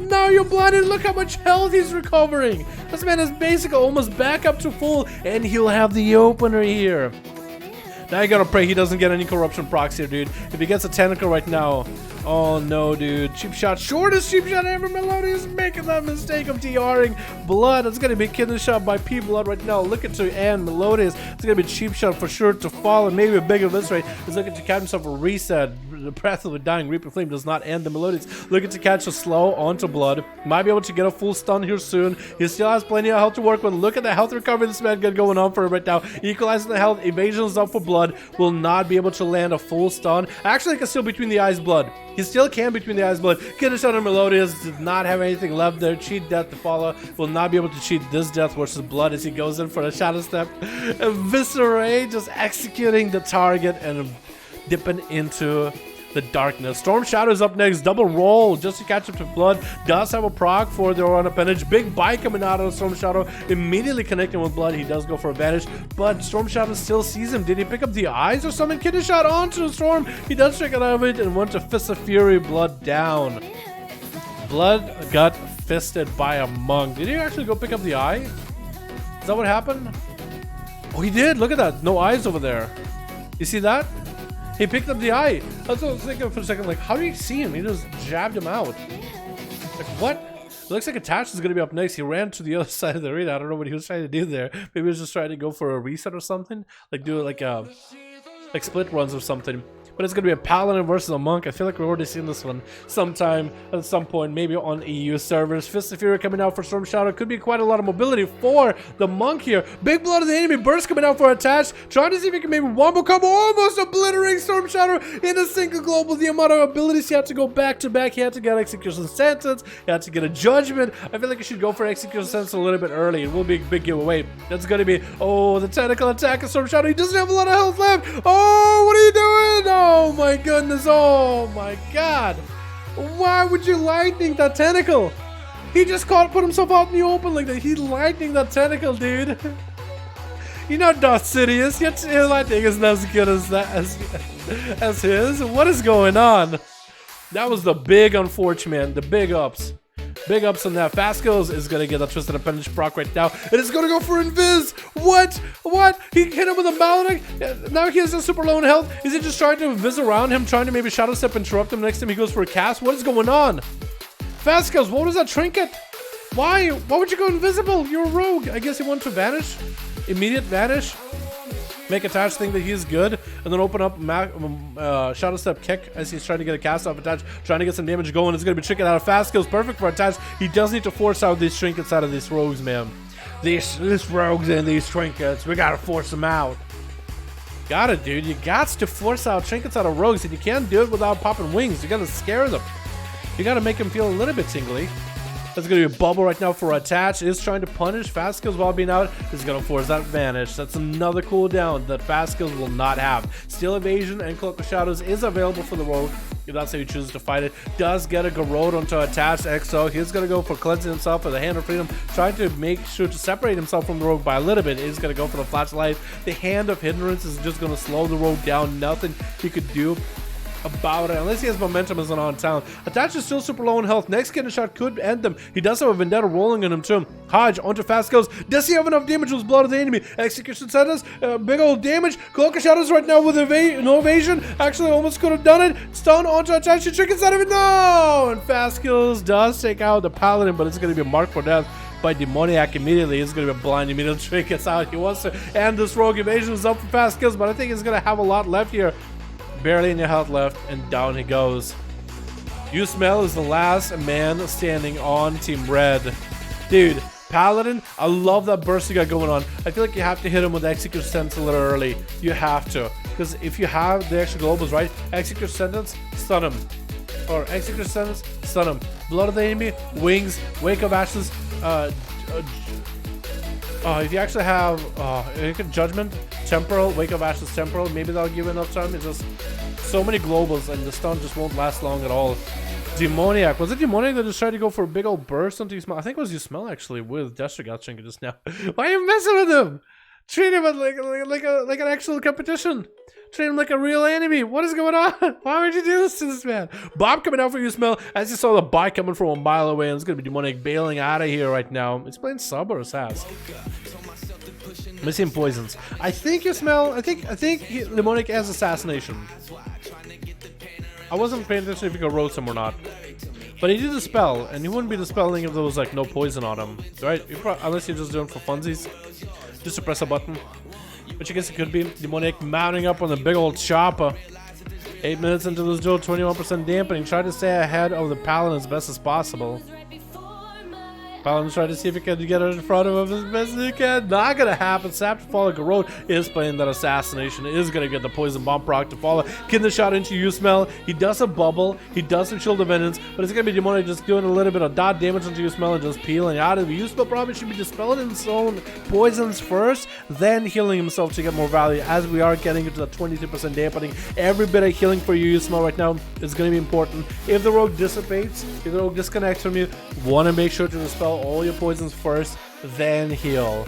Now you're blinded. Look how much health he's recovering. This man is basically almost back up to full, and he'll have the opener here. Now you gotta pray he doesn't get any corruption procs here, dude. If he gets a tentacle right now, oh no, dude. Cheap shot, shortest cheap shot ever. Melodius making that mistake of DRing Blood. It's gonna be kidney shot by P-Blood right now. Look at to and Melodius. It's gonna be cheap shot for sure to fall, and maybe a bigger this rate. He's looking to catch himself a reset. The breath of a dying Reaper Flame does not end the Melodius. Looking to catch a slow onto Blood. Might be able to get a full stun here soon. He still has plenty of health to work with. Look at the health recovery this man got going on for him right now. Equalizing the health. Evasion is up for Blood. Will not be able to land a full stun. Actually, can still between the eyes Blood. He still can between the eyes Blood. Get a shot on Melodius. Did not have anything left there. Cheat death to follow. Will not be able to cheat this death versus Blood as he goes in for a shadow step. Visceray just executing the target and dipping into the darkness. Storm Shadow is up next. Double roll just to catch up to Blood. Does have a proc for the Aurora Appendage. Big bite coming out of Storm Shadow. Immediately connecting with Blood. He does go for advantage, but Storm Shadow still sees him. Did he pick up the eyes or something? Kidney shot onto Storm. He does check it out of it and went to Fist of Fury. Blood down. Blood got fisted by a monk. Did he actually go pick up the eye? Is that what happened? Oh, he did. Look at that. No eyes over there. You see that? He picked up the eye. That's what I was thinking for a second. Like, how do you see him? He just jabbed him out. Like, what? It looks like Attached is going to be up next. He ran to the other side of the arena. I don't know what he was trying to do there. Maybe he was just trying to go for a reset or something. Like, do like split runs or something. But it's going to be a Paladin versus a Monk. I feel like we've already seen this one sometime at some point, maybe on EU servers. Fist of Fury coming out for Storm Shadow. Could be quite a lot of mobility for the Monk here. Big Blood of the enemy. Burst coming out for Attached. Trying to see if he can maybe wombo combo. Almost obliterating Storm Shadow in a single global. The amount of abilities he had to go back to back. He had to get Execution Sentence. He had to get a Judgment. I feel like he should go for Execution Sentence a little bit early. It will be a big giveaway. That's going to be, oh, the tentacle attack of Storm Shadow. He doesn't have a lot of health left. Oh, what are you doing? Oh my goodness. Oh my god. Why would you lightning that tentacle? He just put himself out in the open like that. He lightning that tentacle, dude. You're not Darth Sidious. Your lightning isn't as good as that as his. What is going on? That was the big unfortunate, the big ups. Big ups on that. Fascos is going to get that Twisted Appendage proc right now. It is going to go for Invis. What? What? He hit him with a Maledic. Now he has a super low in health. Is he just trying to Invis around him, trying to maybe Shadow Step, interrupt him? Next time he goes for a cast. What is going on? Fascos, what was that trinket? Why? Why would you go invisible? You're a rogue. I guess he wanted to vanish. Immediate vanish. Make Attached think that he's good, and then open up Shadow Step kick as he's trying to get a cast off Attached, trying to get some damage going. It's going to be tricking out of Fast Kills. Perfect for Attached. He does need to force out these trinkets out of these rogues, man. These rogues and these trinkets, we got to force them out. Got it, dude. You got to force out trinkets out of rogues, and you can't do it without popping wings. You got to scare them. You got to make them feel a little bit tingly. That's going to be a bubble right now for Attach. Is trying to punish Fast Skills while being out. Is going to force that Vanish. That's another cooldown that Fast Skills will not have. Still Evasion and Cloak of Shadows is available for the rogue if that's how he chooses to fight it. Does get a Garrote onto Attach XO. He's going to go for cleansing himself with the Hand of Freedom. Trying to make sure to separate himself from the rogue by a little bit. He's going to go for the Flashlight. The Hand of Hindrance is just going to slow the rogue down. Nothing he could do about it. Unless he has momentum as an on talent. Attach is still super low in health. Next kidney shot could end them. He does have a vendetta rolling on him too. Hodge onto fast kills. Does he have enough damage with blood of the enemy? Execution centers. Big old damage. Cloak of Shadows right now with no evasion. Actually almost could have done it. Stun onto attach. Trinkets out of it. No! And fast kills does take out the paladin, but it's going to be marked for death by Demoniac immediately. He's going to be blind immediately. Trinkets out. He wants to end this rogue. Evasion is up for fast kills, but I think he's going to have a lot left here. Barely any health left, and down he goes. Usmel is the last man standing on Team Red. Dude, Paladin, I love that burst you got going on. I feel like you have to hit him with Execute Sentence a little early. You have to. Because if you have the extra globals, right? Execute Sentence, stun him. Or Execute Sentence, stun him. Blood of the enemy, wings, Wake of Ashes, if you actually have Judgment, Temporal, Wake of Ashes, Temporal, maybe that'll give you enough time. It's just so many globals and the stun just won't last long at all. Demoniac. Was it Demoniac that just tried to go for a big old burst onto Usmel? I think it was Usmel actually with Destrogachinka just now. Why are you messing with him? Treat him like an actual competition. Treat him like a real enemy. What is going on? Why would you do this to this man? Bob coming out for Usmel. As you saw the bike coming from a mile away, and it's going to be Demoniac bailing out of here right now. It's playing sub or Sass. Missing poisons. I think Usmel. I think Demoniac has assassination. I wasn't paying attention if he could roast him or not. But he did dispel, and he wouldn't be dispelling if there was like no poison on him, right? Unless you're just doing it for funsies. Just to press a button. Which I guess it could be. Demoniac mounting up on the big old chopper. 8 minutes into this duel, 21% dampening. Try to stay ahead of the Paladin as best as possible. Paladin trying to see if he can get it in front of him as best as he can. Not gonna happen. Sap to follow. Garrod is playing that assassination. Is gonna get the poison bomb proc to follow. Getting the shot into Usmel. He does a bubble. He does some shield of vengeance, but it's gonna be Demoniac just doing a little bit of dot damage into Usmel and just peeling out of it. Usmel probably should be dispelling his own poisons first, then healing himself to get more value. As we are getting into the 22% dampening, every bit of healing for you, Usmel, right now is gonna be important. If the rogue dissipates, if the rogue disconnects from you, want to make sure to dispel all your poisons first, then heal.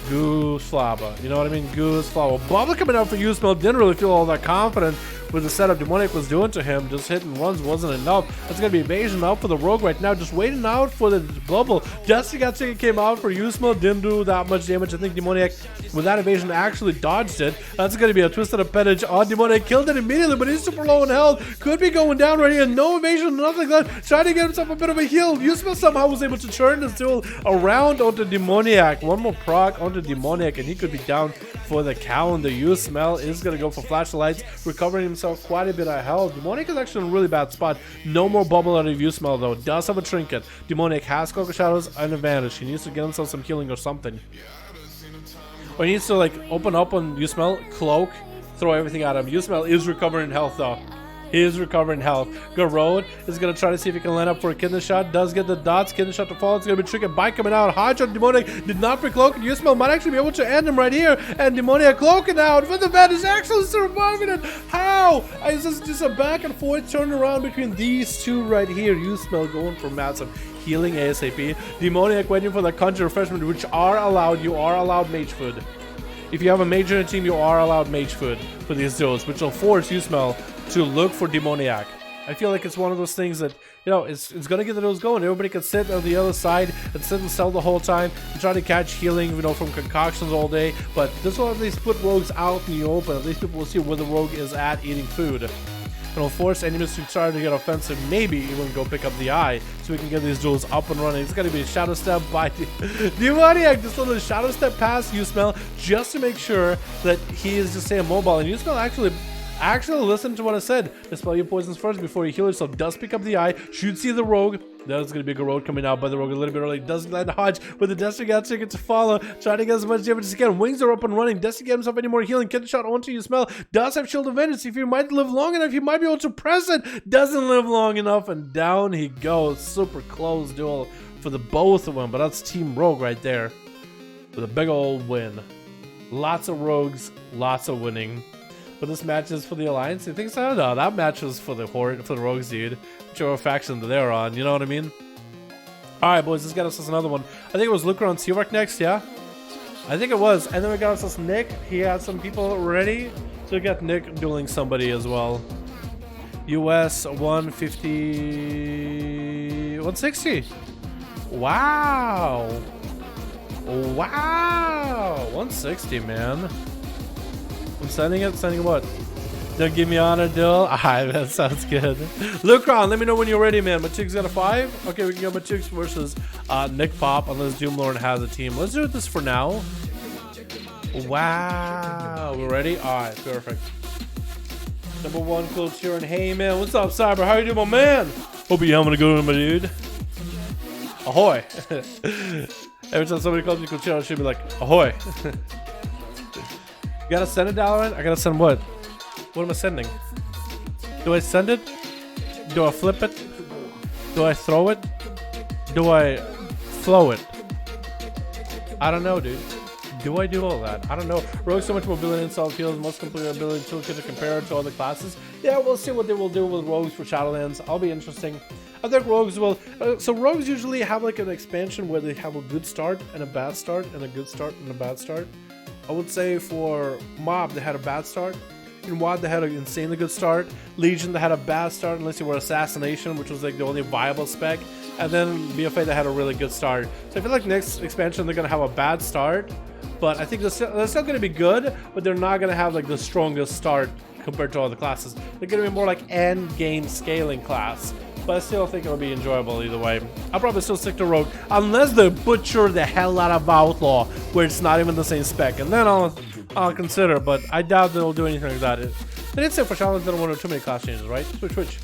Goose Flabba. You know what I mean? Goose Flabba. Bubble coming out for Usmel. Didn't really feel all that confident with the setup Demoniac was doing to him. Just hitting runs wasn't enough. That's going to be evasion out for the rogue right now. Just waiting out for the global. Destrogachinka came out for Usmel. Didn't do that much damage. I think Demoniac, with that evasion, actually dodged it. That's going to be a twisted appendage on Demoniac. Killed it immediately, but he's super low in health. Could be going down right here. No evasion, nothing like that. Trying to get himself a bit of a heal. Usmel somehow was able to turn this duel around onto Demoniac. One more proc onto Demoniac, and he could be down for the count. The Usmel is going to go for flashlights, recovering himself quite a bit of health. Demoniac is actually in a really bad spot. No more bubble out of Usmel though. Does have a trinket. Demoniac has Cloak of Shadows, an advantage. He needs to get himself some healing or something. Or he needs to like open up on Usmel, cloak, throw everything at him. Usmel is recovering health though. He is recovering health. Garrod is going to try to see if he can line up for a kidney shot. Does get the dots. Kidney shot to fall. It's going to be tricky. Bike coming out. Hodge on Demoniac. Did not pre-cloak. Usmel might actually be able to end him right here. And Demoniac cloaking out. But the man is actually surviving it. How? It's just a back and forth turnaround between these two right here. Usmel going for massive healing ASAP. Demoniac waiting for the Conjure Refreshment, which are allowed. You are allowed mage food. If you have a mage in a team, you are allowed mage food for these duels, which will force Usmel to look for Demoniac. I feel like it's one of those things that, you know, it's going to get the duels going. Everybody can sit on the other side and sit and sell the whole time and try to catch healing, you know, from concoctions all day. But this will at least put rogues out in the open. At least people will see where the rogue is at eating food. And will force enemies to try to get offensive, maybe even go pick up the eye, so we can get these duels up and running. It's going to be a shadow step by Demoniac. Just a little shadow step past Usmel just to make sure that he is just staying mobile. And Usmel actually listen to what I said. Dispel your poisons first before you heal yourself. Does pick up the eye. Should see the rogue. There's going to be a Garrod coming out by the rogue a little bit early. Doesn't land Hodge with the Destrogachinka to follow. Trying to get as much damage as he can. Wings are up and running. Doesn't get himself any more healing. Kidney shot onto Usmel. Does have Shield of Vengeance. If he might live long enough, he might be able to press it. Doesn't live long enough, and down he goes. Super close duel for the both of them, but that's Team Rogue right there with a big old win. Lots of rogues, lots of winning. But this match is for the Alliance? You think so? No, that match was for the Horde, for the Rogues, dude. Whichever faction that they're on, you know what I mean? Alright, boys, let's get us another one. I think it was Luker on Seawork next, yeah? I think it was. And then we got us Nick. He had some people ready. So we got Nick dueling somebody as well. US 150, 160. Wow. Wow. 160, man. I'm sending it. Sending what? Don't give me honor, duel. Alright, that sounds good. Lucron, let me know when you're ready, man. Machuk's got a 5. Okay, we can go Machuk's versus Nick Pop, unless Doomlord has a team. Let's do this for now. Wow. We're ready? Alright, perfect. Number 1, cool cheering. Hey, man. What's up, Cyber? How you doing, my man? Hope you're having a good one, my dude. Ahoy. Every time somebody calls me cool cheering, I should be like, ahoy. You gotta send it, Dalaran? I gotta send what? What am I sending? Do I send it? Do I flip it? Do I throw it? Do I flow it? I don't know, dude. Do I do all that? I don't know. Rogue so much mobility and solid fields, most complete ability toolkit to compare it to other classes. Yeah, we'll see what they will do with rogues for Shadowlands. I'll be interesting. I think rogues will. So rogues usually have like an expansion where they have a good start and a bad start and a good start and a bad start. I would say for Mob they had a bad start. In WoW they had an insanely good start. Legion they had a bad start unless you were Assassination, which was like the only viable spec. And then BFA they had a really good start. So I feel like next expansion they're gonna have a bad start, but I think they're still gonna be good, but they're not gonna have like the strongest start compared to all the classes. They're gonna be more like end game scaling class. But I still think it'll be enjoyable either way. I'll probably still stick to Rogue, unless they butcher the hell out of Outlaw, where it's not even the same spec, and then I'll consider. But I doubt they'll do anything like that. They didn't say for challenge they don't want to do too many class changes, right? Switch.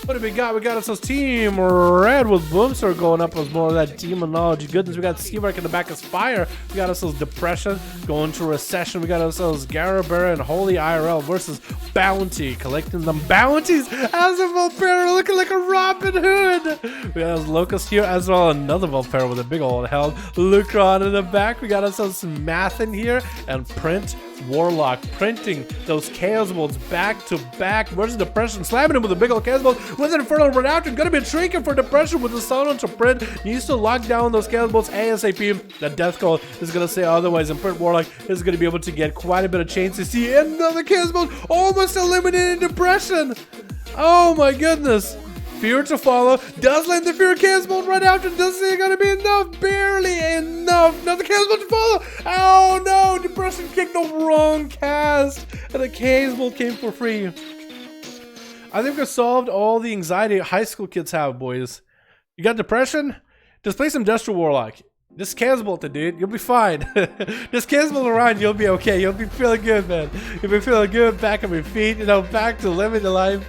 What do we got? We got ourselves Team Red with Boomster going up with more of that demonology goodness. We got Seamark in the back as Fire. We got ourselves Depression going to Recession. We got ourselves Garabera and Holy IRL versus Bounty, collecting them bounties as a Volpera looking like a Robin Hood. We got ourselves Locust here as well, another Volpera with a big old helm. Lucron in the back. We got ourselves Math in here and Print Warlock printing those Chaos Bolts back to back versus Depression, slamming him with a big old Chaos Bolt with an Infernal Reduction. Gonna be tricky for Depression with the sound onto Print. Needs to lock down those Chaos Bolts ASAP. The Death Call is gonna say otherwise, and Print Warlock is gonna be able to get quite a bit of chains to see another Chaos Bolt almost eliminating Depression. Oh my goodness. Fear to follow. Does land the Fear Chaos Bolt right after. Doesn't it gonna be enough? Barely enough. Another Chaos Bolt to follow. Oh no! Depression kicked the wrong cast. And the Chaos Bolt came for free. I think we solved all the anxiety high school kids have, boys. You got depression? Just play some Destro Warlock. Just Chaos Bolt it, dude. You'll be fine. Just Chaos Bolt around, you'll be okay. You'll be feeling good, man. You'll be feeling good, back on your feet, you know, back to living the life.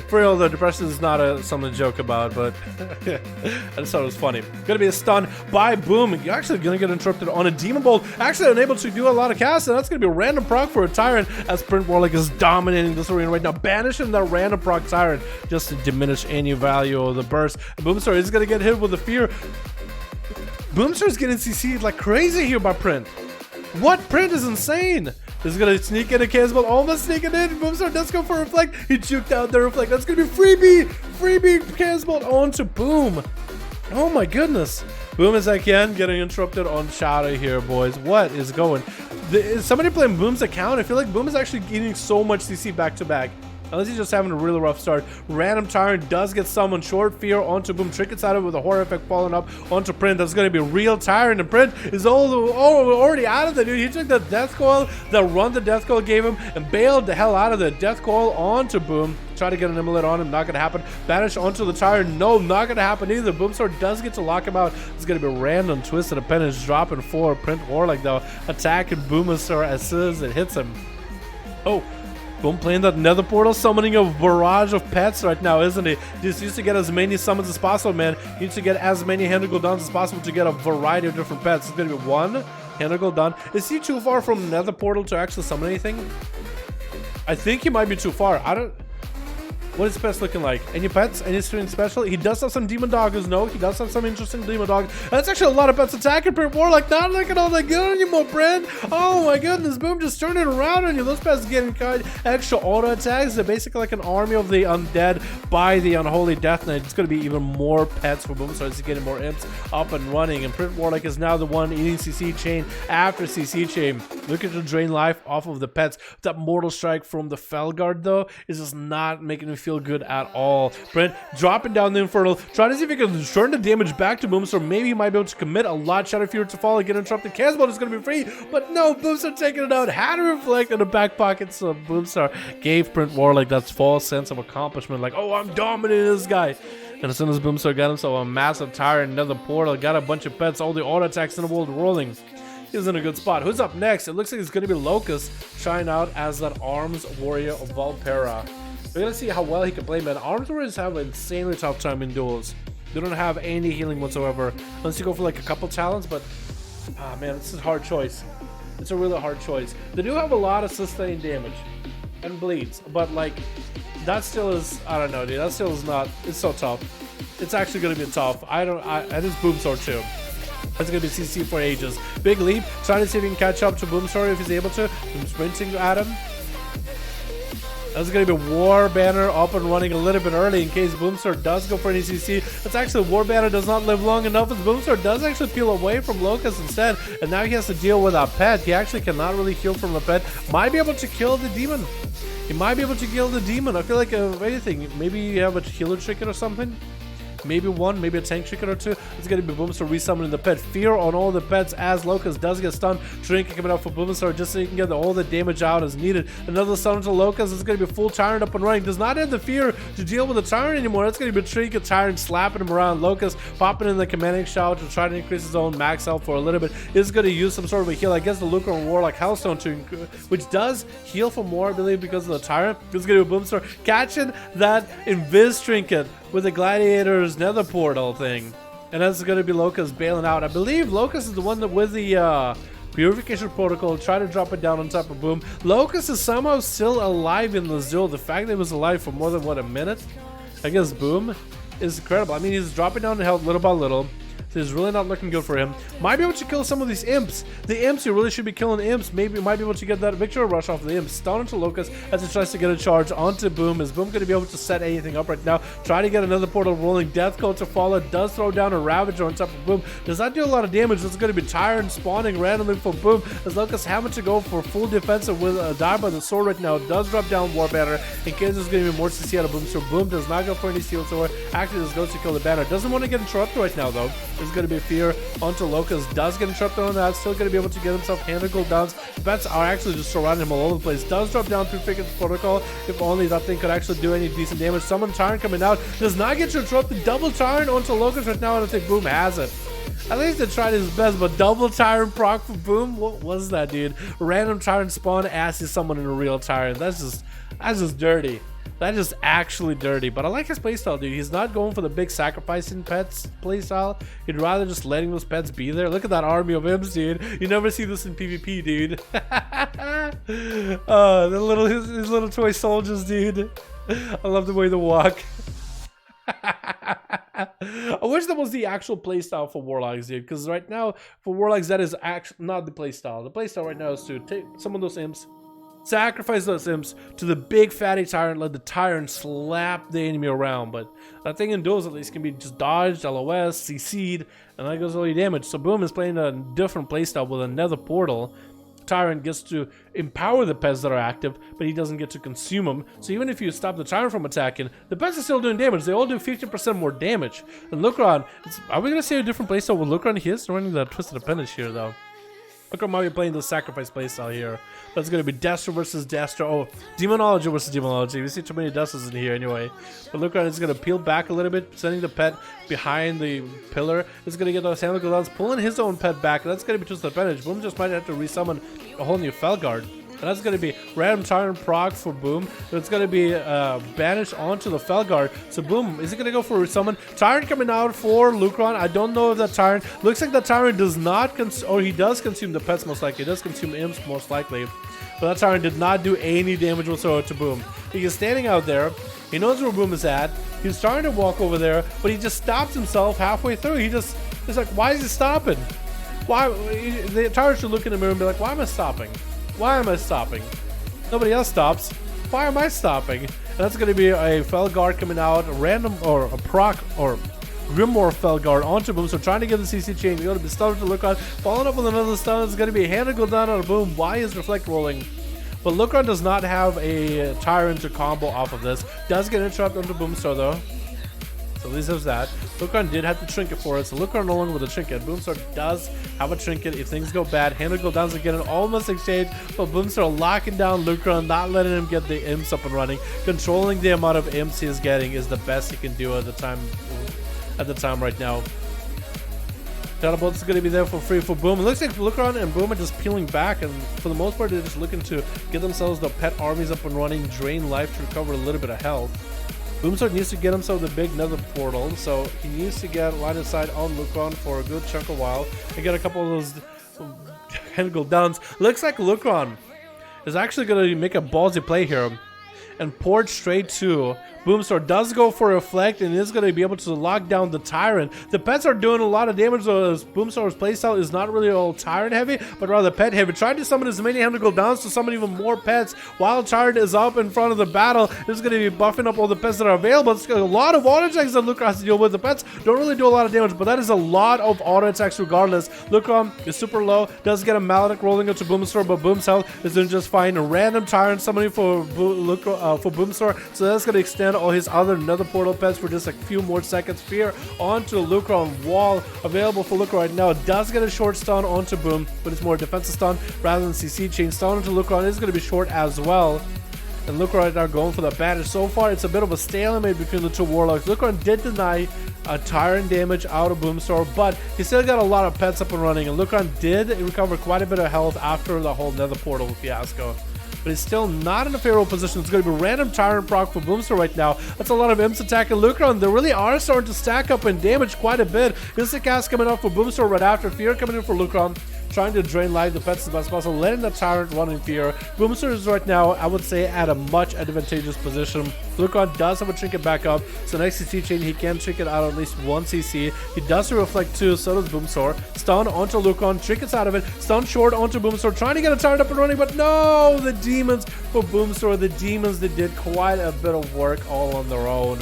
For real, though, depression is not something to joke about, but I just thought it was funny. Gonna be a stun by Boom. You're actually gonna get interrupted on a Demon Bolt. Actually unable to do a lot of casts, and that's gonna be a random proc for a Tyrant as Print Warlock is dominating this arena right now, banishing that random proc Tyrant just to diminish any value of the burst. Boomstar is gonna get hit with the Fear. Boomstar's getting CC'd like crazy here by Print. What? Print is insane. This is gonna sneak in a Chaos Bolt, almost sneaking in. Boomstar does go for Reflect. He juked out the Reflect. That's gonna be freebie Chaos Bolt onto Boom. Oh my goodness. Boom is again getting interrupted on Shadow here, boys. What is going? Is somebody playing Boom's account? I feel like Boom is actually getting so much CC back to back. Unless he's just having a really rough start. Random Tyrant does get summoned. Short Fear onto Boom. Trickets out of it with a Horror Effect falling up onto Print. That's going to be a real Tyrant. And Print is already out of the dude. He took the Death Coil, the run the Death Coil gave him, and bailed the hell out of the Death Coil onto Boom. Try to get an Immolate on him. Not going to happen. Banish onto the Tyrant. No, not going to happen either. Boomstar does get to lock him out. It's going to be a random Twisted Appendage dropping for Print Warlock, though. Attacking Boomstar as soon as it hits him. Oh. Boom playing that Nether Portal, summoning a barrage of pets right now, isn't he? Just used to get as many summons as possible, man. He needs to get as many Hand Downs as possible to get a variety of different pets. It's going to be one Hand Down. Is he too far from Nether Portal to actually summon anything? I think he might be too far. I don't... What is pets looking like? Any pets? Anything special? He does have some Demon Doggers. No, he does have some interesting Demon Dogs. That's actually a lot of pets attacking Print Warlock. Not looking all that good anymore, Brent. Oh my goodness, Boom just turning it around on you. Those pets getting kind extra auto attacks. They're basically like an army of the undead by the Unholy Death Knight. It's going to be even more pets for Boom, so it's getting more imps up and running. And Print Warlock is now the one eating CC chain after CC chain. Looking to drain life off of the pets. That Mortal Strike from the Felguard, though, is just not making me feel good at all. Brent dropping down the Infernal, trying to see if he can turn the damage back to Boomstar. Maybe he might be able to commit a lot. Shadow Fury to fall, get interrupted. Casbolt is going to be free, but no, Boomstar taking it out. Had to reflect in the back pocket, so Boomstar gave Brent Warlock that false sense of accomplishment, like, oh, I'm dominating this guy. And as soon as Boomstar got himself a massive tyrant, another portal, got a bunch of pets, all the auto attacks in the world rolling. He's in a good spot. Who's up next? It looks like it's going to be Locust trying out as that Arms Warrior of Valpera. We're going to see how well he can play, man. Arms Warriors have an insanely tough time in duels. They don't have any healing whatsoever, unless you go for like a couple talents, but man, it's a hard choice. It's a really hard choice. They do have a lot of sustained damage and bleeds, but like, that still is, I don't know, dude. That still is not, it's so tough. It's actually going to be tough. And it's Boomstar too. That's going to be CC for ages. Big leap, trying to see if he can catch up to Boomstar if he's able to. I'm sprinting at him. That's going to be War Banner up and running a little bit early in case Boomstar does go for an ECC. That's actually, War Banner does not live long enough, as Boomstar does actually peel away from Locust instead, and now he has to deal with a pet. He actually cannot really heal from a pet. Might be able to kill the demon. He might be able to kill the demon. I feel like anything. Maybe you have a healer trinket or something. Maybe one, maybe a tank trinket or two. It's going to be Boomstar resummoning the pet. Fear on all the pets as Locust does get stunned. Trinket coming out for Boomstar just so he can get all the damage out as needed. Another stun to Locust. It's going to be full Tyrant up and running. Does not have the fear to deal with the Tyrant anymore. It's going to be Trinket Tyrant slapping him around. Locust popping in the commanding shout to try to increase his own max health for a little bit. Is going to use some sort of a heal. I guess the Lucaran Warlock Hellstone to which does heal for more, I believe, because of the Tyrant. It's going to be Boomstar catching that Invis Trinket with the Gladiator's Nether Portal thing. And that's going to be Locust bailing out. I believe Locust is the one that with the Purification Protocol try to drop it down on top of Boom. Locust is somehow still alive in the Duel. The fact that he was alive for more than, what, a minute? I guess Boom is incredible. I mean, he's dropping down the health little by little. Is really not looking good for him. Might be able to kill some of these imps. The imps, you really should be killing the imps. Maybe might be able to get that victory rush off the imps. Stun into Locust as he tries to get a charge onto Boom. Is Boom going to be able to set anything up right now? Try to get another portal rolling. Death Cult to follow. Does throw down a Ravager on top of Boom. Does not do a lot of damage. It's going to be Tyrant spawning randomly for Boom. As Locust having to go for full defensive with a die by the sword right now. Does drop down War Banner in case there's going to be more CC out of Boom. So Boom does not go for any steal sword. Actually, just goes to kill the banner. Doesn't want to get interrupted right now though. There's going to be Fear onto Locust. Does get interrupted on that. Still going to be able to get himself handle cooldowns. Pets are actually just surrounding him all over the place. Does drop down through Freaking Protocol. If only that thing could actually do any decent damage. Summon Tyrant coming out. Does not get interrupted. Double Tyrant onto Locust right now, and I think Boom has it. At least they tried his best, but double Tyrant proc for Boom? What was that, dude? Random Tyrant spawn as he's summoning a real Tyrant. That's just dirty. That is actually dirty, but I like his playstyle, dude. He's not going for the big sacrificing pets playstyle. He'd rather just letting those pets be there. Look at that army of imps, dude. You never see this in PvP, dude. His little toy soldiers, dude. I love the way they walk. I wish that was the actual playstyle for Warlocks, dude, because right now, for Warlocks, that is actually not the playstyle. The playstyle right now is to take some of those imps, sacrifice those imps to the big fatty Tyrant, let the Tyrant slap the enemy around. But that thing in duels at least can be just dodged, LOS, CC'd, and that goes all your damage. So Boom is playing a different playstyle with another portal. Tyrant gets to empower the pets that are active, but he doesn't get to consume them. So even if you stop the Tyrant from attacking, the pets are still doing damage. They all do 50% more damage. And Lucaran, are we going to see a different playstyle with Lucaran? He is running the Twisted Appendage here, though. Lucaran might be playing the sacrifice playstyle here. That's going to be Destro versus Destro. Oh, Demonology versus Demonology. We see too many Destros in here anyway. But Lucaran is going to peel back a little bit, sending the pet behind the pillar. It's going to get those handle cooldowns, pulling his own pet back. That's going to be Twisted Appendage. Boom just might have to resummon a whole new Felguard. And that's going to be random Tyrant proc for Boom. It's going to be banished onto the Felguard. So Boom, is he going to go for a resummon? Tyrant coming out for Lucaran. I don't know if that Tyrant... Looks like that Tyrant does not... or he does consume the pets most likely. He does consume imps most likely. But that Tyrant did not do any damage whatsoever to Boom. He is standing out there. He knows where Boom is at. He's trying to walk over there, but he just stops himself halfway through. He's like, why is he stopping? Why? The Tyrant should look in the mirror and be like, why am I stopping? Why am I stopping? Nobody else stops. Why am I stopping? And that's going to be a Felguard coming out, a random or a proc or Grimoire Felguard onto Boom. So trying to get the CC chain. You're going to be starting to look on. Following up with another stun. It's going to be a hand to go down on a Boom. Why is Reflect rolling? But Lucron does not have a Tyrant to combo off of this. Does get interrupted onto Boomstar though. So at least there's that. Lucron did have the trinket for it, so Lucron no longer with a trinket. Boomstar does have a trinket if things go bad. Handle go down again and almost exchange, but Boomstar locking down Lucron, not letting him get the imps up and running. Controlling the amount of imps he is getting is the best he can do at the time right now. Catapult is going to be there for free for Boom. It looks like Lucron and Boom are just peeling back, and for the most part they're just looking to get themselves the pet armies up and running, drain life to recover a little bit of health. Boomstar needs to get himself the big nether portal, so he needs to get line of sight on Lucron for a good chunk of while and get a couple of those Hengel downs. Looks like Lucron is actually going to make a ballsy play here and port straight to Boomstar. Does go for a reflect and is going to be able to lock down the Tyrant. The pets are doing a lot of damage, though, as Boomstar's playstyle is not really all Tyrant heavy, but rather pet heavy. Trying to summon as many Hengel downs to summon even more pets while Tyrant is up in front of the battle. This is going to be buffing up all the pets that are available. It's got a lot of auto attacks that Lucron has to deal with. The pets don't really do a lot of damage, but that is a lot of auto attacks regardless. Lucron is super low, does get a Maledict rolling up to Boomstar, but Boom's health is doing just fine. A random Tyrant summoning for Boomstar, so that's going to extend all his other nether portal pets for just a few more seconds. Fear onto Lucron wall available for Lucron right now. Does get a short stun onto Boom, but it's more defensive stun rather than CC chain. Stun onto Lucron is going to be short as well. And Lucron right now going for the advantage. So far, it's a bit of a stalemate between the two Warlocks. Lucron did deny a Tyrant damage out of Boomstar, but he still got a lot of pets up and running. And Lucron did recover quite a bit of health after the whole nether portal fiasco. But he's still not in a favorable position. It's going to be random Tyrant proc for Boomstar right now. That's a lot of imps attacking Lucron. They really are starting to stack up and damage quite a bit. Mystic Cast coming out for Boomstar right after. Fear coming in for Lucron. Trying to drain life, the pets as best possible, letting the Tyrant run in Fear. Boomstar is right now, I would say, at a much advantageous position. Lucron does have a trinket back up, so next CC chain he can trinket out at least one CC. He does reflect too, so does Boomstar. Stun onto Lucron, trinkets out of it. Stun short onto Boomstar, trying to get a Tyrant up and running, but no! The demons for Boomstar, the demons that did quite a bit of work all on their own.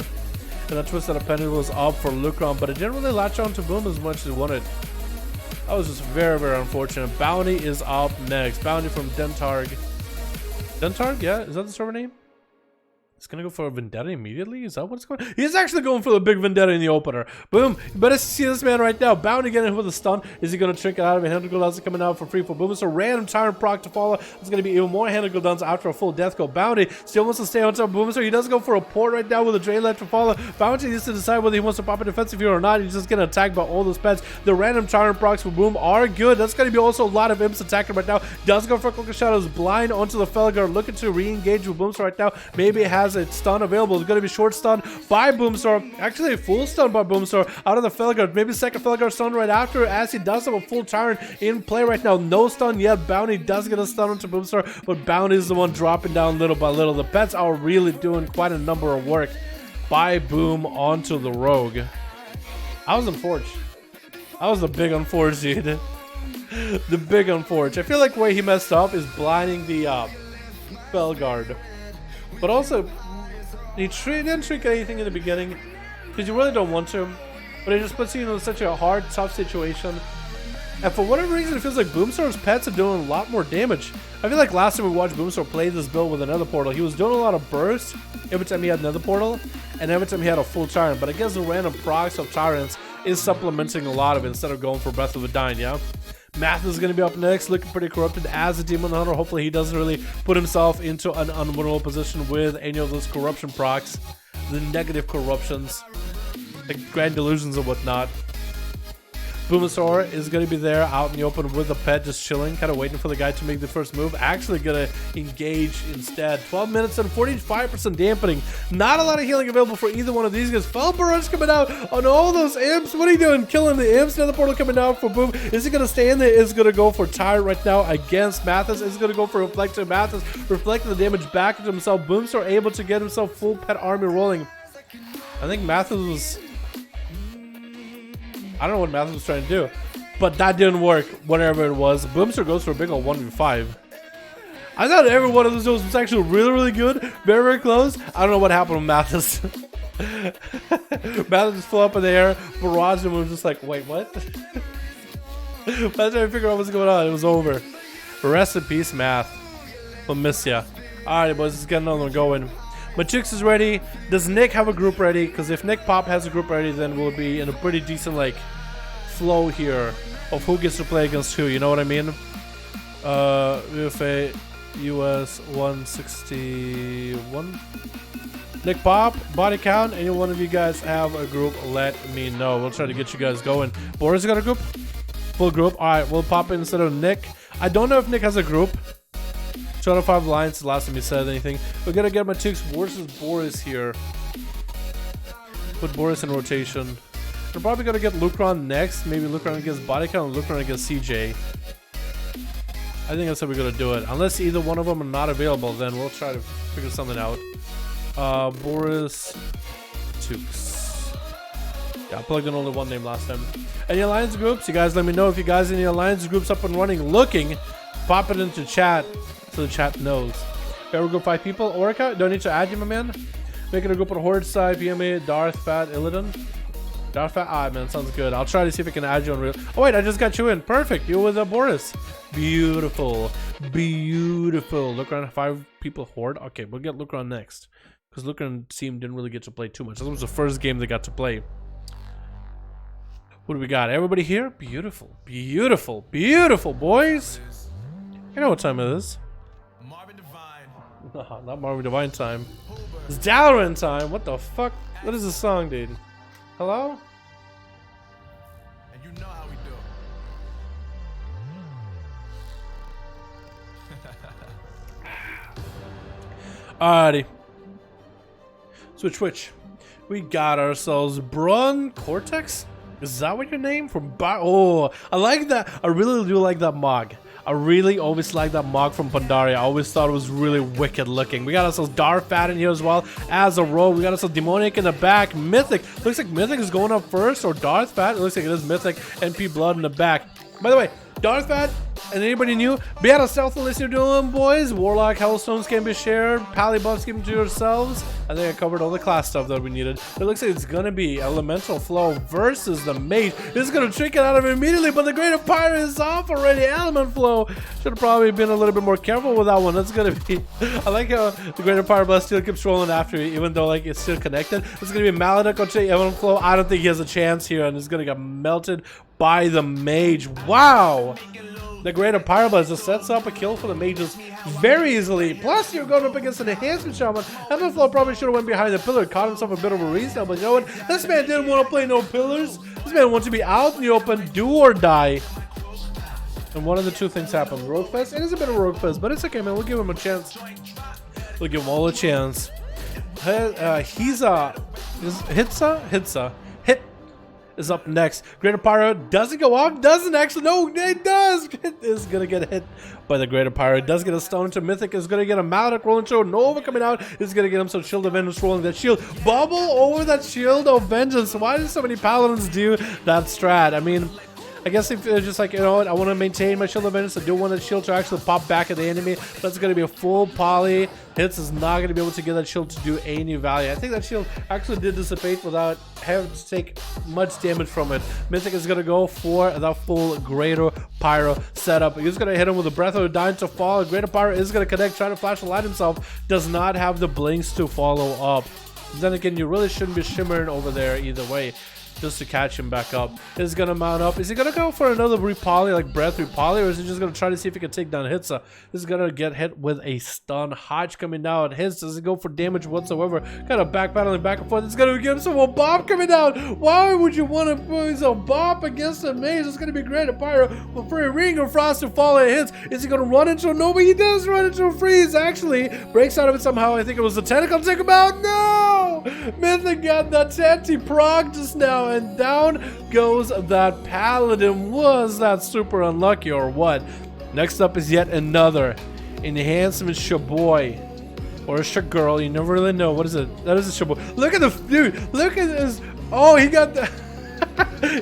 And the Twisted Appendage was up for Lucron, but it didn't really latch on to Boom as much as it wanted. That was just very, very unfortunate. Bounty is up next. Bounty from Dentarg. Dentarg? Yeah? Is that the server name? He's gonna go for a Vendetta immediately? Is that what's going on? He's actually going for the big Vendetta in the opener. Boom! You better see this man right now. Bound to get in with a stun. Is he gonna trick it out of it? Handle cooldowns coming out for free for Boom. So random Tyrant proc to follow. It's gonna be even more handle cooldowns after a full death go. Bounty still wants to stay on top of Boom. So he does go for a port right now with a drain left to follow. Bounty needs to decide whether he wants to pop a defensive here or not. He's just getting attacked by all those pets. The random Tyrant procs for Boom are good. That's gonna be also a lot of imps attacking right now. Does go for Cloak of Shadows. Blind onto the Felguard. Looking to re-engage with Boomstar right now. Maybe it has a stun available. It's going to be short stun by Boomstar. Actually, a full stun by Boomstar out of the Felguard. Maybe second Felguard stun right after, as he does have a full Tyrant in play right now. No stun yet. Bounty does get a stun onto Boomstar, but Bounty is the one dropping down little by little. The pets are really doing quite a number of work by Boom onto the Rogue. I was unfortunate. I was the big unfortunate. The big unfortunate. I feel like the way he messed up is blinding the Felguard. But also, he didn't trick anything in the beginning because you really don't want to, but it just puts you in such a hard, tough situation. And for whatever reason, it feels like Boomstar's pets are doing a lot more damage. I feel like last time we watched Boomstar play this build with another portal, he was doing a lot of bursts every time he had another portal, and every time he had a full Tyrant. But I guess the random procs of Tyrants is supplementing a lot of it instead of going for Breath of the Dying, yeah? Math is going to be up next, looking pretty corrupted as a Demon Hunter. Hopefully he doesn't really put himself into an unwinnable position with any of those corruption procs, the negative corruptions, like Grand Delusions and whatnot. Boomstar is going to be there out in the open with the pet, just chilling, kind of waiting for the guy to make the first move. Actually going to engage instead. 12 minutes and 45% dampening. Not a lot of healing available for either one of these guys. Felbarun's coming out on all those imps. What are you doing? Killing the imps. Another portal coming out for Boom. Is he going to stay in there? Is going to go for Tyrant right now against Mathis. Is going to go for Reflect to Mathis. Reflecting the damage back into himself. Boomstar able to get himself full pet army rolling. I think Mathis was... I don't know what Mathis was trying to do, but that didn't work, whatever it was. Boomstar goes for a big old 1v5. I thought every one of those duels was actually really, really good. Very, very close. I don't know what happened with Mathis. Mathis just flew up in the air, barraged him, and was just like, wait, what? By the time I figured out what's going on, it was over. Rest in peace, Math. We'll miss ya. Alright, boys, let's get another one going. Machix is ready. Does Nick have a group ready? Because if Nick Pop has a group ready, then we'll be in a pretty decent, like, flow here of who gets to play against who. You know what I mean? VFA US 161. Nick Pop, body count. Any one of you guys have a group, let me know. We'll try to get you guys going. Boris got a group? Full group. Alright, we'll pop in instead of Nick. I don't know if Nick has a group. 2 out of 5 lines, the last time he said anything. We're gonna get Machix versus Boris here. Put Boris in rotation. We're probably gonna get Lucron next. Maybe Lucron against body count and Lucron against CJ. I think that's how we're gonna do it. Unless either one of them are not available, then we'll try to figure something out. Boris Tukes. Yeah, I plugged in only one name last time. Any alliance groups? You guys let me know if you guys any alliance groups up and running. Looking, pop it into chat so the chat knows. Favorite group 5 people. Orca, don't need to add you, my man. Making a group on Horde side. PMA, Darth, Fat, Illidan. Darth, Fat. Ah, man, sounds good. I'll try to see if I can add you on real. Oh wait, I just got you in. Perfect. You with Boris. Beautiful, beautiful. Lucron 5 people Horde. Okay, we'll get Lucron next. Because Lucron team didn't really get to play too much. This was the first game they got to play. What do we got? Everybody here? Beautiful, beautiful, beautiful, boys. You know what time it is. No, not Marvin Divine time. It's Dalaran time. What the fuck? What is this song, dude? Hello? And you know how we do. Alrighty. Switch. We got ourselves Brun Cortex? Is that what your name? From oh, I like that. I really do like that mog. I really always like that mog from Pandaria. I always thought it was really wicked looking. We got ourselves Darfat in here as well as a rogue. We got ourselves Demonic in the back. Mythic. Looks like Mythic is going up first, or Darthfat. It looks like it is Mythic. NP Blood in the back. By the way, Darthfat and anybody new, be out of stealth list you're doing, boys. Warlock Hellstones can be shared. Pally buffs give them to yourselves. I think I covered all the class stuff that we needed. It looks like it's gonna be Elemental Flow versus the Mage. This is gonna trick it out of it immediately, but the Greater Pirate is off already. Element Flow. Should have probably been a little bit more careful with that one. That's gonna be. I like how the Greater Pirate Blast still keeps rolling after you, even though like it's still connected. It's gonna be Maladek on Element Flow. I don't think he has a chance here, and it's gonna get melted by the Mage. Wow. The Greater Pyroblast just sets up a kill for the mages very easily. Plus, you're going up against an enhancement shaman. Evanflow probably should have went behind the pillar, caught himself a bit of a restyle, but you know what? This man didn't want to play no pillars. This man wants to be out in the open, do or die. And one of the two things happened. Rogue Fest? It is a bit of a Rogue Fest, but it's okay, man. We'll give him a chance. We'll give him all a chance. Hitsa is up next. Greater Pyro doesn't go off, doesn't actually, no, it does. It is gonna get hit by the Greater Pyro. Does get a stone into Mythic, is gonna get a Maladek rolling through. Nova coming out is gonna get him some Shield of Vengeance rolling that shield. Bubble over that Shield of Vengeance. Why do so many Paladins do that strat? I mean, I guess if they're just like, you know what, I want to maintain my Shield of Vengeance. I do want that shield to actually pop back at the enemy. That's going to be a full poly. Hits is not going to be able to get that shield to do any value. I think that shield actually did dissipate without having to take much damage from it. Mythic is going to go for that full Greater Pyro setup. He's going to hit him with a Breath of the Dying to fall. Greater Pyro is going to connect, trying to flash the light himself. Does not have the blinks to follow up. Then again, you really shouldn't be shimmering over there either way, just to catch him back up. Is gonna mount up. Is he gonna go for another repoly, like breath repoly, or is he just gonna try to see if he can take down Hitsa? This is gonna get hit with a stun. Hodge coming down. Hits doesn't go for damage whatsoever. Kind of backpedaling back and forth. It's gonna give him some more Bob coming down. Why would you want to put a Bob against a Mage? It's gonna be great. A Pyro with free ring of Frost to fall and hits. Is he gonna run into a no? But he does run into a freeze. Actually, breaks out of it somehow. I think it was the tentacle. Take him out. No! Mythic got that anti-prog just now. And down goes that Paladin. Was that super unlucky or what? Next up is yet another enhancement Shaboy. Or a Shagirl. You never really know. What is it? That is a Shaboy. Look at the dude. Look at this. Oh, he got the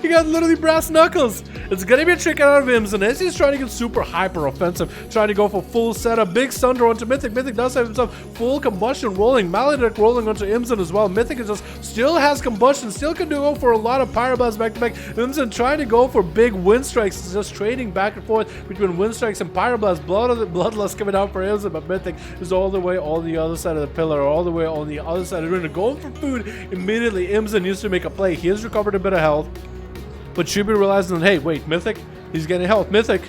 He got literally brass knuckles. It's gonna be a trick out of him. And as he's trying to get super hyper offensive, trying to go for full setup. Big Sunder onto Mythic. Mythic does have himself full combustion rolling. Maledict rolling onto Imson as well. Mythic is just still has combustion, still can go for a lot of Pyroblast back to back. Imson trying to go for big wind strikes, just trading back and forth between wind strikes and Pyroblast. Bloodlust coming out for Imson, but Mythic is all the way on the other side of the pillar, all the way on the other side of the arena, going for food immediately. Imson needs to make a play. He has recovered a bit of health, but should be realizing that, hey, wait, Mythic, he's getting health. Mythic,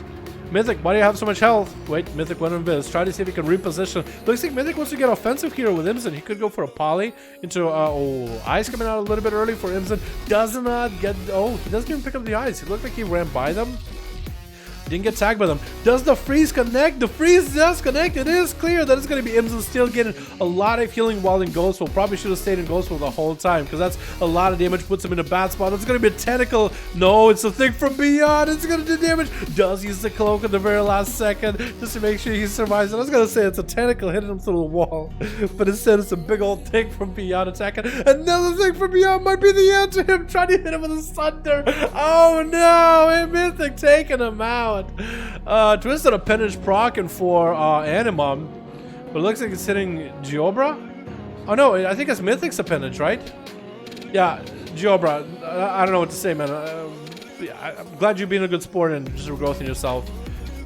why do you have so much health? Wait, Mythic went on Viz. Try to see if he can reposition. Looks like Mythic wants to get offensive here with Imson. He could go for a poly into, Ice coming out a little bit early for Imson. Does not get, he doesn't even pick up the Ice. It looked like he ran by them. Didn't get tagged by them. Does the freeze connect? The freeze does connect. It is clear that it's going to be Imson still getting a lot of healing while in Ghostful. Probably should have stayed in Ghostful the whole time, because that's a lot of damage. Puts him in a bad spot. It's going to be a tentacle. No, it's a thing from beyond. It's going to do damage. Does use the cloak at the very last second just to make sure he survives. And I was going to say it's a tentacle hitting him through the wall, but instead it's a big old thing from beyond attacking. Another thing from beyond might be the end to him, trying to hit him with a Sunder. Oh no, hey, Mythic taking him out. Twisted appendage procking for Animum, but it looks like it's hitting Giobra. Oh no, I think it's Mythic's appendage, right? Yeah, Giobra. I don't know what to say, man. I'm glad you're being a good sport and just regrowing yourself.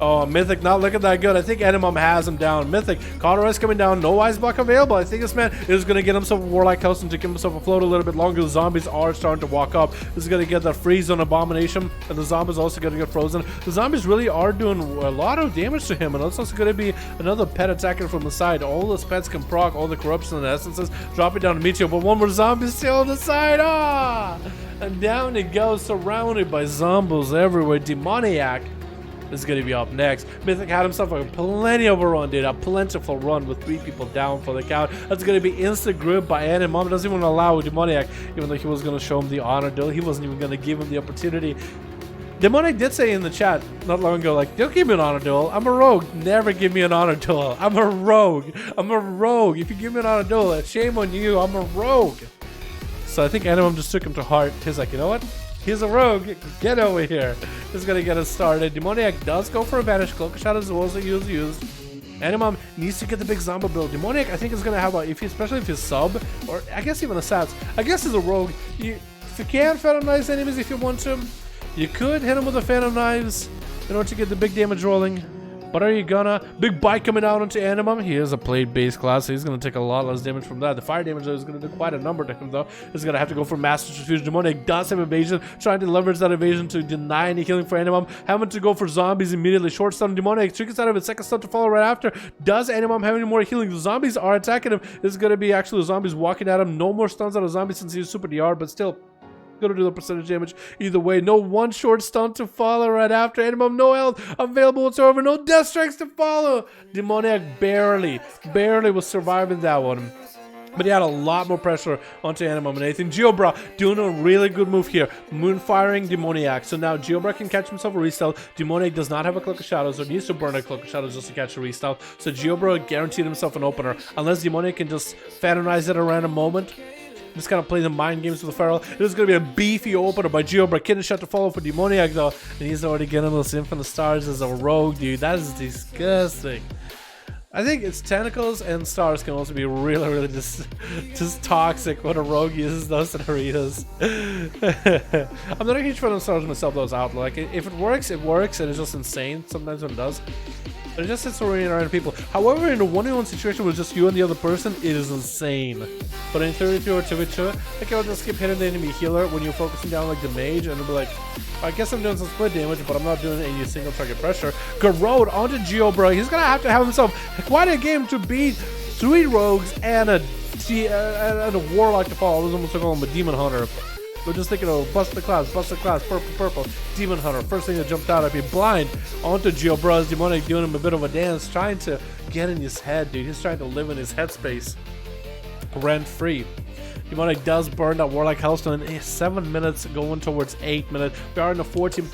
Oh, Mythic not looking that good. I think Animum has him down. Mythic, Colorado coming down. No Ice Block available. I think this man is going to get himself a Warlike House and to give himself a float a little bit longer. The zombies are starting to walk up. This is going to get that freeze on Abomination, and the zombies also going to get frozen. The zombies really are doing a lot of damage to him, and it's also going to be another pet attacking from the side. All those pets can proc all the corruption and essences, dropping down to Meteor, but one more zombie still on the side. And down it goes, surrounded by zombies everywhere. Demoniac is going to be up next. Mythic had himself a plenty of a run, dude. A plentiful run with 3 people down for the count. That's going to be instant grip by Animum. Doesn't even allow Demoniac, even though he was going to show him the honor duel. He wasn't even going to give him the opportunity. Demonic did say in the chat not long ago, like, don't give me an honor duel. I'm a rogue. Never give me an honor duel. I'm a rogue. I'm a rogue. If you give me an honor duel, shame on you. I'm a rogue. So I think Animum just took him to heart. He's like, you know what? He's a rogue. Get over here. This is going to get us started. Demoniac does go for a Vanish Cloak. A shot as well as he used. Animum needs to get the big zombie build. Demoniac, I think, is going to have a, especially if he's sub, or I guess even a Sats. I guess he's a rogue. If you can Phantom Knives enemies if you want to, you could hit him with the Phantom Knives in order to get the big damage rolling. But are you gonna? Big bite coming out onto Animum. He is a plate base class, so he's gonna take a lot less damage from that. The fire damage though is gonna do quite a number to him though. He's gonna have to go for Master Transfusion. Demoniac does have evasion, trying to leverage that evasion to deny any healing for Animum. Having to go for zombies immediately. Short stun Demoniac triggers out of his second stun to follow right after. Does Animum have any more healing? The zombies are attacking him. This is gonna be actually the zombies walking at him. No more stuns out of zombies since he's super DR, but still gonna do the percentage damage either way. No one short stun to follow right after. Animum, no health available whatsoever. No death strikes to follow. Demoniac barely was surviving that one. But he had a lot more pressure onto Animum and Nathan. Giobra doing a really good move here. Moon firing Demoniac. So now Giobra can catch himself a restealth. Demoniac does not have a Cloak of Shadows, or needs to burn a Cloak of Shadows just to catch a restealth. So Giobra guaranteed himself an opener. Unless Demoniac can just phantomize it at a random moment. Just kind of play the mind games with the Feral. It is going to be a beefy opener by Giobra. Kitten shot to follow for Demoniac though. And he's already getting those Infinite Stars as a rogue, dude. That is disgusting. I think its tentacles and stars can also be really just toxic when a rogue uses those in arenas. I'm not a huge fan of stars myself, those out. Like, if it works, it works, and it's just insane sometimes when it does. But it just sits around people. However, in a 1v1 situation with just you and the other person, it is insane. But in 32 or 2v2, like, I'll just keep hitting the enemy healer when you're focusing down like the mage, and it'll be like, I guess I'm doing some split damage, but I'm not doing any single target pressure. Garrod onto Giobra. He's gonna have to have himself quite a game to beat 3 rogues and a warlock to follow. I was almost calling him a demon hunter. We're just thinking, oh, bust the class, purple, demon hunter. First thing that jumped out, I'd be blind onto Giobra's Demoniac, doing him a bit of a dance, trying to get in his head, dude. He's trying to live in his headspace rent free. Demonic does burn that Warlock Hellstone in 7 minutes, going towards 8 minutes. We are in a 14%,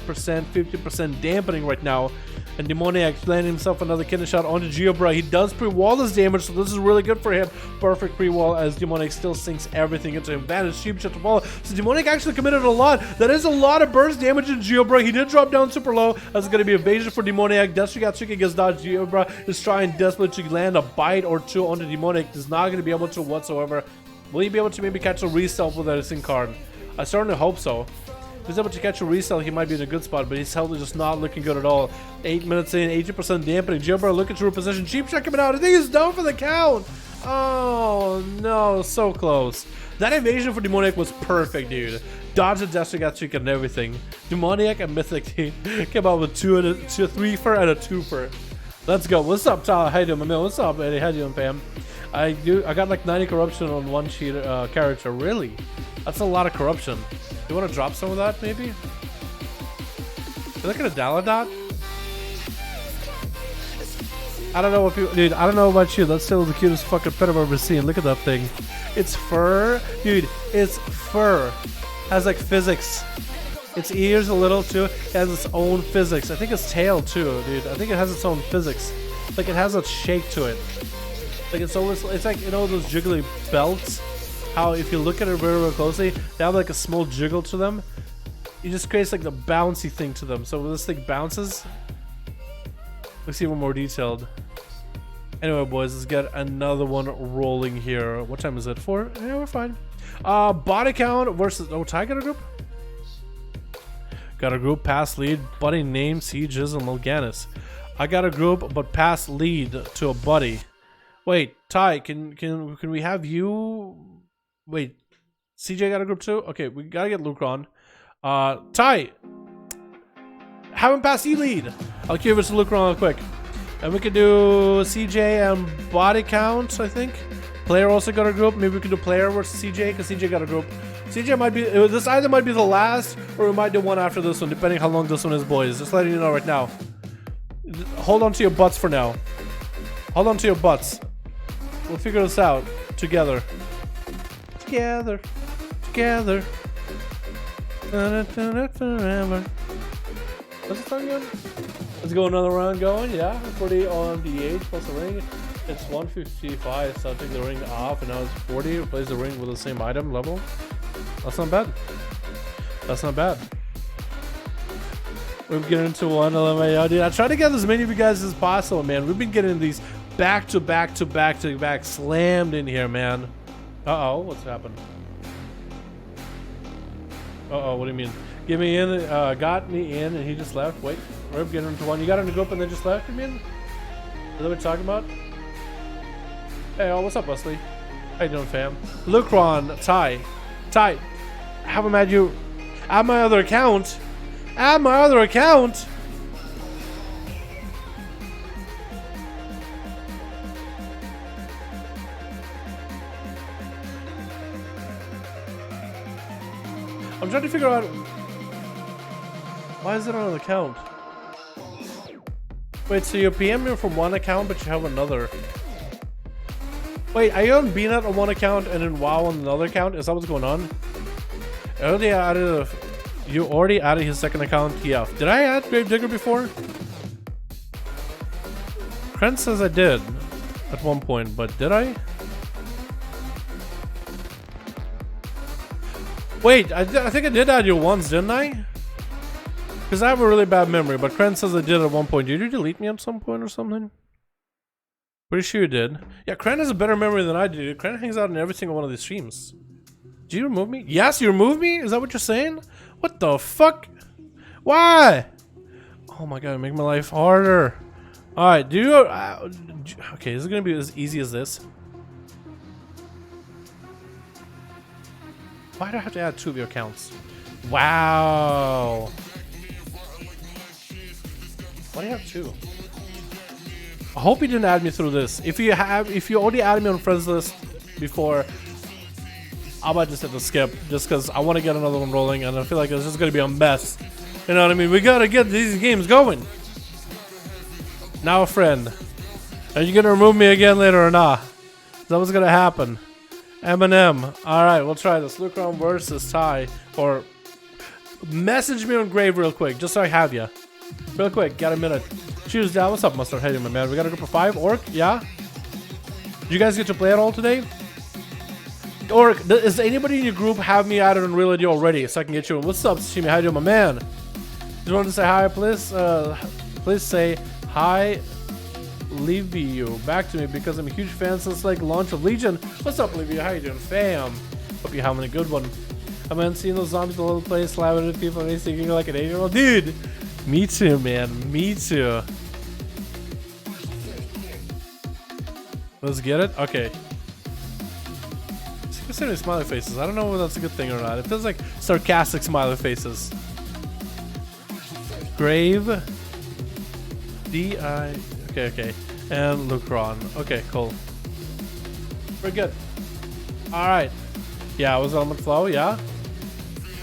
50% dampening right now. And Demoniac landing himself another kidney shot onto Geobra. He does pre-wall this damage, so this is really good for him. Perfect pre-wall as Demoniac still sinks everything into him. Vanish, cheap shot to follow. So Demoniac actually committed a lot. That is a lot of burst damage in Geobra. He did drop down super low. That's going to be evasion for Demoniac. Destrigatsuki gets dodged. Geobra is trying desperately to land a bite or two onto Demoniac. Is not going to be able to whatsoever. Will he be able to maybe catch a resell with that sync card? I certainly hope so. If he's able to catch a resell, he might be in a good spot, but his health is just not looking good at all. 8 minutes in, 80% dampening. Geobra looking to reposition. Cheap shot coming out. I think he's down for the count. Oh no, so close. That evasion for Demoniac was perfect, dude. Dodge the Destrigatsuki and everything. Demoniac and Mythic team came out with a 3-fer and a 2-fer. Let's go. What's up, Tyler? How you doing, my man? What's up, Eddie? How you doing, Pam? I got like 90 corruption on one sheet character. Really? That's a lot of corruption. You want to drop some of that, maybe? You look at a Dalaran? I don't know what people, dude. I don't know about you. That's still the cutest fucking pet I've ever seen. Look at that thing. It's fur, dude. It's fur. Has like physics. Its ears a little too. It has its own physics. I think its tail too, dude. I think it has its own physics. Like it has a shake to it. Like it's always, it's like, you know, those jiggly belts. How if you look at it very, very closely, they have like a small jiggle to them. It just creates like the bouncy thing to them. So when this thing bounces, let's see one more detailed. Anyway, boys, let's get another one rolling here. What time is it? 4? Yeah, we're fine. Body count versus, oh, Ty got a group? Got a group, pass lead, buddy name, Sieges, and Mulganis. I got a group, but pass lead to a buddy. Wait, Ty, can we have you? Wait, CJ got a group too? Okay, we gotta get Luke on. Ty, have him pass E lead. I'll give it to Luke real quick. And we can do CJ and body count, I think. Player also got a group. Maybe we can do player versus CJ, because CJ got a group. CJ might be, this either might be the last, or we might do one after this one, depending how long this one is, boys. Just letting you know right now. Hold on to your butts for now. Hold on to your butts. We'll figure this out together. Together. Together. Forever. What's the song going? Let's go another round going. Yeah, 40 on the 8 plus the ring. It's 155, so I'll take the ring off, and now it's 40. Replace the ring with the same item level. That's not bad. That's not bad. We're getting into 111. Dude, I try to get as many of you guys as possible, man. We've been getting these back to back to back to back slammed in here, man. Uh-oh, what's happened? Uh-oh, what do you mean? Get me in, got me in, and he just left. Wait, we're getting into one. You got in the group and then just left, you mean? Is that what you're talking about? Hey, oh, what's up, Wesley? How you doing, fam? Lucron, Ty, have him add you. Add my other account. Add my other account. I'm trying to figure out why is it on an account? Wait, so you're PMing from one account, but you have another. Wait, are you on BNet on one account and then WoW on another account? Is that what's going on? You already added his second account, TF. Did I add Gravedigger before? Krent says I did at one point, but did I? Wait, I think I did add you once, didn't I? Because I have a really bad memory, but Krent says I did at one point. Did you delete me at some point or something? Pretty sure you did. Yeah, Krent has a better memory than I do. Krent hangs out in every single one of these streams. Did you remove me? Yes, you removed me? Is that what you're saying? What the fuck? Why? Oh my god, make my life harder. Alright, do you... okay, this is gonna be as easy as this. Why do I have to add 2 of your accounts? Wow. Why do you have 2? I hope you didn't add me through this. If you already added me on friends list before, I might just have to skip just because I want to get another one rolling, and I feel like it's just gonna be a mess. You know what I mean? We gotta get these games going. Now a friend. Are you gonna remove me again later or not? Is that what's gonna happen? Eminem. Alright, we'll try this. Lucron versus Ty. Or message me on Grave real quick, just so I have you. Real quick, got a minute. Choose down. What's up, Mustard? How you doing, my man? We got a group of 5. Orc, yeah? Did you guys get to play at all today? Orc, does anybody in your group have me added on Reality already so I can get you in? What's up, Shimi? How you doing, my man? Just wanted to say hi, please. Please say hi, Livio, back to me because I'm a huge fan since like launch of Legion. What's up, Livio? How you doing, fam? Hope you're having a good one. I've been seeing those zombies all over the place, slamming at people, and he's thinking like an 8-year-old. Dude, me too, man. Me too. Let's get it. Okay. So many smiley faces. I don't know whether that's a good thing or not. It feels like sarcastic smiley faces. Grave. D.I. Okay. And Lucron. Okay, cool. We're good. Alright. Yeah, I was on the flow, yeah?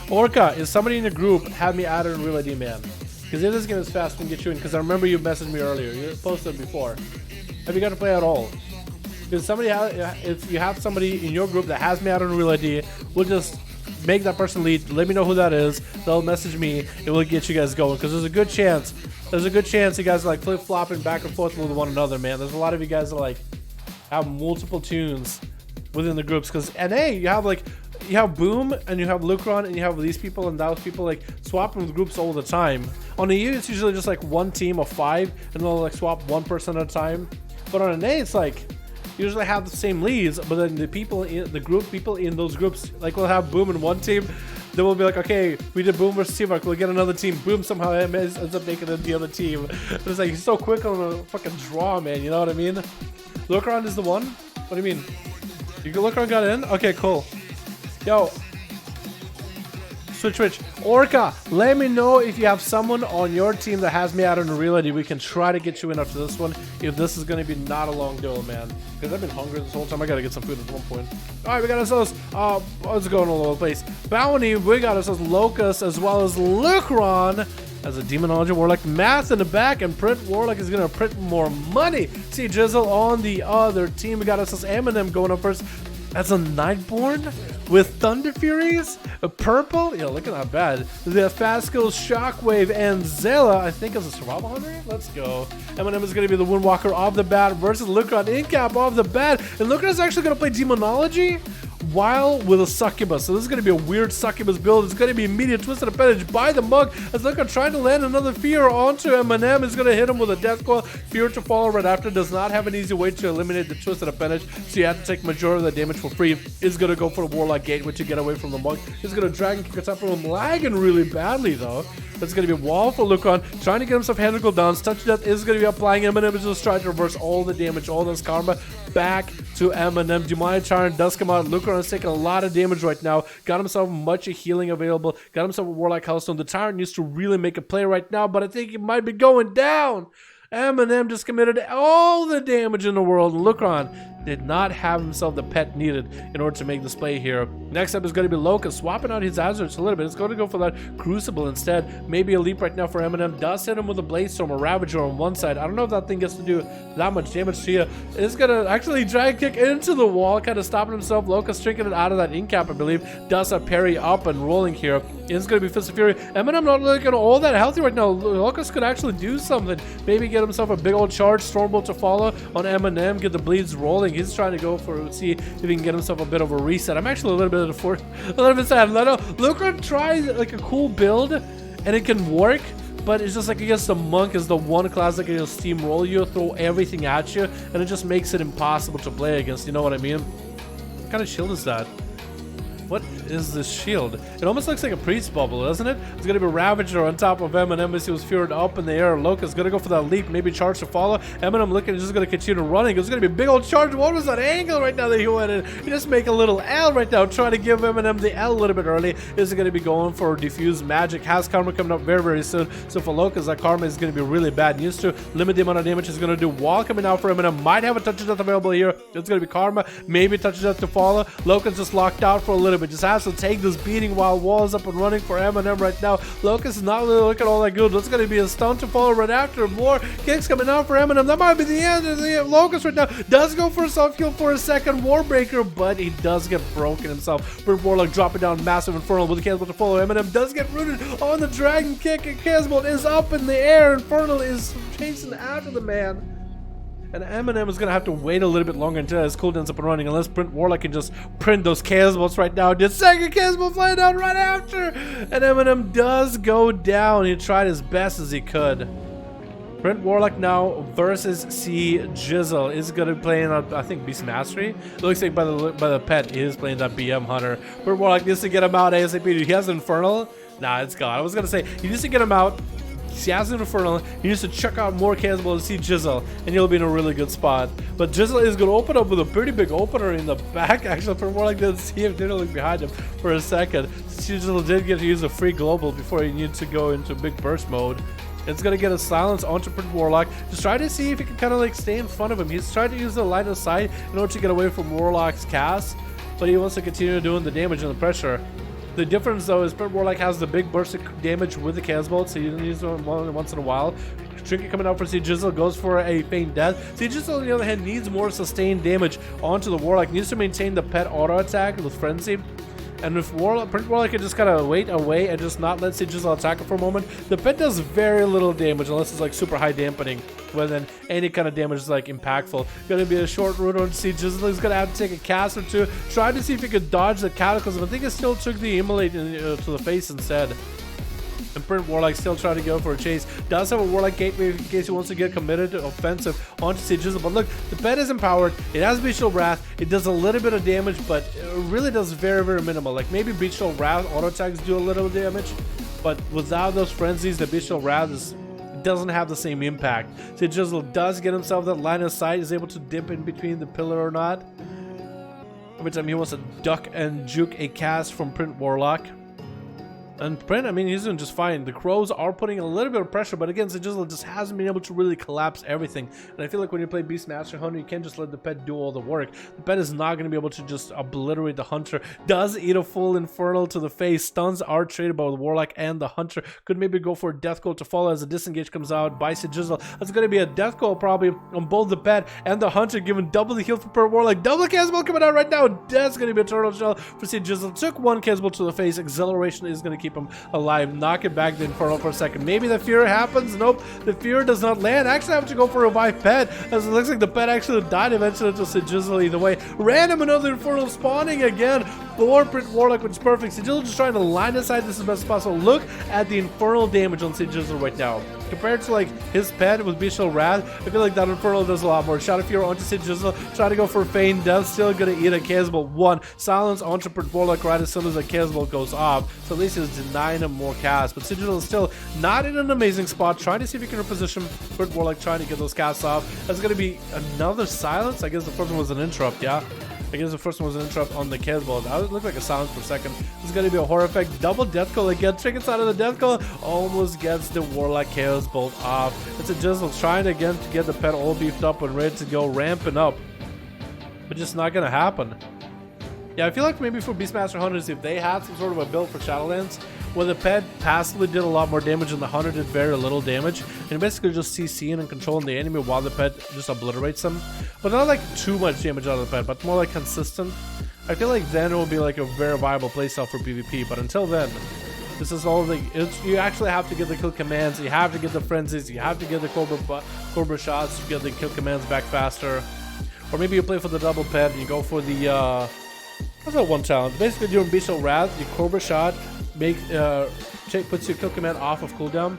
Orca, is somebody in the group have me added in Real ID, man? Because if this game is fast, we can get you in. Because I remember you messaged me earlier. You posted before. Have you got to play at all? If somebody if you have somebody in your group that has me out on Real ID, we'll just make that person lead. Let me know who that is. They'll message me, and we'll get you guys going. Because there's a good chance you guys are like flip flopping back and forth with one another, man. There's a lot of you guys that like have multiple tunes within the groups. Because NA, you have Boom and you have Lucron and you have these people and those people like swapping with groups all the time. On the EU, it's usually just like one team of 5, and they'll like swap one person at a time. But on NA, it's like usually have the same leads, but then the people in the group, people in those groups, like we'll have Boom in one team, then we'll be like, okay, we did Boom versus Teamwork, we'll get another team. Boom somehow ends up making it the other team. It's like he's so quick on a fucking draw, man. You know what I mean? Lookaround is the one. What do you mean? You Lookaround got in? Okay, cool. Yo. Switch. Orca, let me know if you have someone on your team that has me out on Reality. We can try to get you in after this one if this is going to be not a long duel, man. Because I've been hungry this whole time. I got to get some food at one point. Alright, we got ourselves, let's go all over the place. Bounty, we got ourselves Locust as well as Lucron as a Demonology Warlock. Math in the back, and Print Warlock is going to print more money. See Jizzle on the other team. We got ourselves Eminem going up first. As a Nightborn with Thunder Furies, a purple, yeah, looking not bad. The Fasco, Shockwave, and Zela, I think is a Survival Hunter. Let's go. Eminem is going to be the Windwalker off the bat versus Lucron Incap off the bat. And Lucron is actually going to play Demonology while with a Succubus. So this is going to be a weird Succubus build. It's going to be immediate Twisted Appendage by the Mug as Lucron trying to land another Fear onto Eminem. Is going to hit him with a Death Coil. Fear to follow right after. Does not have an easy way to eliminate the Twisted Appendage, so you have to take majority of the damage for free. Is going to go for the Warlock Gate, which you get away from the Mug. He's going to drag and kick us up from him, lagging really badly though. That's going to be a wall for Lucron, trying to get himself Handle Downs. Touch Death is going to be applying. Eminem is just trying to reverse all the damage, all this karma back to Eminem. Demonic Tyrant does come out. Lucron is taking a lot of damage right now. Got himself much healing available. Got himself a Warlock Hellstone. The Tyrant needs to really make a play right now, but I think he might be going down. Eminem just committed all the damage in the world. Lucron did not have himself the pet needed in order to make this play here. Next up is going to be Locust, swapping out his Azeroth a little bit. It's going to go for that Crucible instead. Maybe a leap right now for Eminem. Does hit him with a Bladestorm, a Ravager on one side. I don't know if that thing gets to do that much damage to you. It's going to actually drag kick into the wall, kind of stopping himself. Locust drinking it out of that Incap, I believe. Does a parry up and rolling here. It's going to be Fist of Fury. Eminem not looking all that healthy right now. Locust could actually do something. Maybe get himself a big old charge. Stormbolt to follow on Eminem. Get the bleeds rolling. He's trying to go for, see if he can get himself a bit of a reset. I'm actually a little bit sad. Lucron tries like a cool build and it can work, but it's just like against the Monk is the one class that can just steamroll you, throw everything at you, and it just makes it impossible to play against. You know what I mean? What kind of shield is that? What is this shield? It almost looks like a priest bubble, doesn't it? It's going to be Ravager on top of Eminem as he was feared up in the air. Locust going to go for that leap, maybe charge to follow. Eminem looking, just going to continue running. It's going to be a big old charge. What was that angle right now that he went in? He just make a little L right now, trying to give Eminem the L a little bit early. Is going to be going for Diffuse Magic. Has Karma coming up very, very soon. So for Locust, that Karma is going to be really bad news to limit the amount of damage he's going to do. Wall coming out for Eminem. Might have a Touch of Death available here. It's going to be Karma, maybe Touch of Death to follow. Locust just locked out for a little but just has to take this beating while Wall is up and running for M&M right now. Locust is not really looking all that good. That's going to be a stun to follow right after. More kicks coming out for M&M. That might be the end of the Locust right now. Does go for a self kill for a second Warbreaker, but he does get broken himself. Brent Warlock dropping down massive Infernal with the Casbolt to follow. M&M does get rooted on the Dragon Kick, and Casbolt is up in the air. Infernal is chasing after the man. And M&M is going to have to wait a little bit longer until his cooldown's up and running, unless Brent Warlock can just print those Casbolts right now. The second Casbolt flying down right after! And M&M does go down. He tried his best as he could. Brent Warlock now versus C Jizzle is going to be playing on, I think, Beast Mastery. It looks like by the pet, he is playing that BM Hunter. Brent Warlock needs to get him out ASAP. He has Infernal. Nah, it's gone. I was going to say, he needs to get him out. He has an Infernal. He needs to check out more Casbolt to see Jizzle, and he'll be in a really good spot. But Jizzle is going to open up with a pretty big opener in the back. Actually, for more like didn't see him, didn't look behind him for a second. Jizzle did get to use a free global before he needed to go into big burst mode. It's going to get a silence onto Brent Warlock. Just try to see if he can kind of like stay in front of him. He's trying to use the line of sight in order to get away from Warlock's cast, but he wants to continue doing the damage and the pressure. The difference though is Brent Warlock has the big burst of damage with the Casbolt, so you use them once in a while. Trinket coming out for C Jizzle, goes for a feint death. C Jizzle on the other hand needs more sustained damage onto the Warlock, needs to maintain the pet auto attack with Frenzy. And if Brent Warlock can just kind of wait away and just not let C Jizzle attack it for a moment, the pet does very little damage unless it's like super high dampening. But then any kind of damage is like impactful. Gonna be a short route on C Jizzle. He's gonna have to take a cast or two, try to see if he could dodge the Cataclysm. I think he still took the Immolate to the face instead. And Brent Warlock still trying to go for a chase. Does have a Warlock Gateway in case he wants to get committed to offensive onto C Jizzle. But look, the pet is empowered. It has Bestial Wrath. It does a little bit of damage, but it really does very, very minimal. Like maybe Bestial Wrath auto attacks do a little damage, but without those frenzies, the Bestial Wrath doesn't have the same impact. C Jizzle does get himself that line of sight, is able to dip in between the pillar or not. Every time he wants to duck and juke a cast from Brent Warlock. And Brent, I mean, he's doing just fine. The Crows are putting a little bit of pressure, but again, Jizzle just hasn't been able to really collapse everything. And I feel like when you play Beastmaster Hunter, you can't just let the pet do all the work. The pet is not going to be able to just obliterate the Hunter. Does eat a full Infernal to the face. Stuns are traded by the Warlock and the Hunter. Could maybe go for a Death Call to follow as a disengage comes out by Jizzle. That's going to be a Death Call probably on both the pet and the Hunter, giving double the heal for per Warlock. Double Casbolt coming out right now. That's going to be a Turtle Shell for Jizzle. Took one Casbolt to the face. Acceleration is going to keep him alive. Knock it back the Infernal for a second. Maybe the Fear happens. Nope, the Fear does not land. Actually, I have to go for a revive pet, as it looks like the pet actually died eventually to Jizzle either way. Random another Infernal spawning again for Brent Warlock, which is perfect. Jizzle just trying to line aside this as best as possible. Look at the Infernal damage on Jizzle right now. Compared to like his pet with Bestial Wrath, I feel like that Infernal does a lot more. Shot of Fear onto Jizzle, trying to go for feint death, still gonna eat a Casbolt. One silence onto Brent Warlock right as soon as the Casbolt goes off. So at least he's denying him more cast. But Jizzle is still not in an amazing spot, trying to see if he can reposition Brent Warlock, trying to get those casts off. That's gonna be another silence. I guess the first one was an interrupt, yeah. I guess the first one was an interrupt on the Casbolt. That looked like a silence for a second. This is going to be a horror effect. Double Death Call again. Trickets out of the Death Call. Almost gets the Warlock Casbolt off. It's a Jizzle trying again to get the pet all beefed up and ready to go, ramping up. But just not going to happen. Yeah, I feel like maybe for Beastmaster Hunters, if they had some sort of a build for Shadowlands, where the pet passively did a lot more damage and the Hunter did very little damage, and basically just CCing and controlling the enemy while the pet just obliterates them. But not like too much damage out of the pet, but more like consistent. I feel like then it will be like a very viable playstyle for PvP, but until then, this is all you actually have to get the kill commands, you have to get the frenzies, you have to get the Cobra shots to get the kill commands back faster. Or maybe you play for the double pet and you go for the what's that one challenge? Basically during Bestial Wrath, you Cobra shot, puts your kill command off of cooldown.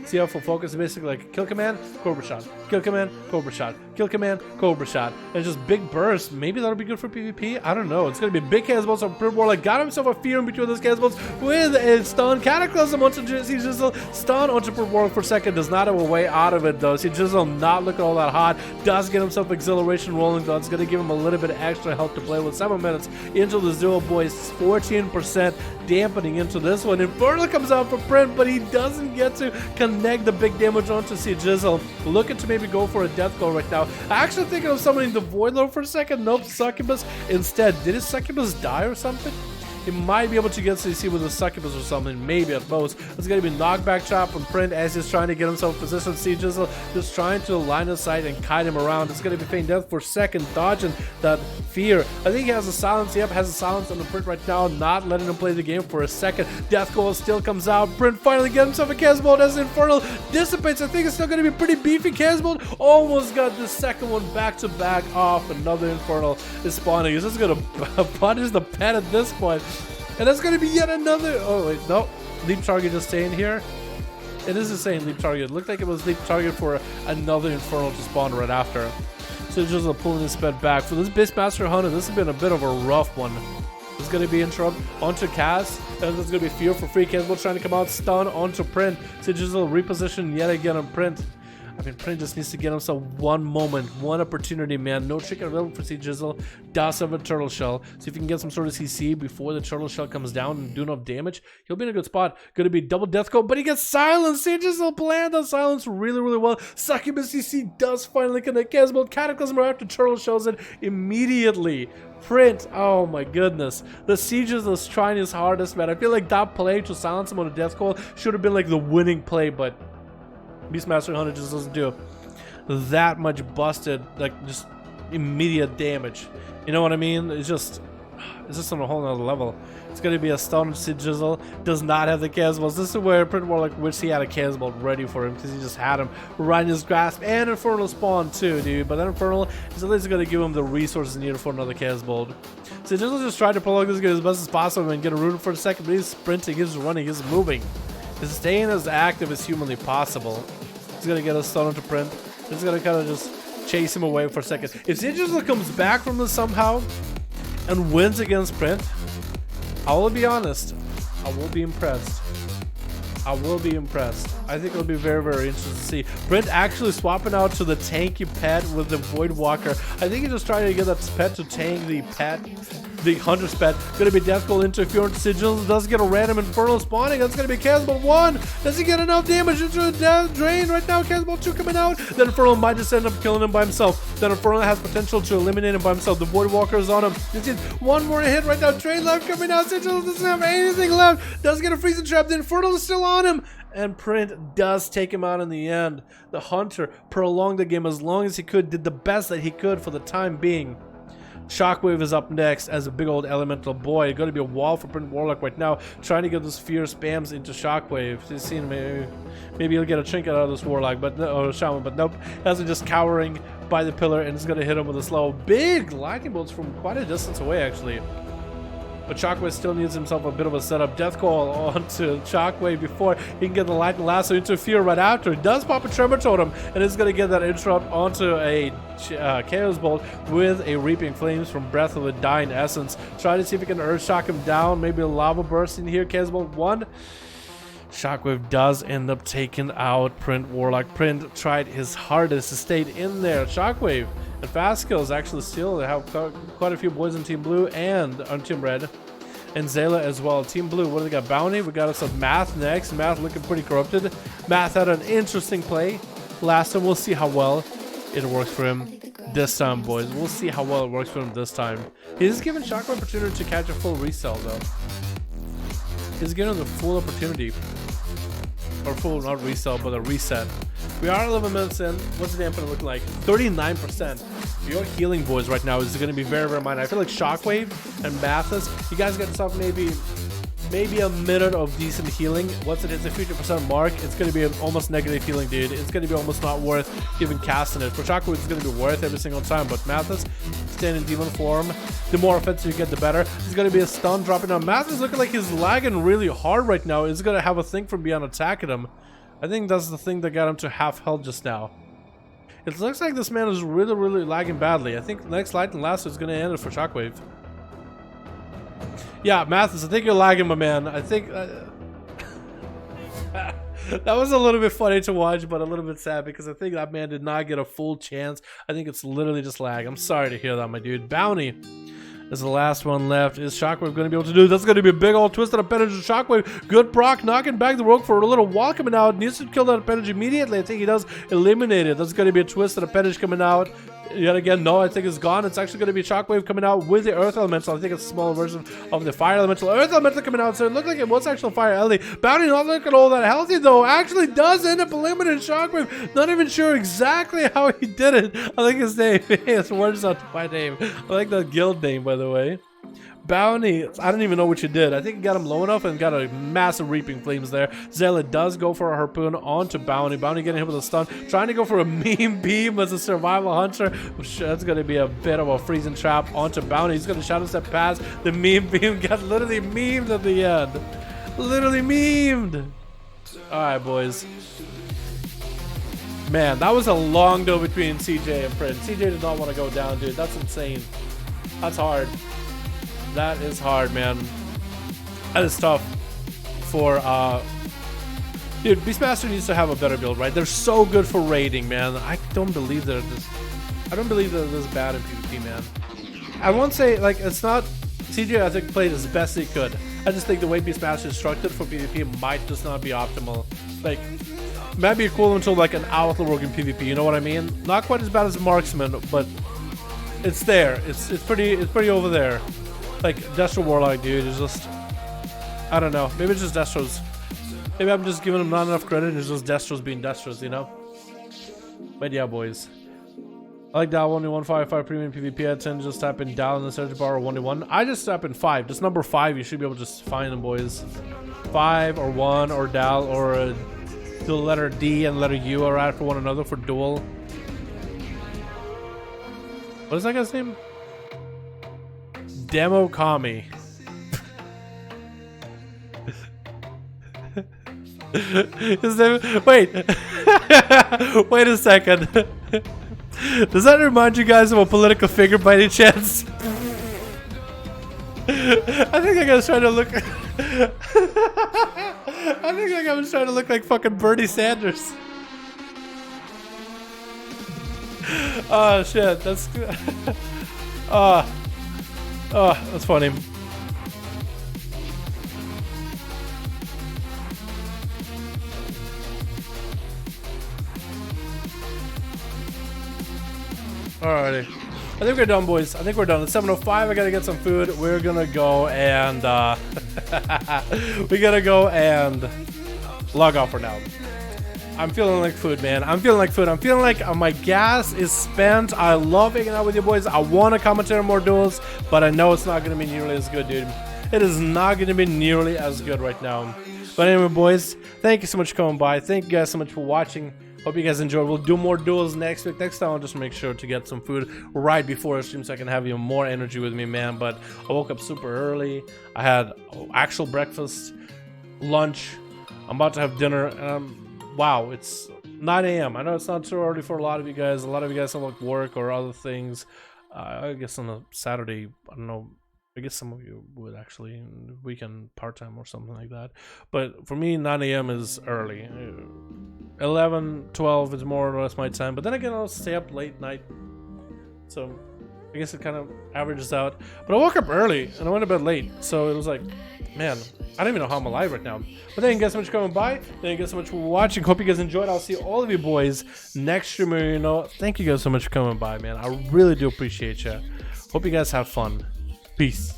See how full focus is basically like kill command, Cobra shot, kill command, Cobra shot, kill command, Cobra shot, and just big bursts. Maybe that'll be good for PvP. I don't know. It's gonna be big Casbolt. So Brent Warlock got himself a Fear in between those Casbolts with a stun. Cataclysm onto Jizzle. Stun onto Brent Warlock for a second. Does not have a way out of it though. See Jizzle not looking all that hot. Does get himself Exhilaration rolling though. It's gonna give him a little bit of extra help to play with. 7 minutes into the Zero Boys, 14% dampening into this one. Infernal comes out for Brent, but he doesn't get to connect the big damage onto Jizzle. Looking to maybe go for a Death Call right now. Actually thinking of summoning the Void Lord for a second. Nope, Succubus instead. Did his Succubus die or something? He might be able to get CC with a succubus or something, maybe at most. It's going to be knockback chop from Print as he's trying to get himself in position. Jizzle just trying to line of sight and kite him around. It's going to be feigning death for second, dodging that fear. I think he has a silence. Yep, has a silence on the Print right now, not letting him play the game for a second. Death Goal still comes out. Print finally gets himself a Casbolt as the Infernal dissipates. I think it's still going to be pretty beefy. Casbolt almost got the second one back to back off. Another Infernal is spawning. He's just going to punish the pet at this point. And that's going to be yet another. Oh, wait, no. Leap target just staying here. It is the same leap target. It looked like it was leap target for another Infernal to spawn right after. So just pulling this bed back. For this Beastmaster Hunter, this has been a bit of a rough one. It's going to be interrupt onto Cass, and there's going to be Fear for free. Casbolt trying to come out, stun onto Print. So just reposition yet again on Print. I mean, Print just needs to get himself one moment, one opportunity, man. No trick available for Jizzle. Does have a Turtle Shell. So if you can get some sort of CC before the Turtle Shell comes down and do enough damage, he'll be in a good spot. Going to be double Death Coat, but he gets silenced. Jizzle planned on silence really, really well. Succubus CC does finally connect. Casbolt Cataclysm right after Turtle Shells it immediately. Print, oh my goodness. The Sieges was trying his hardest, man. I feel like that play to silence him on a Death Call should have been like the winning play, but Beastmaster Hunter just doesn't do that much busted, like just immediate damage. You know what I mean? It's just on a whole nother level. It's going to be a stun. Jizzle does not have the Casbolt. This is where Print Warlock wished he had a Casbolt ready for him, because he just had him right in his grasp. And Infernal spawn too, dude. But that Infernal is at least going to give him the resources needed for another Casbolt. So Jizzle just tried to prolong this game as best as possible and get a root for a second, but he's sprinting, he's running, he's moving. He's staying as active as humanly possible. He's going to get a stun onto Print. He's going to kind of just chase him away for a second. If Jizzle comes back from this somehow and wins against Print, I will be honest, I will be impressed. I will be impressed. I think it'll be very, very interesting to see. Print actually swapping out to the tanky pet with the Void Walker. I think he's just trying to get that pet to tank the pet, the Hunter's pet. Gonna be Death Goal interference. Sigil does get a random Infernal spawning. That's gonna be Casbolt 1. Does he get enough damage into a death drain right now? Casbolt 2 coming out. Then Infernal might just end up killing him by himself. Then Infernal has potential to eliminate him by himself. The Void Walker is on him. This is one more hit right now. Drain left coming out. Sigil doesn't have anything left. Does get a freezing trap. The Infernal is still on him. And Print does take him out in the end. The Hunter prolonged the game as long as he could, did the best that he could for the time being. Shockwave is up next as a big old elemental boy. Going to be a wall for Print Warlock right now, trying to get those fear spams into Shockwave. He's seen maybe he'll get a trinket out of this Warlock, but no, or Shaman, but nope. Has him just cowering by the pillar, and it's going to hit him with a slow, big lightning bolts from quite a distance away, actually. But Shockwave still needs himself a bit of a setup. Death Call onto Shockwave before he can get the Lightning Lasso into Fear right after. He does pop a Tremor Totem, and it's going to get that interrupt onto a Chaos Bolt with a Reaping Flames from Breath of the Dying Essence. Try to see if he can Earth Shock him down. Maybe a Lava Burst in here. Chaos Bolt 1. Shockwave does end up taking out Print Warlock. Print tried his hardest to stay in there. Shockwave and Fast Kills actually still have quite a few boys in Team Blue and on Team Red. And Zayla as well. Team Blue, what do they got? Bounty. We got us some Math next. Math looking pretty corrupted. Math had an interesting play last time. We'll see how well it works for him this time, boys. We'll see how well it works for him this time. He's given Shockwave opportunity to catch a full resell, though. He's given him the full opportunity. Or full, not resell, but a reset. We are 11 minutes in. What's the dampener looking like? 39%. Your healing, boys, right now is going to be very, very minor. I feel like Shockwave and Mathis, you guys get yourself maybe a minute of decent healing. Once it hits the 50% mark, it's going to be an almost negative healing, dude. It's going to be almost not worth even casting it. For Shockwave, it's going to be worth every single time. But Mathis, staying in demon form, the more offensive you get, the better. It's going to be a stun dropping down. Mathis looking like he's lagging really hard right now. He's going to have a thing from beyond attacking him. I think that's the thing that got him to half health just now. It looks like this man is really, really lagging badly. I think the next Lightning Lasso is going to end it for Shockwave. Yeah, Mathis, I think you're lagging, my man. I think... that was a little bit funny to watch, but a little bit sad because I think that man did not get a full chance. I think it's literally just lag. I'm sorry to hear that, my dude. Bounty is the last one left. Is Shockwave going to be able to do? That's going to be a big old twisted appendage of Shockwave. Good proc, knocking back the rogue for a little while coming out. Needs to kill that appendage immediately. I think he does eliminate it. That's going to be a twisted appendage coming out. yet again. No, I think it's gone. It's actually going to be Shockwave coming out with the Earth Elemental. I think it's a smaller version of the Fire Elemental. Earth Elemental coming out, so it looked like it was actual Fire Ellie. Bounty not looking all that healthy, though. Actually does end up eliminating Shockwave. Not even sure exactly how he did it. I like his name. It's words out my name. I like the guild name, by the way. Bounty, I don't even know what you did. I think you got him low enough and got a massive Reaping Flames there. Zealot does go for a Harpoon onto Bounty. Bounty getting hit with a stun. Trying to go for a Meme Beam as a Survival Hunter. That's going to be a bit of a freezing trap onto Bounty. He's going to Shadow Step past. The Meme Beam got literally memed at the end. Literally memed. Alright, boys. Man, that was a long duel between CJ and Prince. CJ did not want to go down, dude. That's insane. That's hard. That is hard, man. That is tough for dude, Beastmaster needs to have a better build, right? They're so good for raiding, man. I don't believe they're this bad in PvP, man. I won't say like it's not CJ, I think, played as best he could. I just think the way Beastmaster is structured for PvP might just not be optimal. Like, might be equivalent to like an Outlaw in PvP, you know what I mean? Not quite as bad as Marksman, but it's there. It's pretty over there. Like, Destro Warlock, dude, is just... I don't know. Maybe it's just Destro's... Maybe I'm just giving him not enough credit. It's just Destro's being Destros, you know? But yeah, boys. I like Dal 1v1 premium PvP. I tend to just type in Dal in the search bar or 1v1. I just type in 5. Just number 5. You should be able to just find them, boys. 5 or 1 or Dal or the letter D and letter U are out for one another for duel. What is that guy's name? Demo Kami. His name, wait. Wait a second. Does that remind you guys of a political figure by any chance? I think I was trying to look. I think I was trying to look like fucking Bernie Sanders. Oh shit, that's oh, that's funny. Alrighty. I think we're done, boys. I think we're done. It's 7:05. I gotta get some food. We're gonna go and we gotta go and log off for now. I'm feeling like food, man. I'm feeling like food. I'm feeling like my gas is spent. I love hanging out with you boys. I want to commentate on more duels, but I know it's not going to be nearly as good, dude. It is not going to be nearly as good right now. But anyway, boys, thank you so much for coming by. Thank you guys so much for watching. Hope you guys enjoyed. We'll do more duels next week. Next time, I'll just make sure to get some food right before I stream so I can have even more energy with me, man. But I woke up super early. I had actual breakfast, lunch. I'm about to have dinner, and wow, it's 9 a.m. I know it's not too early for a lot of you guys. A lot of you guys have like work or other things. I guess on a Saturday, I don't know. I guess some of you would actually weekend part-time or something like that. But for me, 9 a.m. is early. 11, 12 is more or less my time. But then again, I'll stay up late night. So I guess it kind of averages out. But I woke up early and I went to bed late. So it was like, man, I don't even know how I'm alive right now. But thank you guys so much for coming by. Thank you guys so much for watching. Hope you guys enjoyed. I'll see all of you boys next stream. You know, thank you guys so much for coming by, man. I really do appreciate you. Hope you guys have fun. Peace.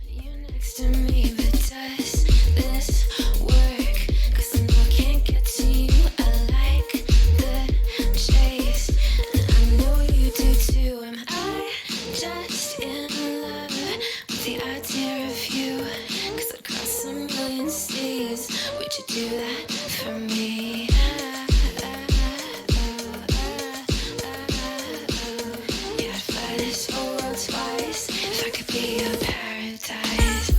You're next to me, but does this work? 'Cause I know I can't get to you. I like the chase, and I know you do too. Am I just in love with the idea of you? 'Cause across a million seas, would you do that for me? Yeah, I'd fly this whole world twice if I could be your paradise.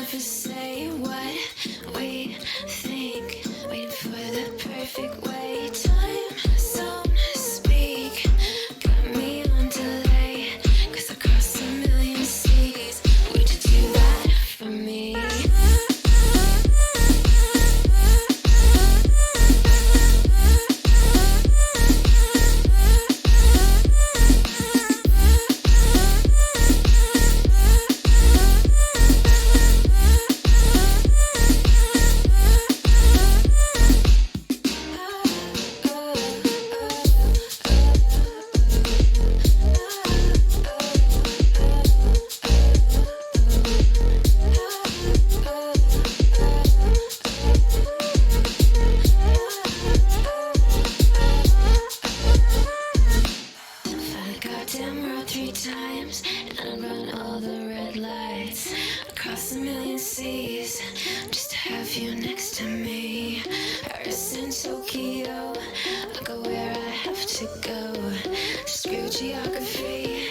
never say what we think. Waiting for the perfect way. Time zone speak. Got me on delay. 'Cause I crossed a million seas. Would you do that for me? Goddamn road 3 times, and I run all the red lights across a million seas just to have you next to me. Paris and Tokyo, I go where I have to go. Screw geography,